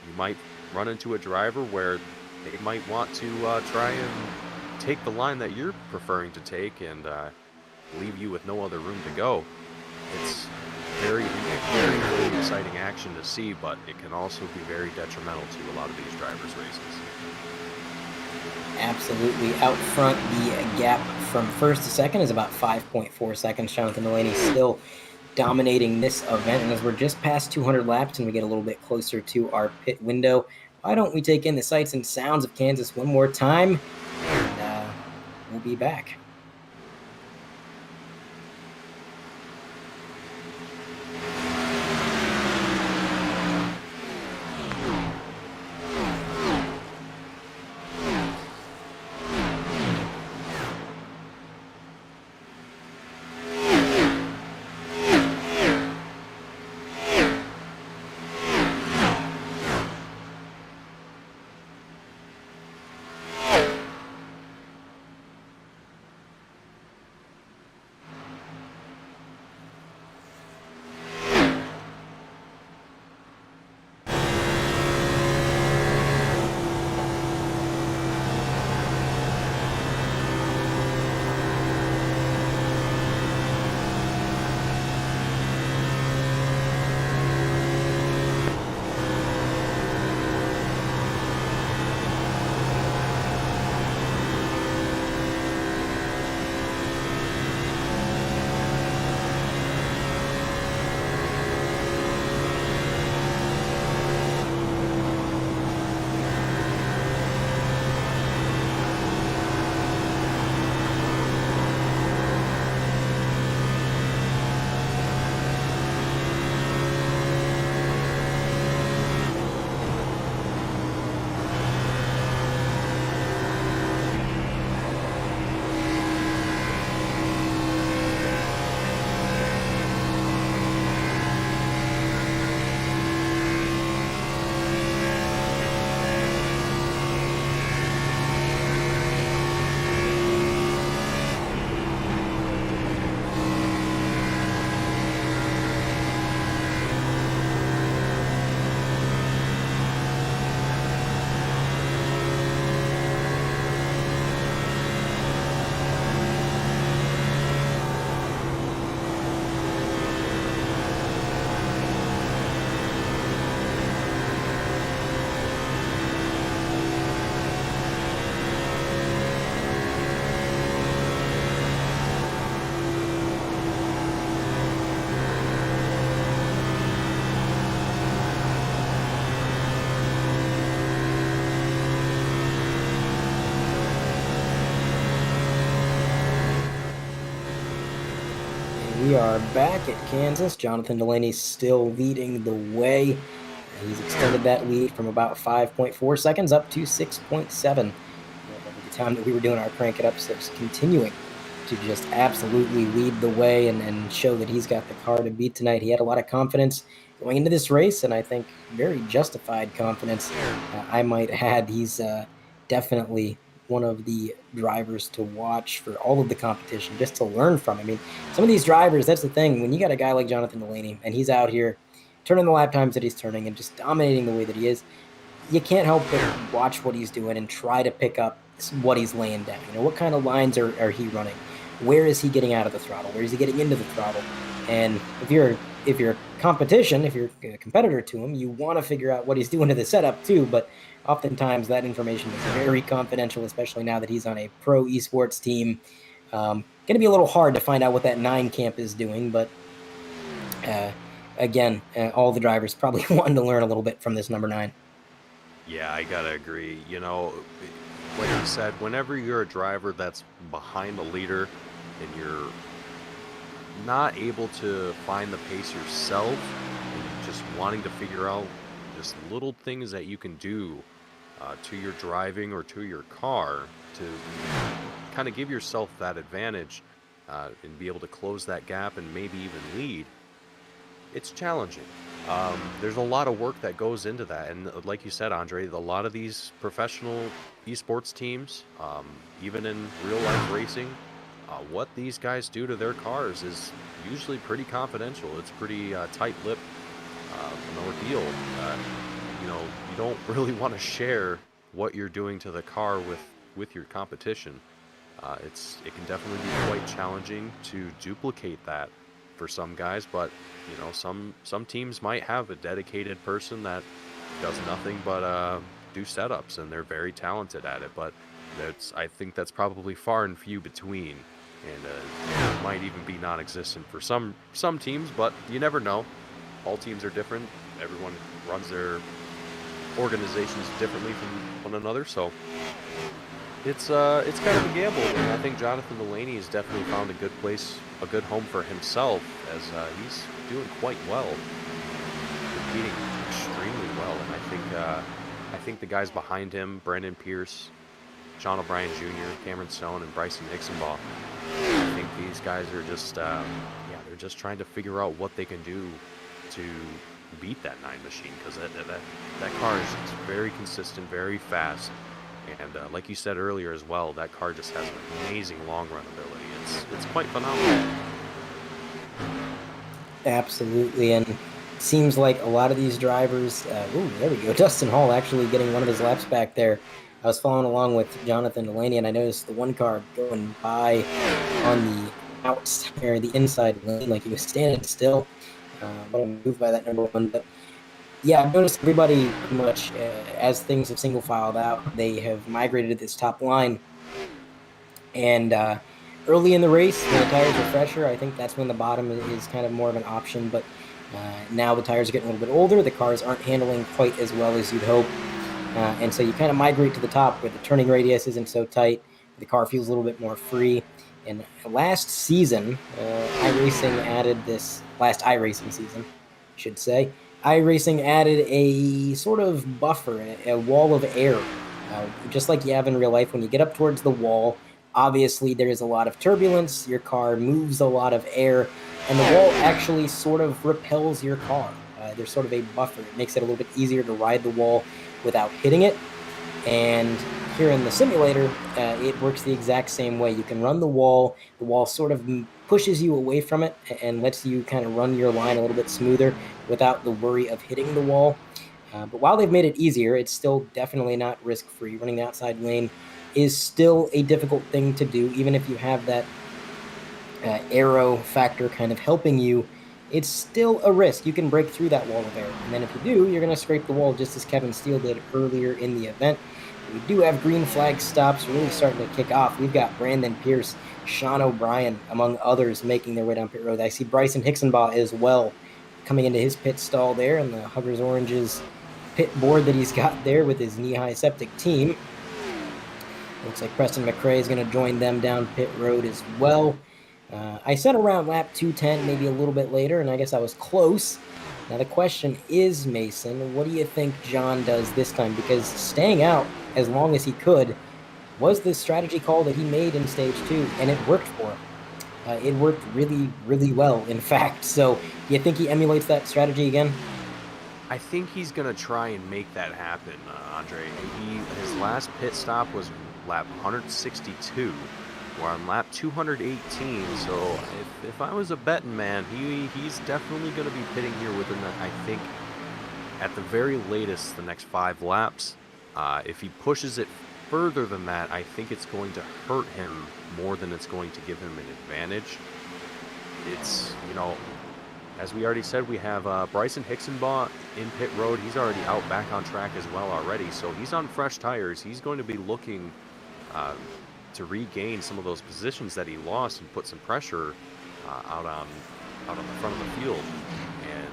you might run into a driver where they might want to try and take the line that you're preferring to take and leave you with no other room to go. It's very exciting action to see, but it can also be very detrimental to a lot of these drivers' races. Absolutely. Out front, the gap from first to second is about 5.4 seconds. Jonathan Delaney still dominating this event. And as we're just past 200 laps and we get a little bit closer to our pit window, why don't we take in the sights and sounds of Kansas one more time? And we'll be back. We are back at Kansas. Jonathan Delaney still leading the way. He's extended that lead from about 5.4 seconds up to 6.7. Over the time that we were doing our Crank It Up, so it's continuing to just absolutely lead the way and show that he's got the car to beat tonight. He had a lot of confidence going into this race, and I think very justified confidence. I might add, he's definitely one of the drivers to watch for all of the competition, just to learn from. I mean, some of these drivers, that's the thing. When you got a guy like Jonathan Delaney, and he's out here turning the lap times that he's turning and just dominating the way that he is, you can't help but watch what he's doing and try to pick up what he's laying down. You know, what kind of lines are he running? Where is he getting out of the throttle? Where is he getting into the throttle? And if you're competition, if you're a competitor to him, you want to figure out what he's doing to the setup too. But oftentimes that information is very confidential, especially now that he's on a pro esports team. Going to be a little hard to find out what that 9 camp is doing, but again, all the drivers probably wanting to learn a little bit from this number 9. Yeah, I gotta agree. You know, like you said, whenever you're a driver that's behind the leader and you're not able to find the pace yourself and just wanting to figure out just little things that you can do to your driving or to your car to kind of give yourself that advantage and be able to close that gap and maybe even lead, it's challenging. There's a lot of work that goes into that, and like you said, Andre, a lot of these professional esports teams, even in real life racing, what these guys do to their cars is usually pretty confidential. It's pretty tight-lipped an ordeal. You don't really want to share what you're doing to the car with your competition. It can definitely be quite challenging to duplicate that for some guys, but some teams might have a dedicated person that does nothing but do setups, and they're very talented at it. But I think that's probably far and few between, and it might even be non-existent for some teams. But you never know. All teams are different. Everyone runs their organizations differently from one another, so it's kind of a gamble. And I think Jonathan Delaney has definitely found a good place, a good home for himself, as he's doing quite well, competing extremely well. And I think the guys behind him, Brandon Pierce, Sean O'Brien Jr., Cameron Stone, and Bryson Hixenbaugh, I think these guys are just they're just trying to figure out what they can do to beat that 9 machine, because that car is very consistent, very fast, and like you said earlier as well, that car just has an amazing long run ability. It's quite phenomenal. Absolutely, and it seems like a lot of these drivers. There we go. Dustin Hall actually getting one of his laps back there. I was following along with Jonathan Delaney, and I noticed the one car going by on the outside or the inside lane, like he was standing still. But I'm moved by that number one. But yeah, I've noticed everybody pretty much, as things have single filed out, they have migrated to this top line. And early in the race, when the tires are fresher, I think that's when the bottom is kind of more of an option. But now the tires are getting a little bit older. The cars aren't handling quite as well as you'd hope. And so you kind of migrate to the top where the turning radius isn't so tight. The car feels a little bit more free. And last season, iRacing added this, last iRacing season, I should say, iRacing added a sort of buffer, a wall of air. Just like you have in real life, when you get up towards the wall, obviously there is a lot of turbulence, your car moves a lot of air, and the wall actually sort of repels your car. There's sort of a buffer. It makes it a little bit easier to ride the wall without hitting it. And here in the simulator, it works the exact same way. You can run the wall sort of pushes you away from it and lets you kind of run your line a little bit smoother without the worry of hitting the wall. But while they've made it easier, it's still definitely not risk-free. Running the outside lane is still a difficult thing to do, even if you have that aero factor kind of helping you. It's still a risk. You can break through that wall of air. And then if you do, you're going to scrape the wall just as Kevin Steele did earlier in the event. We do have green flag stops really starting to kick off. We've got Brandon Pierce, Sean O'Brien, among others, making their way down pit road. I see Bryson Hixenbaugh as well coming into his pit stall there, and the Huggers Oranges pit board that he's got there with his knee-high septic team. Looks like Preston McRae is going to join them down pit road as well. I said around lap 210, maybe a little bit later, and I guess I was close. Now the question is, Mason, what do you think John does this time? Because staying out as long as he could was the strategy call that he made in stage 2, and it worked for him. It worked really, really well, in fact. So do you think he emulates that strategy again? I think he's going to try and make that happen, Andre. His last pit stop was lap 162. We're on lap 218, so if I was a betting man, he's definitely going to be pitting here within that, I think, at the very latest, the next 5 laps. If he pushes it further than that, I think it's going to hurt him more than it's going to give him an advantage. It's, as we already said, we have Bryson Hixenbaugh in pit road. He's already out back on track as well already, so he's on fresh tires. He's going to be looking to regain some of those positions that he lost and put some pressure out on the front of the field. And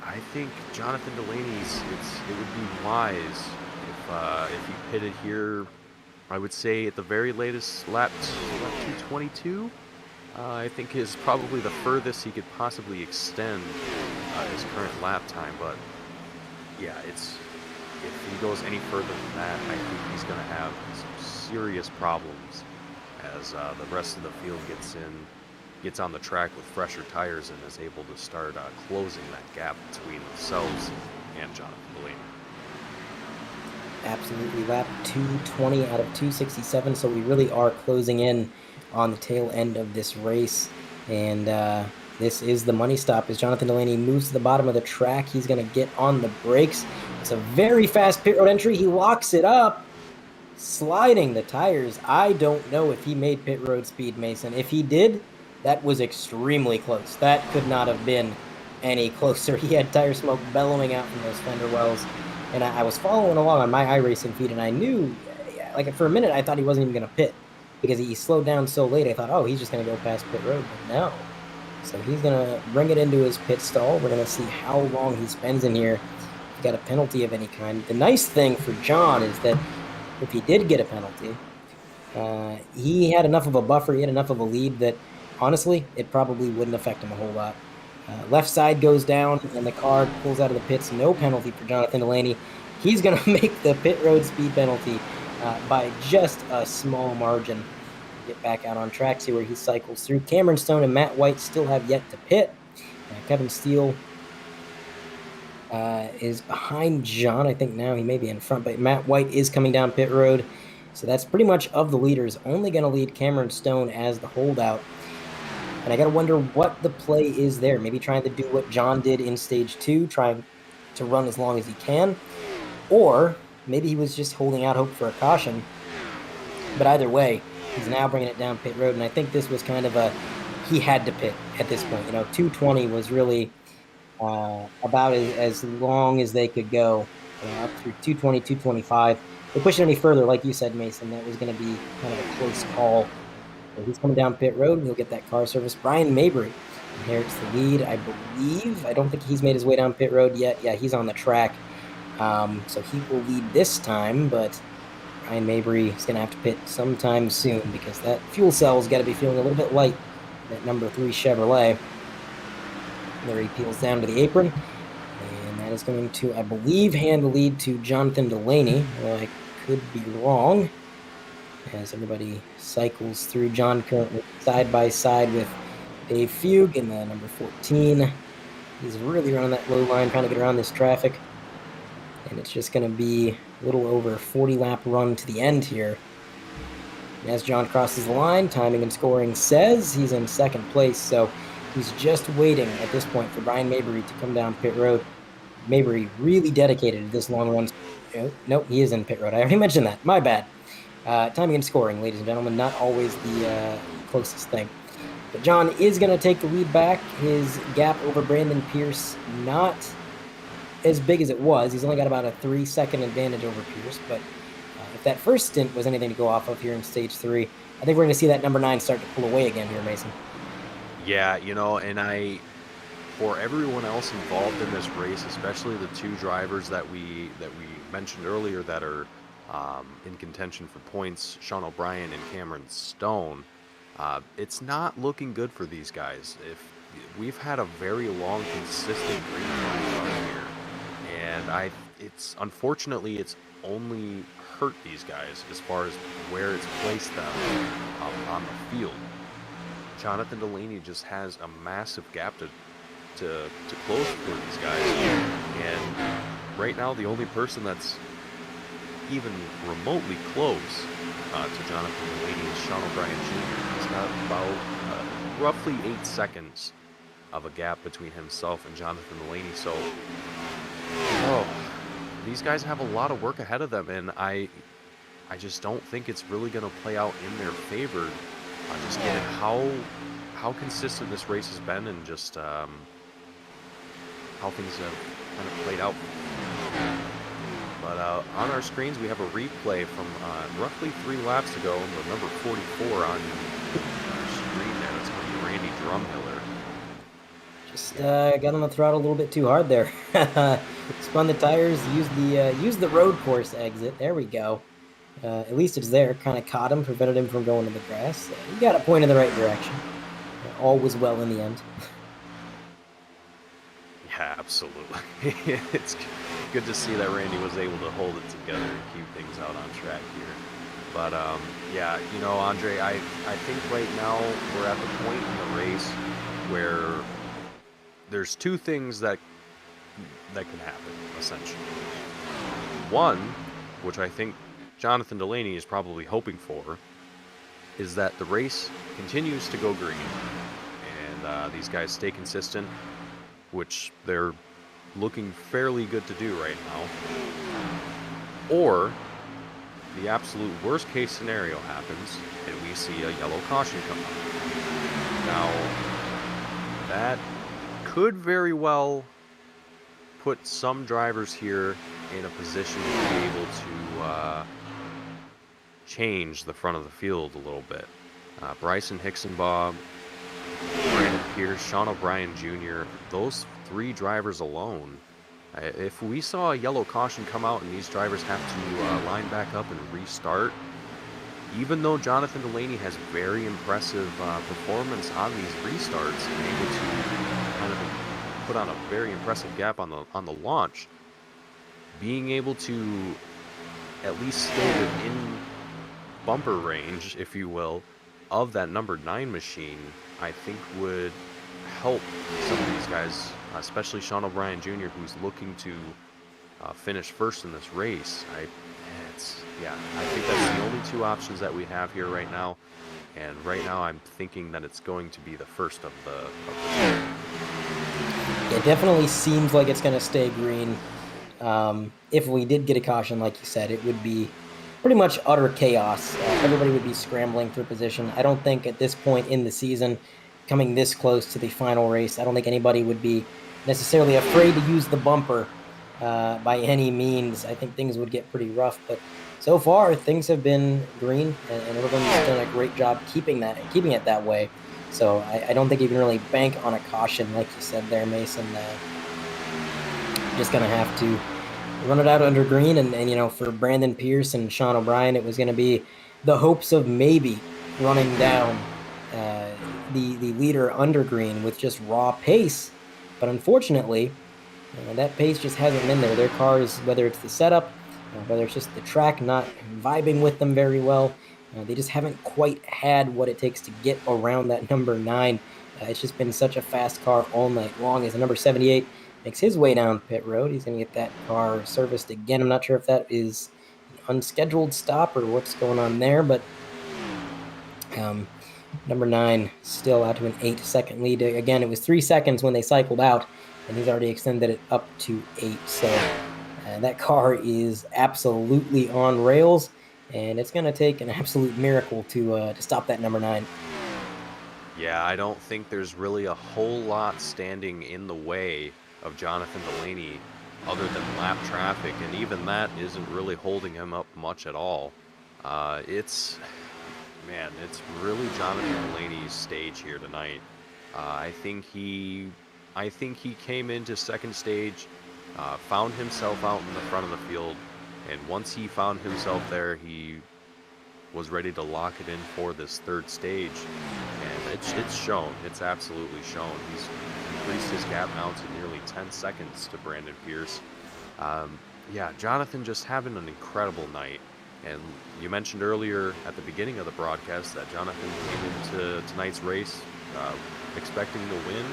I think Jonathan Delaney's, it would be wise if he pitted here. I would say at the very latest lap 222. I think is probably the furthest he could possibly extend his current lap time. But yeah, if he goes any further than that, I think he's going to have some serious problems as the rest of the field gets on the track with fresher tires and is able to start closing that gap between themselves and Jonathan Delaney. Absolutely. Lap 220 out of 267, so we really are closing in on the tail end of this race. And this is the money stop as Jonathan Delaney moves to the bottom of the track. He's going to get on the brakes. It's a very fast pit road entry. He locks it up, sliding the tires. I don't know if he made pit road speed, Mason. If he did, that was extremely close. That could not have been any closer. He had tire smoke bellowing out from those fender wells. And I was following along on my iRacing feed, and I knew, like, for a minute, I thought he wasn't even going to pit because he slowed down so late. I thought, oh, he's just going to go past pit road. But no. So he's going to bring it into his pit stall. We're going to see how long he spends in here. He got a penalty of any kind. The nice thing for John is that if he did get a penalty, he had enough of a buffer, he had enough of a lead that, honestly, it probably wouldn't affect him a whole lot. Left side goes down, and the car pulls out of the pits. No penalty for Jonathan Delaney. He's going to make the pit road speed penalty by just a small margin. Get back out on track, see where he cycles through. Cameron Stone and Matt White still have yet to pit. Kevin Steele is behind John. I think now he may be in front, but Matt White is coming down pit road. So that's pretty much of the leaders. Only going to lead Cameron Stone as the holdout. And I got to wonder what the play is there. Maybe trying to do what John did in stage 2, trying to run as long as he can. Or maybe he was just holding out hope for a caution. But either way, he's now bringing it down pit road. And I think this was kind of he had to pit at this point. 220 was really about as long as they could go, up through 220, 225. If they push it any further, like you said, Mason, that was going to be kind of a close call. So he's coming down pit road, and he'll get that car service. Brian Mabry inherits the lead, I believe. I don't think he's made his way down pit road yet. Yeah, he's on the track. So he will lead this time, but Brian Mabry is going to have to pit sometime soon because that fuel cell's got to be feeling a little bit light, that number 3 Chevrolet. There he peels down to the apron, and that is going to, I believe, hand the lead to Jonathan Delaney. Well, I could be wrong, as everybody cycles through. John currently side by side with Dave Fugue in the number 14. He's really running that low line, trying to get around this traffic, and it's just going to be a little over a 40-lap run to the end here. And as John crosses the line, timing and scoring says he's in second place, so he's just waiting at this point for Brian Mabry to come down pit road. Mabry really dedicated to this long run. Nope, he is in pit road. I already mentioned that. My bad. Timing and scoring, ladies and gentlemen, not always the closest thing. But John is going to take the lead back. His gap over Brandon Pierce not as big as it was. He's only got about a 3-second advantage over Pierce, but if that first stint was anything to go off of here in stage 3, I think we're going to see that number 9 start to pull away again here, Mason. Yeah, and for everyone else involved in this race, especially the 2 drivers that we mentioned earlier that are in contention for points, Sean O'Brien and Cameron Stone, it's not looking good for these guys. If we've had a very long, consistent green flag run here, and unfortunately it's only hurt these guys as far as where it's placed them on the field. Jonathan Delaney just has a massive gap to close for these guys, and right now the only person that's even remotely close to Jonathan Delaney is Sean O'Brien Jr. He's got about roughly 8 seconds of a gap between himself and Jonathan Delaney, so these guys have a lot of work ahead of them, and I just don't think it's really going to play out in their favor. Just given how consistent this race has been, and just how things have kind of played out. But on our screens, we have a replay from roughly 3 laps ago, the number 44 on our screen there. It's going to be Randy Drumhiller. Just got on the throttle a little bit too hard there. Spun the tires, used the road course exit. There we go. At least it's there. Kind of caught him, prevented him from going to the grass. He got a point in the right direction. All was well in the end. Yeah, absolutely. It's good to see that Randy was able to hold it together and keep things out on track here. But yeah, Andre, I think right now we're at the point in the race where there's 2 things that can happen, essentially. One, which I think Jonathan Delaney is probably hoping for, is that the race continues to go green, and these guys stay consistent, which they're looking fairly good to do right now. Or the absolute worst case scenario happens, and we see a yellow caution come out. Now, that could very well put some drivers here in a position to be able to change the front of the field a little bit. Bryson Hixenbaugh, Brandon Pierce, Sean O'Brien Jr., those 3 drivers alone, if we saw a yellow caution come out and these drivers have to line back up and restart, even though Jonathan Delaney has very impressive performance on these restarts and able to kind of put on a very impressive gap on the launch, being able to at least stay within bumper range, if you will, of that number 9 machine, I think would help some of these guys, especially Sean O'Brien Jr., who's looking to finish first in this race. I think that's the only 2 options that we have here right now, and right now I'm thinking that it's going to be the first of the It definitely seems like it's going to stay green. If we did get a caution, like you said, it would be pretty much utter chaos. Everybody would be scrambling for position. I don't think at this point in the season, coming this close to the final race, I don't think anybody would be necessarily afraid to use the bumper by any means. I think things would get pretty rough, but so far things have been green, and everyone's done a great job keeping it that way. So I don't think you can really bank on a caution, like you said there, Mason. Just going to have to run it out under green, and for Brandon Pierce and Sean O'Brien, it was going to be the hopes of maybe running down the leader under green with just raw pace. But unfortunately, that pace just hasn't been there. Their cars, whether it's the setup, whether it's just the track not vibing with them very well, they just haven't quite had what it takes to get around that number 9. It's just been such a fast car all night long. As the number 78 makes his way down pit road, he's going to get that car serviced again. I'm not sure if that is an unscheduled stop or what's going on there, but number 9 still out to an 8-second lead. Again, it was 3 seconds when they cycled out, and he's already extended it up to 8. So that car is absolutely on rails, and it's going to take an absolute miracle to stop that number 9. Yeah, I don't think there's really a whole lot standing in the way of Jonathan Delaney other than lap traffic, and even that isn't really holding him up much at all. It's really Jonathan Delaney's stage here tonight. I think he came into second stage, found himself out in the front of the field, and once he found himself there, he was ready to lock it in for this third stage, and it's shown. It's absolutely shown. He's increased his gap now to nearly 10 seconds to Brandon Pierce. Jonathan just having an incredible night. And you mentioned earlier at the beginning of the broadcast that Jonathan came into tonight's race expecting to win.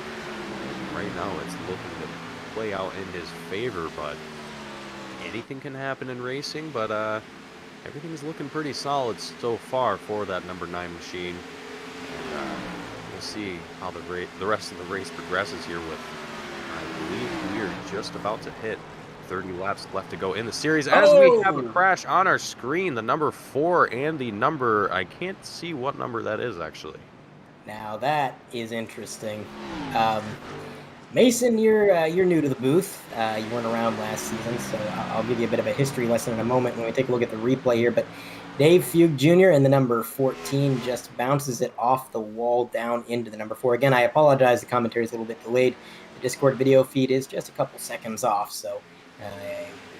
Right now it's looking to play out in his favor, but anything can happen in racing. But everything's looking pretty solid so far for that number 9 machine. And we'll see how the rest of the race progresses here with, I believe we are just about to hit 30 laps left to go in the series as we have a crash on our screen. The number 4 and the number, I can't see what number that is actually. Now that is interesting. Mason, you're new to the booth. You weren't around last season, so I'll give you a bit of a history lesson in a moment when we take a look at the replay here. But Dave Fugue Jr. and the number 14 just bounces it off the wall down into the number 4. Again, I apologize. The commentary is a little bit delayed. The Discord video feed is just a couple seconds off, so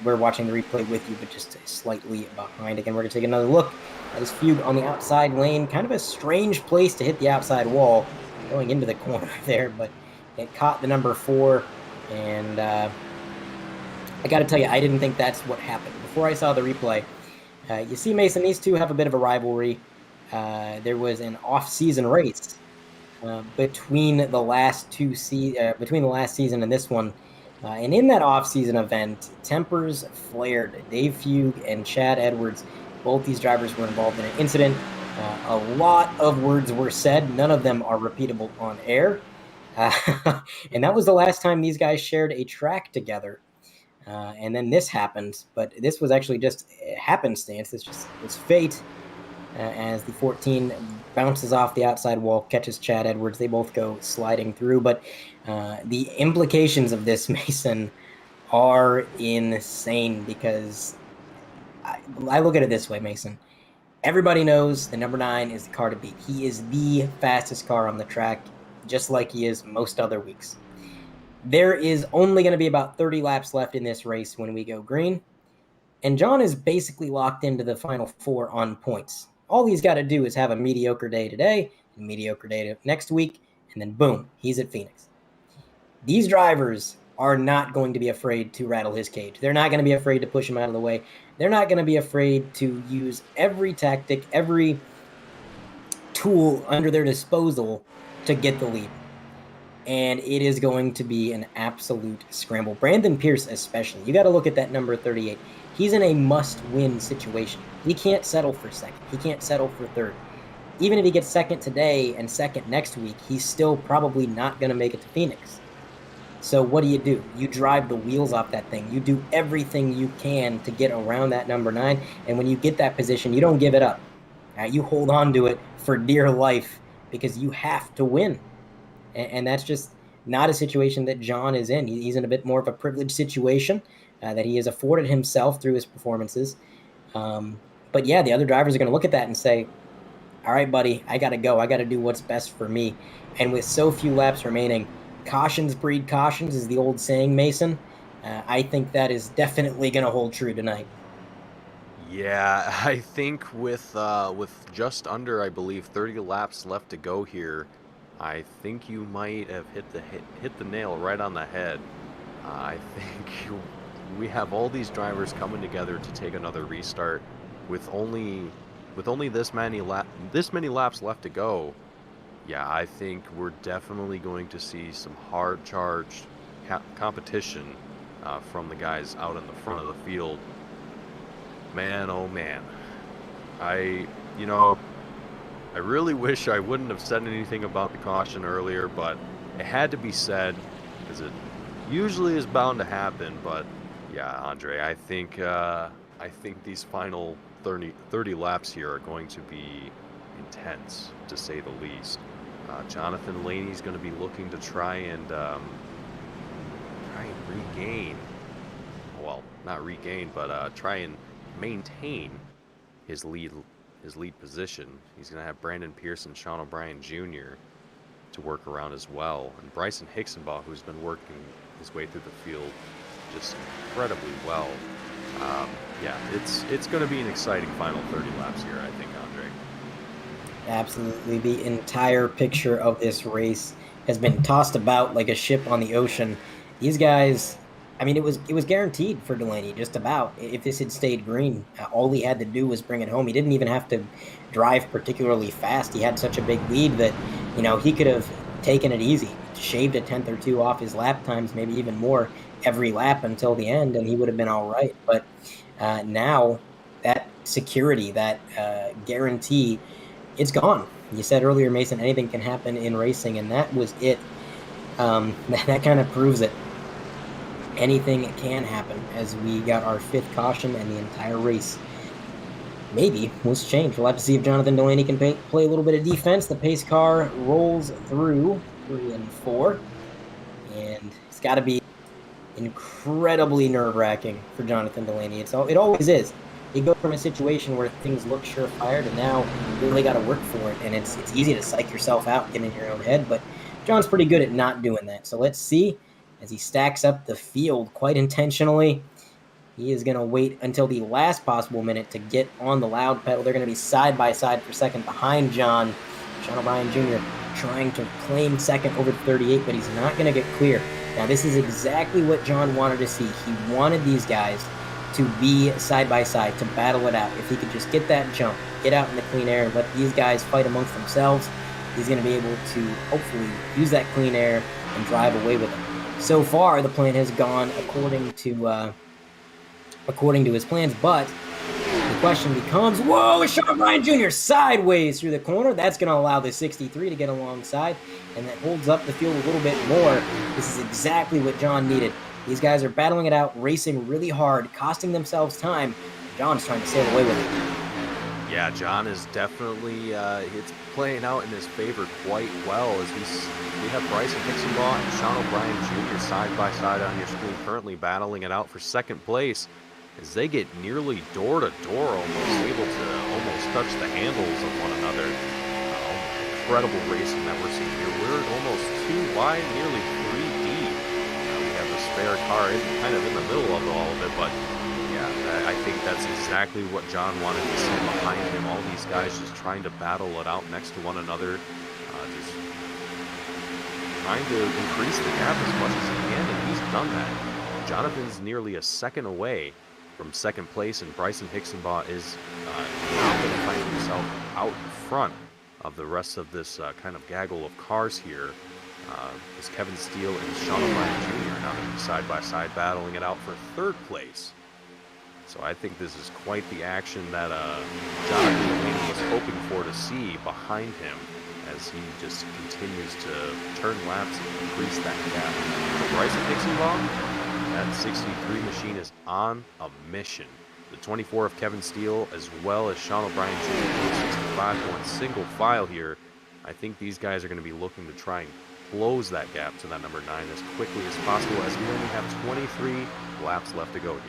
we're watching the replay with you, but just slightly behind. Again, we're going to take another look at this Fugue on the outside lane. Kind of a strange place to hit the outside wall, going into the corner there, but it caught the number 4, and I got to tell you, I didn't think that's what happened. Before I saw the replay, you see, Mason, these two have a bit of a rivalry. There was an off-season race between the last season and this one. And in that off-season event, tempers flared. Dave Fugue and Chad Edwards, both these drivers were involved in an incident. A lot of words were said. None of them are repeatable on air. And that was the last time these guys shared a track together. And then this happened, but this was actually just happenstance. It's fate. As the 14 bounces off the outside wall, catches Chad Edwards. They both go sliding through. But the implications of this, Mason, are insane because I look at it this way, Mason. Everybody knows the number 9 is the car to beat. He is the fastest car on the track, just like he is most other weeks. There is only going to be about 30 laps left in this race when we go green. And John is basically locked into the final 4 on points. All he's got to do is have a mediocre day today, a mediocre day next week, and then boom, he's at Phoenix. These drivers are not going to be afraid to rattle his cage. They're not going to be afraid to push him out of the way. They're not going to be afraid to use every tactic, every tool under their disposal to get the lead. And it is going to be an absolute scramble. Brandon Pierce especially. You got to look at that number 38. He's in a must-win situation. He can't settle for second. He can't settle for third. Even if he gets second today and second next week, he's still probably not going to make it to Phoenix. So what do? You drive the wheels off that thing. You do everything you can to get around that number 9. And when you get that position, you don't give it up. You hold on to it for dear life because you have to win. And that's just not a situation that John is in. He's in a bit more of a privileged situation that he has afforded himself through his performances. But yeah, the other drivers are going to look at that and say, all right, buddy, I got to go. I got to do what's best for me. And with so few laps remaining, cautions breed cautions is the old saying, Mason. I think that is definitely going to hold true tonight. Yeah, I think with just under, I believe, 30 laps left to go here, I think you might have hit the nail right on the head. I think we have all these drivers coming together to take another restart with only this many laps left to go. Yeah, I think we're definitely going to see some hard charged competition from the guys out in the front of the field. Man, oh man. I really wish I wouldn't have said anything about the caution earlier, but it had to be said because it usually is bound to happen. But yeah, Andre, I think these final 30 laps here are going to be intense, to say the least. Jonathan Laney's going to be looking to try and regain. Well, not regain, but try and maintain his lead position. He's going to have Brandon Pierce and Sean O'Brien Jr. to work around as well. And Bryson Hixenbaugh, who's been working his way through the field just incredibly well. Yeah, it's going to be an exciting final 30 laps here, I think, Andre. Absolutely. The entire picture of this race has been tossed about like a ship on the ocean. These guys, I mean, it was guaranteed for Delaney, just about. If this had stayed green, all he had to do was bring it home. He didn't even have to drive particularly fast. He had such a big lead that, he could have taken it easy, shaved a tenth or two off his lap times, maybe even more every lap until the end, and he would have been all right. But now that security, that guarantee, it's gone. You said earlier, Mason, anything can happen in racing, and that was it. That kind of proves it. Anything can happen as we got our 5th caution and the entire race maybe was changed. We'll have to see if Jonathan Delaney can play a little bit of defense. The pace car rolls through 3 and 4, and it's got to be incredibly nerve-wracking for Jonathan Delaney. It always is. You go from a situation where things look surefire to now you really got to work for it, and it's easy to psych yourself out, get in your own head, but John's pretty good at not doing that. So let's see as he stacks up the field quite intentionally. He is going to wait until the last possible minute to get on the loud pedal. They're going to be side by side for second behind John. Sean O'Brien Jr. trying to claim second over 38, but he's not going to get clear. Now, this is exactly what John wanted to see. He wanted these guys to be side by side, to battle it out. If he could just get that jump, get out in the clean air, and let these guys fight amongst themselves, he's going to be able to hopefully use that clean air and drive away with it. So far, the plan has gone according to his plans, but the question becomes, whoa, is Sean O'Brien Jr. sideways through the corner? That's going to allow the 63 to get alongside, and that holds up the field a little bit more. This is exactly what John needed. These guys are battling it out, racing really hard, costing themselves time. John's trying to sail away with it. Yeah, John is definitely it's playing out in his favor quite well as we have Bryson Hixenbaugh and Sean O'Brien Jr. side by side on your screen, currently battling it out for second place as they get nearly door to door, almost able to almost touch the handles of one another. Incredible racing that we're seeing here. We're almost 2 wide, nearly 3 deep. We have the spare car kind of in the middle of all of it, but yeah, I think that's exactly what John wanted to see behind him. All these guys just trying to battle it out next to one another, just trying to increase the gap as much as he can, and he's done that. Jonathan's nearly a second away from second place, and Bryson Hixenbaugh is now going to find himself out in front of the rest of this kind of gaggle of cars here. As Kevin Steele and Sean O'Brien Jr. are now going to be side by side battling it out for third place. So I think this is quite the action that Jonathan Delaney was hoping for to see behind him as he just continues to turn laps and increase that gap. For Bryson Hixenbaugh, that 63 machine is on a mission. The 24 of Kevin Steele, as well as Sean O'Brien Jr. 65 going single file here. I think these guys are going to be looking to try and close that gap to that number 9 as quickly as possible, as we only have 23 laps left to go here.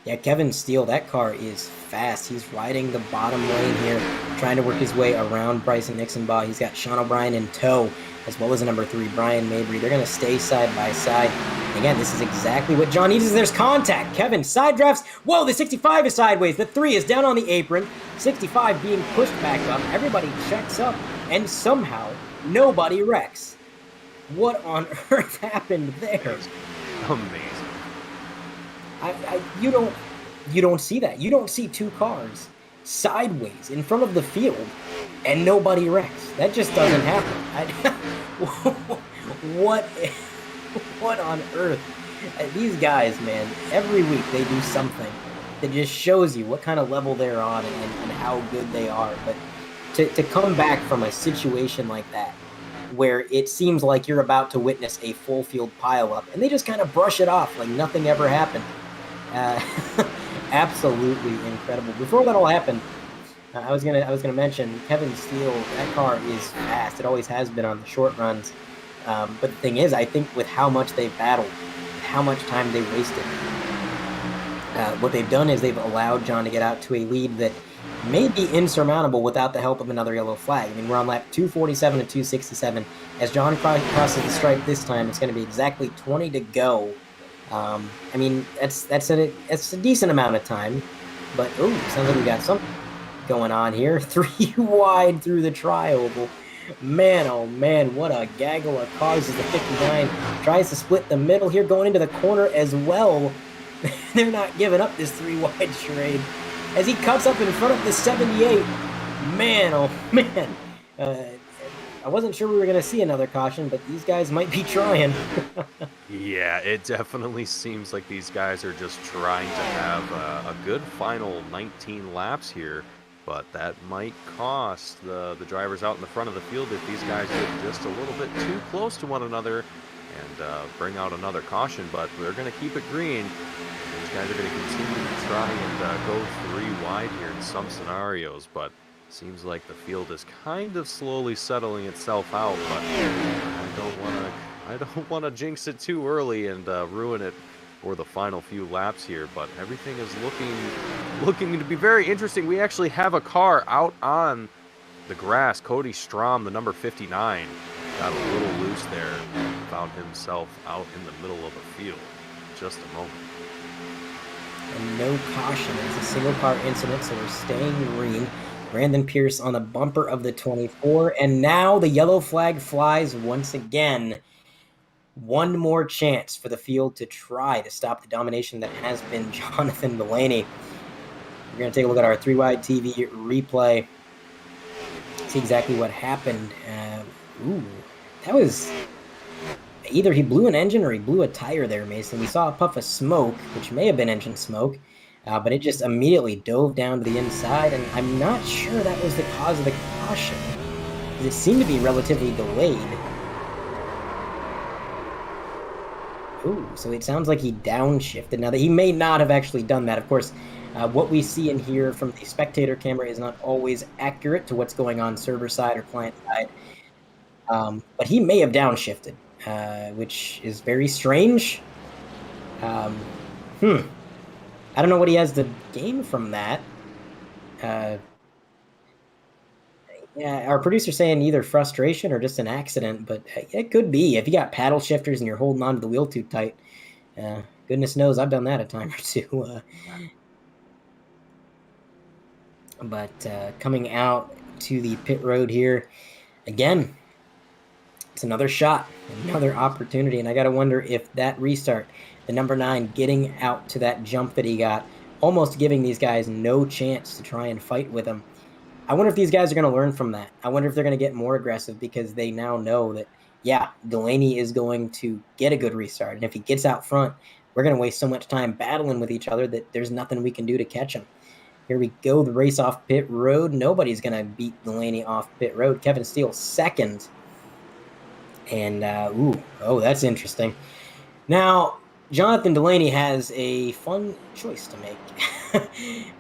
Yeah, Kevin Steele, that car is fast. He's riding the bottom lane here, trying to work his way around Bryson Hixenbaugh. He's got Sean O'Brien in tow, as well as the number 3, Brian Mabry. They're going to stay side by side. Again, this is exactly what John needs. There's contact. Kevin side drafts. Whoa, the 65 is sideways. The 3 is down on the apron. 65 being pushed back up. Everybody checks up, and somehow nobody wrecks. What on earth happened there? Amazing. You don't see that. You don't see 2 cars sideways in front of the field and nobody wrecks. That just doesn't happen. What on earth? These guys, man, every week they do something that just shows you what kind of level they're on and how good they are. But to come back from a situation like that, where it seems like you're about to witness a full field pileup, and they just kind of brush it off like nothing ever happened. Absolutely incredible. Before that all happened, I was gonna mention Kevin Steele. That car is fast. It always has been on the short runs. But the thing is, I think with how much they've battled, how much time they wasted, what they've done is they've allowed John to get out to a lead that may be insurmountable without the help of another yellow flag. I mean, we're on lap 247 and 267. As John crosses the stripe this time, it's going to be exactly 20 to go. I mean, that's a decent amount of time, but sounds like we got something going on here. 3 wide through the tri-oval. Man, oh man, what a gaggle of cars as the 59 tries to split the middle here, going into the corner as well. They're not giving up this 3 wide charade as he cuts up in front of the 78. Man, oh man. I wasn't sure we were going to see another caution, but these guys might be trying. Yeah, it definitely seems like these guys are just trying to have a good final 19 laps here, but that might cost the drivers out in the front of the field if these guys get just a little bit too close to one another and bring out another caution, but they're going to keep it green. These guys are going to continue to try and go 3 wide here in some scenarios, but seems like the field is kind of slowly settling itself out, but I don't want to jinx it too early and ruin it for the final few laps here. But everything is looking to be very interesting. We actually have a car out on the grass. Cody Strom, the number 59, got a little loose there and found himself out in the middle of the field. Just a moment. And no caution. It's a single car incident, so we're staying green. Brandon Pierce on the bumper of the 24, and now the yellow flag flies once again. One more chance for the field to try to stop the domination that has been Jonathan Delaney. We're going to take a look at our 3-wide TV replay, see exactly what happened. That was either he blew an engine or he blew a tire there, Mason. We saw a puff of smoke, which may have been engine smoke. but it just immediately dove down to the inside, and I'm not sure that was the cause of the caution, because it seemed to be relatively delayed. Ooh, so it sounds like he downshifted. Now, that he may not have actually done that. Of course, what we see and hear from the spectator camera is not always accurate to what's going on server side or client side. But he may have downshifted, which is very strange. I don't know what he has to gain from that. Yeah, our producer's saying either frustration or just an accident, but it could be. If you got paddle shifters and you're holding onto the wheel too tight, goodness knows I've done that a time or two. But coming out to the pit road here, again, it's another shot, another opportunity, and I got to wonder if that restart, the number 9 getting out to that jump that he got, almost giving these guys no chance to try and fight with him. I wonder if these guys are going to learn from that. I wonder if they're going to get more aggressive because they now know that, yeah, Delaney is going to get a good restart. And if he gets out front, we're going to waste so much time battling with each other that there's nothing we can do to catch him. Here we go, the race off pit road. Nobody's going to beat Delaney off pit road. Kevin Steele second. And, that's interesting. Now, Jonathan Delaney has a fun choice to make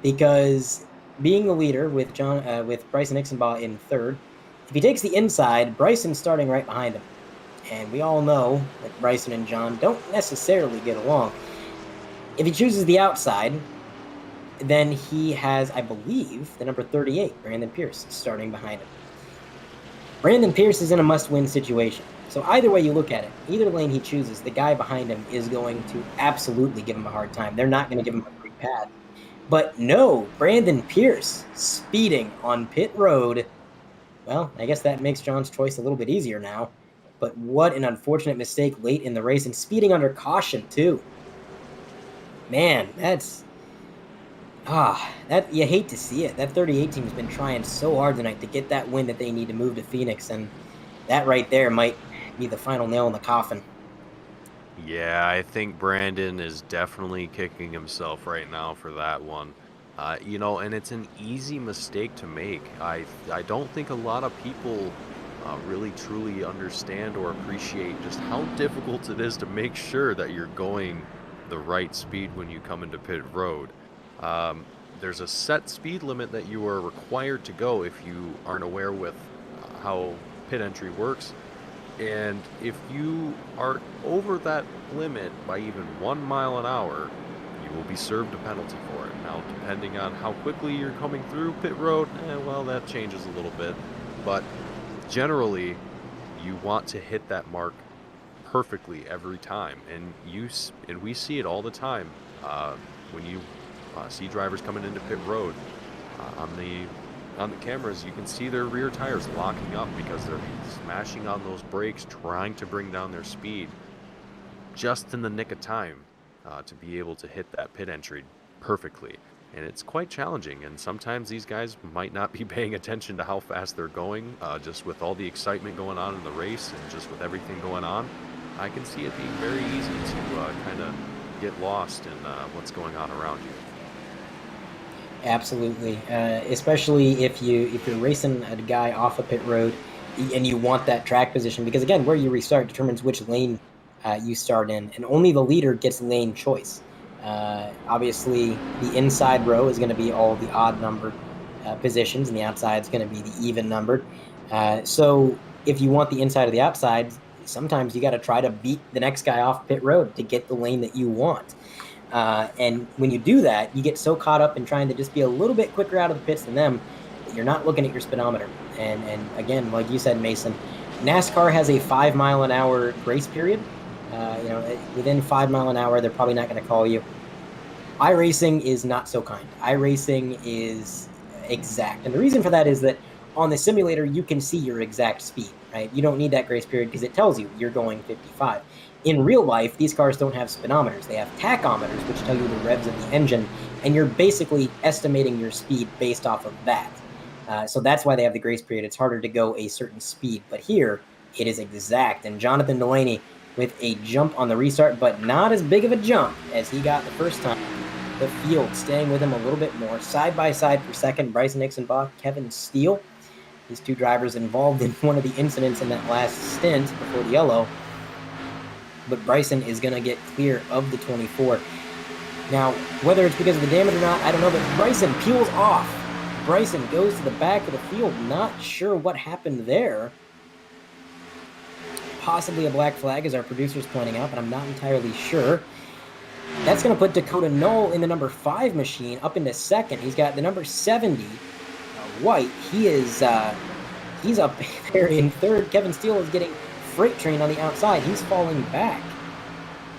because being the leader with Bryson Ixenbaugh in third, if he takes the inside, Bryson's starting right behind him. And we all know that Bryson and John don't necessarily get along. If he chooses the outside, then he has, I believe, the number 38, Brandon Pierce, starting behind him. Brandon Pierce is in a must-win situation. So either way you look at it, either lane he chooses, the guy behind him is going to absolutely give him a hard time. They're not going to give him a free pad. But no, Brandon Pierce speeding on pit road. Well, I guess that makes John's choice a little bit easier now. But what an unfortunate mistake late in the race, and speeding under caution too. Man, that you hate to see it. That 38 team has been trying so hard tonight to get that win that they need to move to Phoenix, and that right there might be the final nail in the coffin. Yeah, I think Brandon is definitely kicking himself right now for that one. And it's an easy mistake to make. I don't think a lot of people really truly understand or appreciate just how difficult it is to make sure that you're going the right speed when you come into pit road. There's a set speed limit that you are required to go if you aren't aware with how pit entry works. And if you are over that limit by even 1 mile an hour, you will be served a penalty for it. Now, depending on how quickly you're coming through pit road, that changes a little bit. But generally, you want to hit that mark perfectly every time. And we see it all the time when you see drivers coming into pit road on the cameras. You can see their rear tires locking up because they're smashing on those brakes, trying to bring down their speed just in the nick of time to be able to hit that pit entry perfectly. And it's quite challenging, and sometimes these guys might not be paying attention to how fast they're going, just with all the excitement going on in the race and just with everything going on. I can see it being very easy to kind of get lost in what's going on around you. Absolutely, especially if you're racing a guy off a pit road and you want that track position, because again, where you restart determines which lane you start in, and only the leader gets lane choice. Obviously, the inside row is going to be all the odd numbered positions, and the outside is going to be the even numbered. So if you want the inside or the outside, sometimes you got to try to beat the next guy off pit road to get the lane that you want. And when you do that, you get so caught up in trying to just be a little bit quicker out of the pits than them that you're not looking at your speedometer. And again, like you said, Mason, NASCAR has a 5 mile an hour grace period. Within 5 mile an hour, they're probably not going to call you. iRacing is not so kind. iRacing is exact. And the reason for that is that on the simulator, you can see your exact speed, right? You don't need that grace period because it tells you you're going 55. In real life, these cars don't have speedometers. They have tachometers, which tell you the revs of the engine, and you're basically estimating your speed based off of that. So that's why they have the grace period. It's harder to go a certain speed. But here, it is exact. And Jonathan Delaney with a jump on the restart, but not as big of a jump as he got the first time. the field, staying with him a little bit more. Side by side for second, Bryson Nixonbach, Kevin Steele. These two drivers involved in one of the incidents in that last stint before the yellow. But Bryson is going to get clear of the 24. Now, whether it's because of the damage or not, I don't know, but Bryson peels off. Bryson goes to the back of the field. Not sure what happened there. Possibly a black flag, as our producer's pointing out, but I'm not entirely sure. That's going to put Dakota Knoll in the number 5 machine up into second. He's got the number 70, White. He's up there in third. Kevin Steele is getting freight trained on the outside. He's falling back.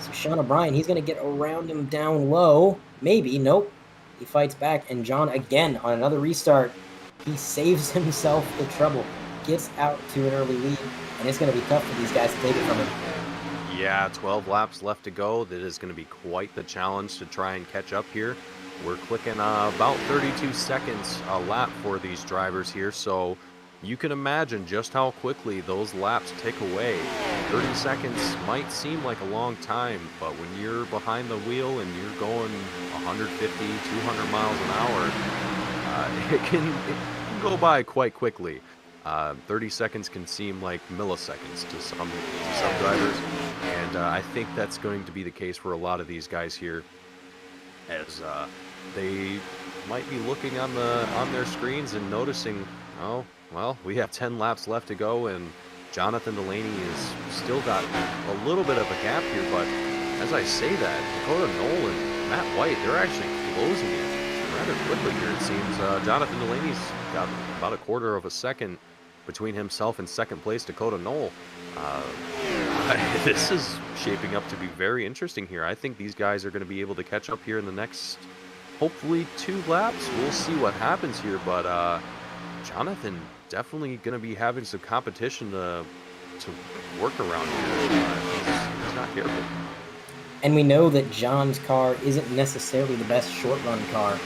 So Sean O'Brien, he's going to get around him down low. Maybe. Nope. He fights back. And John, again, on another restart, he saves himself the trouble. Gets out to an early lead. And it's going to be tough for these guys to take it from him. Yeah, 12 laps left to go. That is going to be quite the challenge to try and catch up here. We're clicking about 32 seconds a lap for these drivers here, so you can imagine just how quickly those laps tick away. 30 seconds might seem like a long time, but when you're behind the wheel and you're going 150, 200 miles an hour, it can go by quite quickly. 30 seconds can seem like milliseconds to some drivers, and I think that's going to be the case for a lot of these guys here, as they might be looking on their screens and noticing, oh, well, we have 10 laps left to go, and Jonathan Delaney has still got a little bit of a gap here, but as I say that, Dakota Knoll and Matt White, they're actually closing it rather quickly here, it seems. Jonathan Delaney's got about a quarter of a second between himself and second place Dakota Knoll. This is shaping up to be very interesting here. I think these guys are going to be able to catch up here in the next, hopefully, 2 laps. We'll see what happens here, but Jonathan definitely going to be having some competition to work around here. He's not careful. And we know that John's car isn't necessarily the best short run car.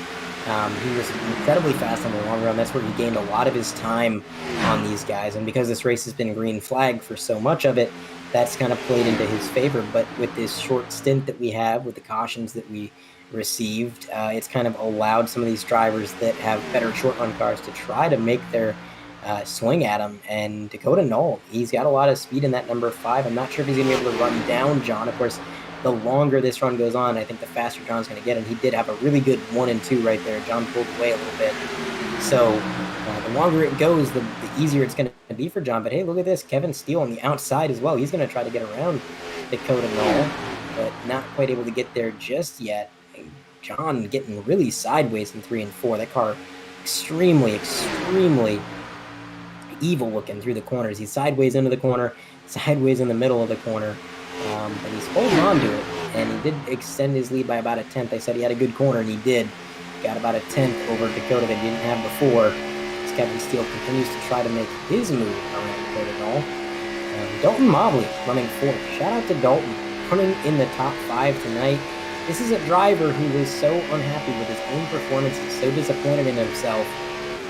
He was incredibly fast on the long run. That's where he gained a lot of his time on these guys. And because this race has been green flagged for so much of it, that's kind of played into his favor. But with this short stint that we have, with the cautions that we received, it's kind of allowed some of these drivers that have better short run cars to try to make their swing at him. And Dakota Knoll, he's got a lot of speed in that number 5. I'm not sure if he's going to be able to run down John. Of course, the longer this run goes on, I think the faster John's going to get. And he did have a really good 1 and 2 right there. John pulled away a little bit. So the longer it goes, the easier it's going to be for John. But hey, look at this. Kevin Steele on the outside as well. He's going to try to get around Dakota Knoll, but not quite able to get there just yet. And John getting really sideways in 3 and 4. That car extremely, extremely evil looking through the corners. He's sideways into the corner, sideways in the middle of the corner. But he's holding on to it, and he did extend his lead by about a 10th. I said he had a good corner, and he did. Got about a 10th over Dakota that he didn't have before. As Kevin Steele continues to try to make his move around Dakota Knoll. Dalton Mobley running 4th. Shout out to Dalton, running in the top 5 tonight. This is a driver who was so unhappy with his own performances, so disappointed in himself,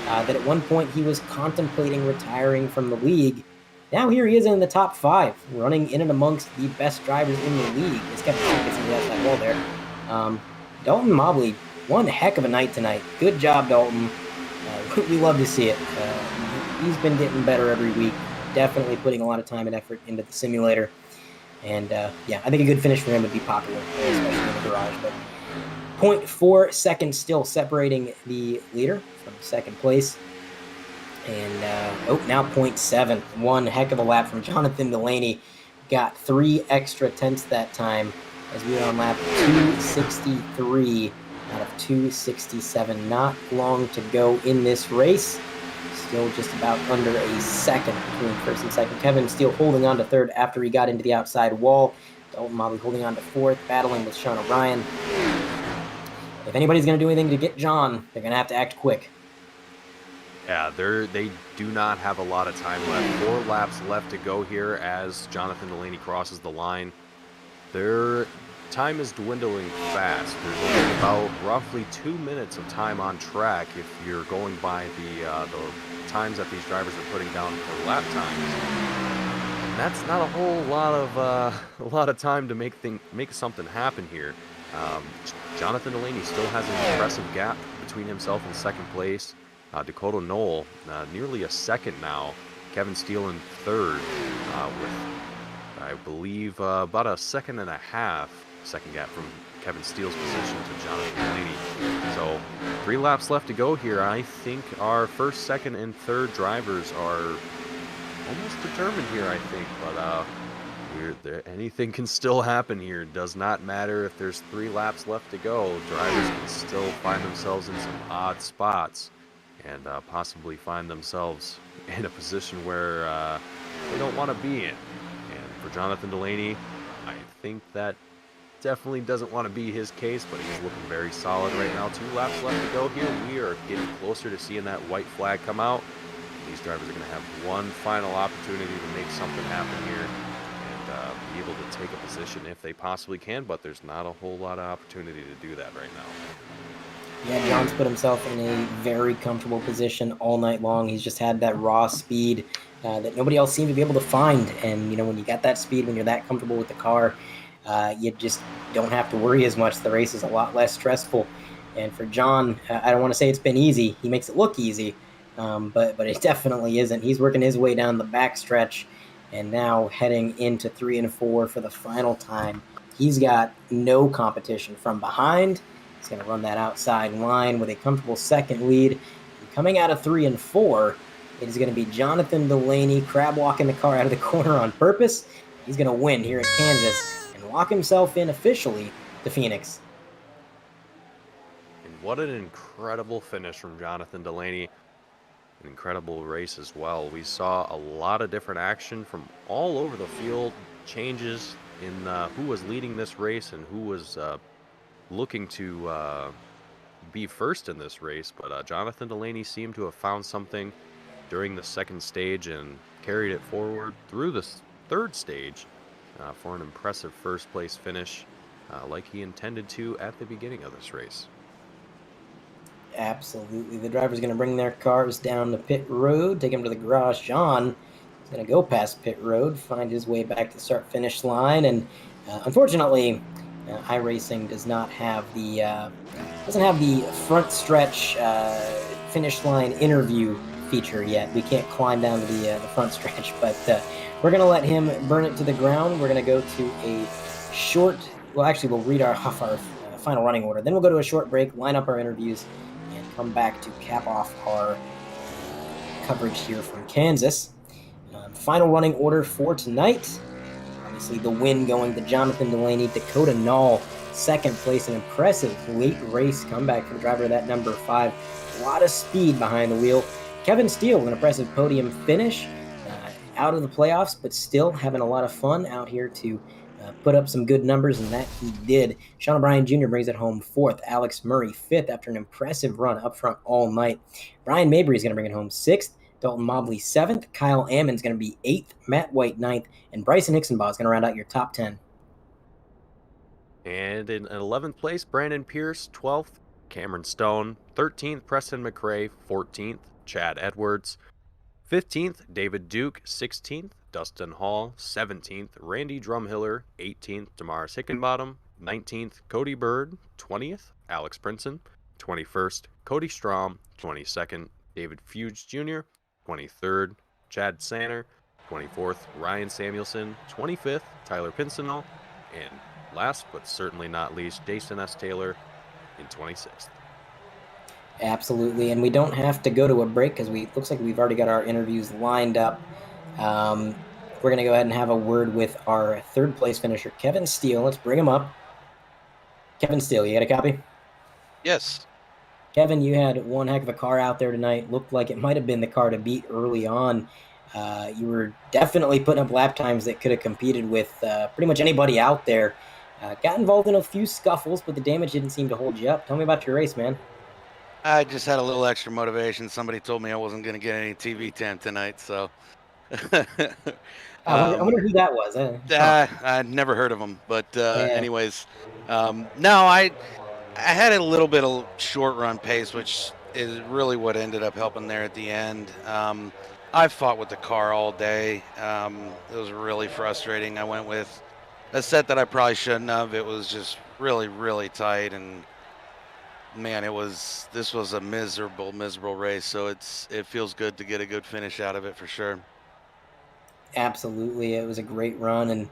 that at one point he was contemplating retiring from the league. Now here he is in the top 5, running in and amongst the best drivers in the league. As Kevin Steele gets into the outside wall there. Dalton Mobley, one heck of a night tonight. Good job, Dalton. We love to see it. He's been getting better every week. Definitely putting a lot of time and effort into the simulator. And yeah, I think a good finish for him would be popular, especially in the garage. But 0.4 seconds still separating the leader from second place. And now 0.7. One heck of a lap from Jonathan Delaney. Got 3 extra tenths that time as we were on lap 263 out of 267. Not long to go in this race. Still just about under a second between first and second. Kevin Steele holding on to third after he got into the outside wall. Dalton Mobley holding on to 4th, battling with Sean O'Brien. If anybody's going to do anything to get John, they're going to have to act quick. Yeah, they do not have a lot of time left. 4 laps left to go here as Jonathan Delaney crosses the line. Their time is dwindling fast. There's only about roughly 2 minutes of time on track if you're going by the times that these drivers are putting down for lap times. And that's not a whole lot of time to make something happen here. Jonathan Delaney still has an impressive gap between himself and second place. Dakota Knoll, nearly a second now. Kevin Steele in third, with, I believe, about a second and a half second gap from Kevin Steele's position to Jonathan Delaney. So 3 laps left to go here. I think our first, second, and third drivers are almost determined here, I think. But anything can still happen here. Does not matter if there's 3 laps left to go. Drivers can still find themselves in some odd spots and possibly find themselves in a position where they don't want to be in. And for Jonathan Delaney, I think that definitely doesn't want to be his case, but he's looking very solid right now. 2 laps left to go here. We are getting closer to seeing that white flag come out. These drivers are going to have one final opportunity to make something happen here and be able to take a position if they possibly can, but there's not a whole lot of opportunity to do that right now. Yeah, John's put himself in a very comfortable position all night long. He's just had that raw speed that nobody else seemed to be able to find. And, when you got that speed, when you're that comfortable with the car, you just don't have to worry as much. The race is a lot less stressful. And for John, I don't want to say it's been easy. He makes it look easy, but it definitely isn't. He's working his way down the backstretch and now heading into 3 and 4 for the final time. He's got no competition from behind. He's going to run that outside line with a comfortable second lead. And coming out of 3 and 4, it is going to be Jonathan Delaney crab walking the car out of the corner on purpose. He's going to win here at Kansas and lock himself in officially to Phoenix. And what an incredible finish from Jonathan Delaney. An incredible race as well. We saw a lot of different action from all over the field, changes in who was leading this race and who was looking to be first in this race. But Jonathan Delaney seemed to have found something during the second stage and carried it forward through the third stage for an impressive first place finish like he intended to at the beginning of this race. Absolutely. The driver's going to bring their cars down the pit road, take them to the garage. John is going to go past pit road, find his way back to the start-finish line, and unfortunately, iRacing does not have the front stretch finish line interview feature yet. We can't climb down to the front stretch, but we're going to let him burn it to the ground. We're going to go to a short. Well, actually, we'll read our final running order. Then we'll go to a short break, line up our interviews, and come back to cap off our coverage here from Kansas. Final running order for tonight. Obviously, the win going to Jonathan Delaney. Dakota Knoll, second place. An impressive late race comeback from driver that number 5. A lot of speed behind the wheel. Kevin Steele, an impressive podium finish. Out of the playoffs, but still having a lot of fun out here to put up some good numbers, and that he did. Sean O'Brien Jr. brings it home 4th. Alex Murray 5th after an impressive run up front all night. Brian Mabry is going to bring it home 6th. Dalton Mobley 7th. Kyle Ammon's going to be 8th. Matt White 9th. And Bryson Hicksonbaugh is going to round out your top 10. And in 11th place, Brandon Pierce 12th. Cameron Stone 13th. Preston McRae 14th. Chad Edwards 15th. David Duke 16th. Dustin Hall 17th. Randy Drumhiller 18th. Damaris Hickenbottom 19th. Cody Bird 20th. Alex Princeton 21st. Cody Strom 22nd. David Fuge Jr. 23rd. Chad Sanner 24th. Ryan Samuelson 25th. Tyler Pincinel, and last but certainly not least, Jason S. Taylor in 26th. Absolutely, and we don't have to go to a break because looks like we've already got our interviews lined up. We're going to go ahead and have a word with our third place finisher, Kevin Steele. Let's bring him up. Kevin Steele, you got a copy? Yes. Kevin, you had one heck of a car out there tonight. Looked like it might have been the car to beat early on. You were definitely putting up lap times that could have competed with pretty much anybody out there. Got involved in a few scuffles, but the damage didn't seem to hold you up. Tell me about your race, man. I just had a little extra motivation. Somebody told me I wasn't going to get any TV time tonight, so. I wonder who that was. I'd never heard of him, but anyways, no, I had a little bit of short run pace, which is really what ended up helping there at the end. I fought with the car all day. It was really frustrating. I went with a set that I probably shouldn't have. It was just really, really tight, and man, this was a miserable race. So it feels good to get a good finish out of it for sure. Absolutely, it was a great run, and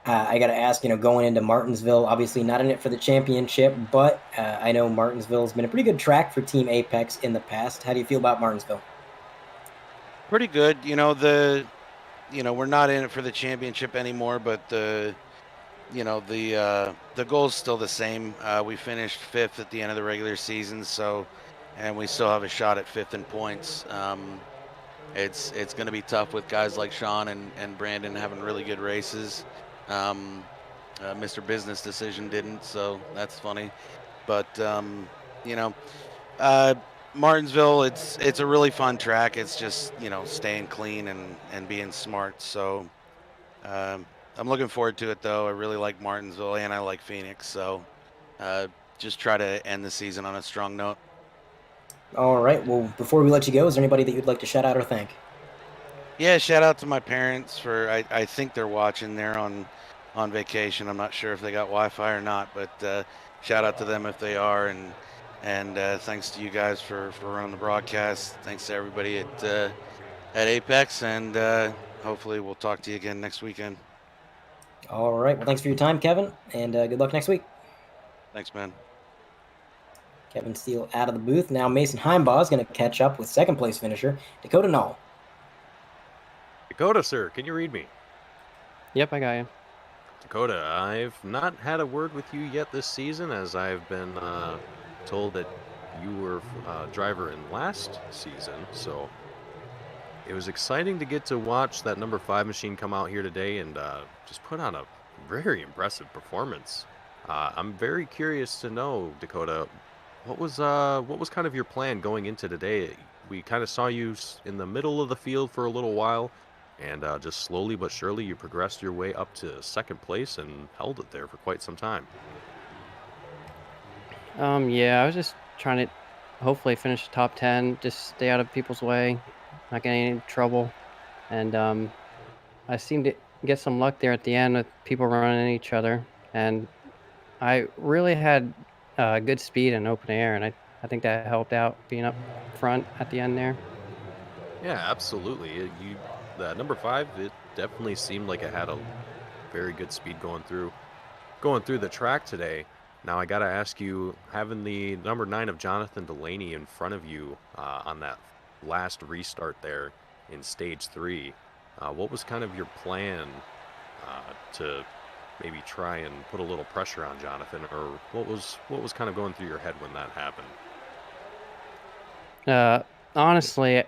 I got to ask, going into Martinsville, obviously not in it for the championship, but I know Martinsville's been a pretty good track for Team Apex in the past. How do you feel about Martinsville? Pretty good. We're not in it for the championship anymore, but the goal is still the same. We finished 5th at the end of the regular season, and we still have a shot at 5th in points. It's going to be tough with guys like Sean and Brandon having really good races. Mr. Business Decision didn't, so that's funny. But Martinsville, it's a really fun track. It's just staying clean and being smart. So I'm looking forward to it, though. I really like Martinsville and I like Phoenix. So just try to end the season on a strong note. All right. Well, before we let you go, is there anybody that you'd like to shout out or thank? Yeah, shout out to my parents for I think they're watching. They're on vacation. I'm not sure if they got Wi-Fi or not, but shout out to them if they are, and thanks to you guys for running the broadcast. Thanks to everybody at Apex, and hopefully we'll talk to you again next weekend. All right. Well, thanks for your time, Kevin, and good luck next week. Thanks, man. Kevin Steele out of the booth. Now Mason Heimbaugh is going to catch up with second place finisher Dakota Null. Dakota, sir, can you read me? Yep, I got you. Dakota, I've not had a word with you yet this season, as I've been told that you were driver in last season, so it was exciting to get to watch that number 5 machine come out here today and just put on a very impressive performance. I'm very curious to know, Dakota, what was kind of your plan going into today? We kind of saw you in the middle of the field for a little while, and just slowly but surely you progressed your way up to second place and held it there for quite some time. Yeah, I was just trying to hopefully finish the top 10, just stay out of people's way, not getting any trouble. And I seemed to get some luck there at the end with people running at each other. And I really had good speed in open air, and I think that helped out being up front at the end there. Yeah, absolutely. That number 5, it definitely seemed like it had a very good speed going through the track today. Now I gotta ask you, having the number 9 of Jonathan Delaney in front of you on that last restart there in stage 3, what was kind of your plan to maybe try and put a little pressure on Jonathan, or what was kind of going through your head when that happened? Honestly,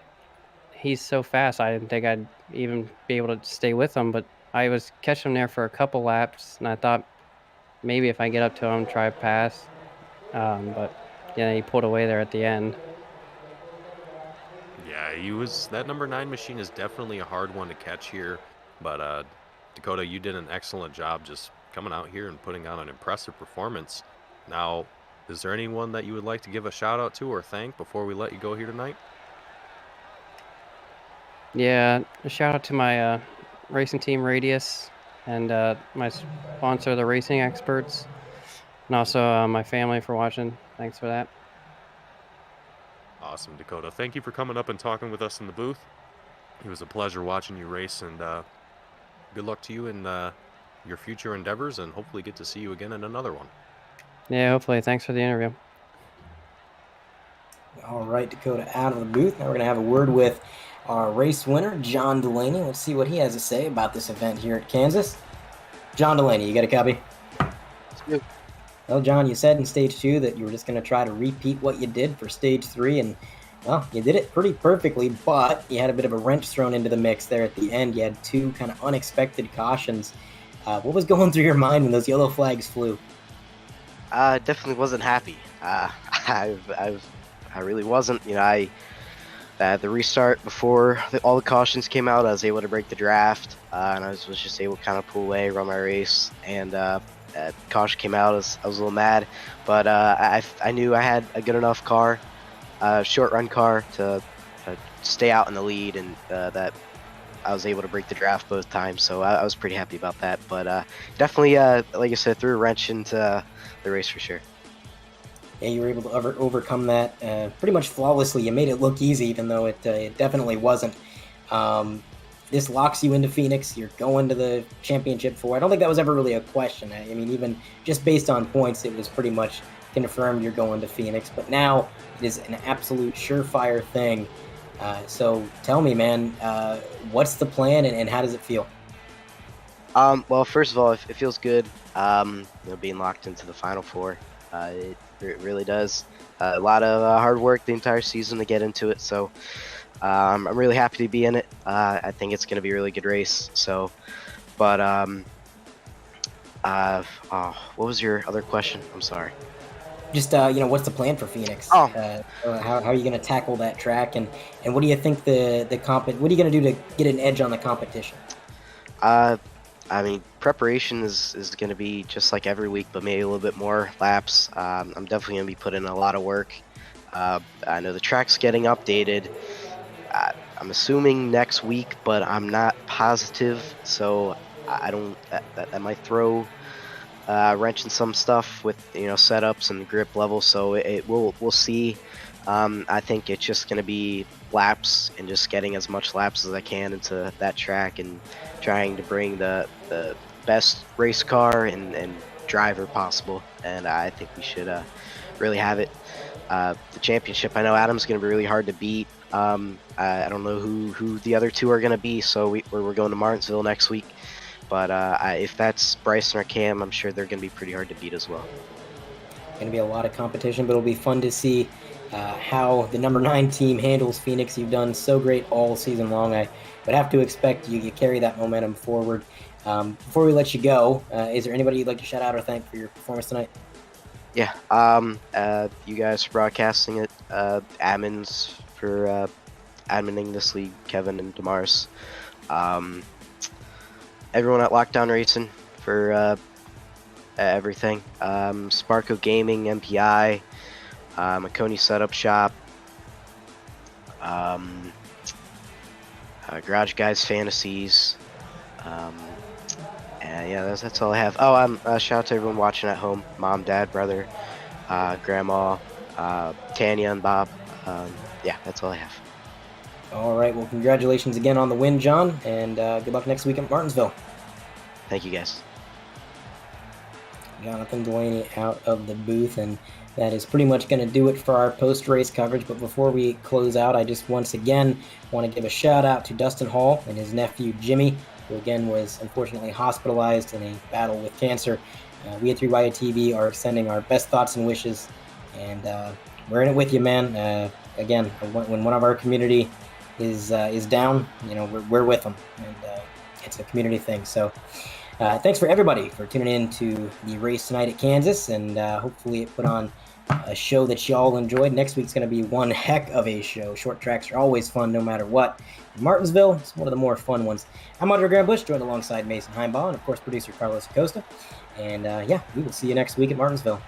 he's so fast, I didn't think I'd even be able to stay with him, but I was catching him there for a couple laps, and I thought maybe if I get up to him, try to pass. But yeah, he pulled away there at the end. Yeah, that number 9 machine is definitely a hard one to catch here, but Dakota, you did an excellent job just coming out here and putting on an impressive performance. Now, is there anyone that you would like to give a shout out to or thank before we let you go here tonight? Yeah, a shout out to my racing team Radius and my sponsor, the Racing Experts, and also my family for watching. Thanks for that. Awesome, Dakota. Thank you for coming up and talking with us in the booth. It was a pleasure watching you race, and good luck to you in your future endeavors, and hopefully get to see you again in another one. Yeah, hopefully. Thanks for the interview. All right, Dakota out of the booth. Now we're going to have a word with our race winner, John Delaney. Let's see what he has to say about this event here at Kansas. John Delaney, you got a copy? Yep. Well, John, you said in stage 2 that you were just going to try to repeat what you did for stage 3, and well, you did it pretty perfectly, but you had a bit of a wrench thrown into the mix there at the end. You had 2 kind of unexpected cautions. What was going through your mind when those yellow flags flew? I definitely wasn't happy. I really wasn't. The restart before all the cautions came out, I was able to break the draft, and I was just able to kind of pull away, run my race, and caution came out. I was a little mad, but I knew I had a good enough car, short run car, to stay out in the lead, and that I was able to break the draft both times, so I was pretty happy about that. But definitely, like I said, threw a wrench into the race for sure. Yeah, you were able to overcome that pretty much flawlessly. You made it look easy, even though it definitely wasn't. This locks you into Phoenix. You're going to the championship for. I don't think that was ever really a question. I mean, even just based on points, it was pretty much confirmed you're going to Phoenix. But now it is an absolute surefire thing. So tell me, man, what's the plan and how does it feel? Well, first of all, it feels good. Being locked into the Final Four, it really does. A lot of hard work the entire season to get into it. So I'm really happy to be in it. I think it's going to be a really good race. So, but what was your other question? I'm sorry. Just what's the plan for Phoenix? Oh. How are you going to tackle that track, and what do you think what are you going to do to get an edge on the competition? I mean, preparation is going to be just like every week, but maybe a little bit more laps. I'm definitely going to be putting in a lot of work. I know the track's getting updated. I'm assuming next week, but I'm not positive, so I don't. That might throw a wrench in some stuff with setups and grip levels. So we'll see. I think it's just going to be laps and just getting as much laps as I can into that track and trying to bring the best race car and driver possible. And I think we should really have it. The championship, I know Adam's going to be really hard to beat. I don't know who the other two are going to be, so we're going to Martinsville next week. But if that's Bryson or Cam, I'm sure they're going to be pretty hard to beat as well. Going to be a lot of competition, but it'll be fun to see how the number 9 team handles Phoenix. You've done so great all season long. I would have to expect you carry that momentum forward. Before we let you go, is there anybody you'd like to shout out or thank for your performance tonight? Yeah, you guys for broadcasting it, admins for adminning this league, Kevin and Damaris, everyone at Lockdown Racing for everything, Sparko Gaming, MPI, Maconi Setup Shop, Garage Guys Fantasies, and yeah, that's all I have. Oh, shout out to everyone watching at home, mom, dad, brother, grandma, Tanya and Bob. Yeah, that's all I have. All right, well, congratulations again on the win, John, and good luck next week at Martinsville. Thank you, guys. Jonathan Delaney out of the booth, and that is pretty much going to do it for our post-race coverage. But before we close out, I just once again want to give a shout out to Dustin Hall and his nephew Jimmy, who again was unfortunately hospitalized in a battle with cancer. We at 3YATV are sending our best thoughts and wishes, and we're in it with you, man. Again, when one of our community is down, we're with them, and it's a community thing. So thanks for everybody for tuning in to the race tonight at Kansas, and hopefully it put on a show that y'all enjoyed. Next week's going to be one heck of a show. Short tracks are always fun no matter what. Martinsville is one of the more fun ones. I'm Andre Graham Bush, joined alongside Mason Heimbaugh and, of course, producer Carlos Acosta. And, we will see you next week at Martinsville.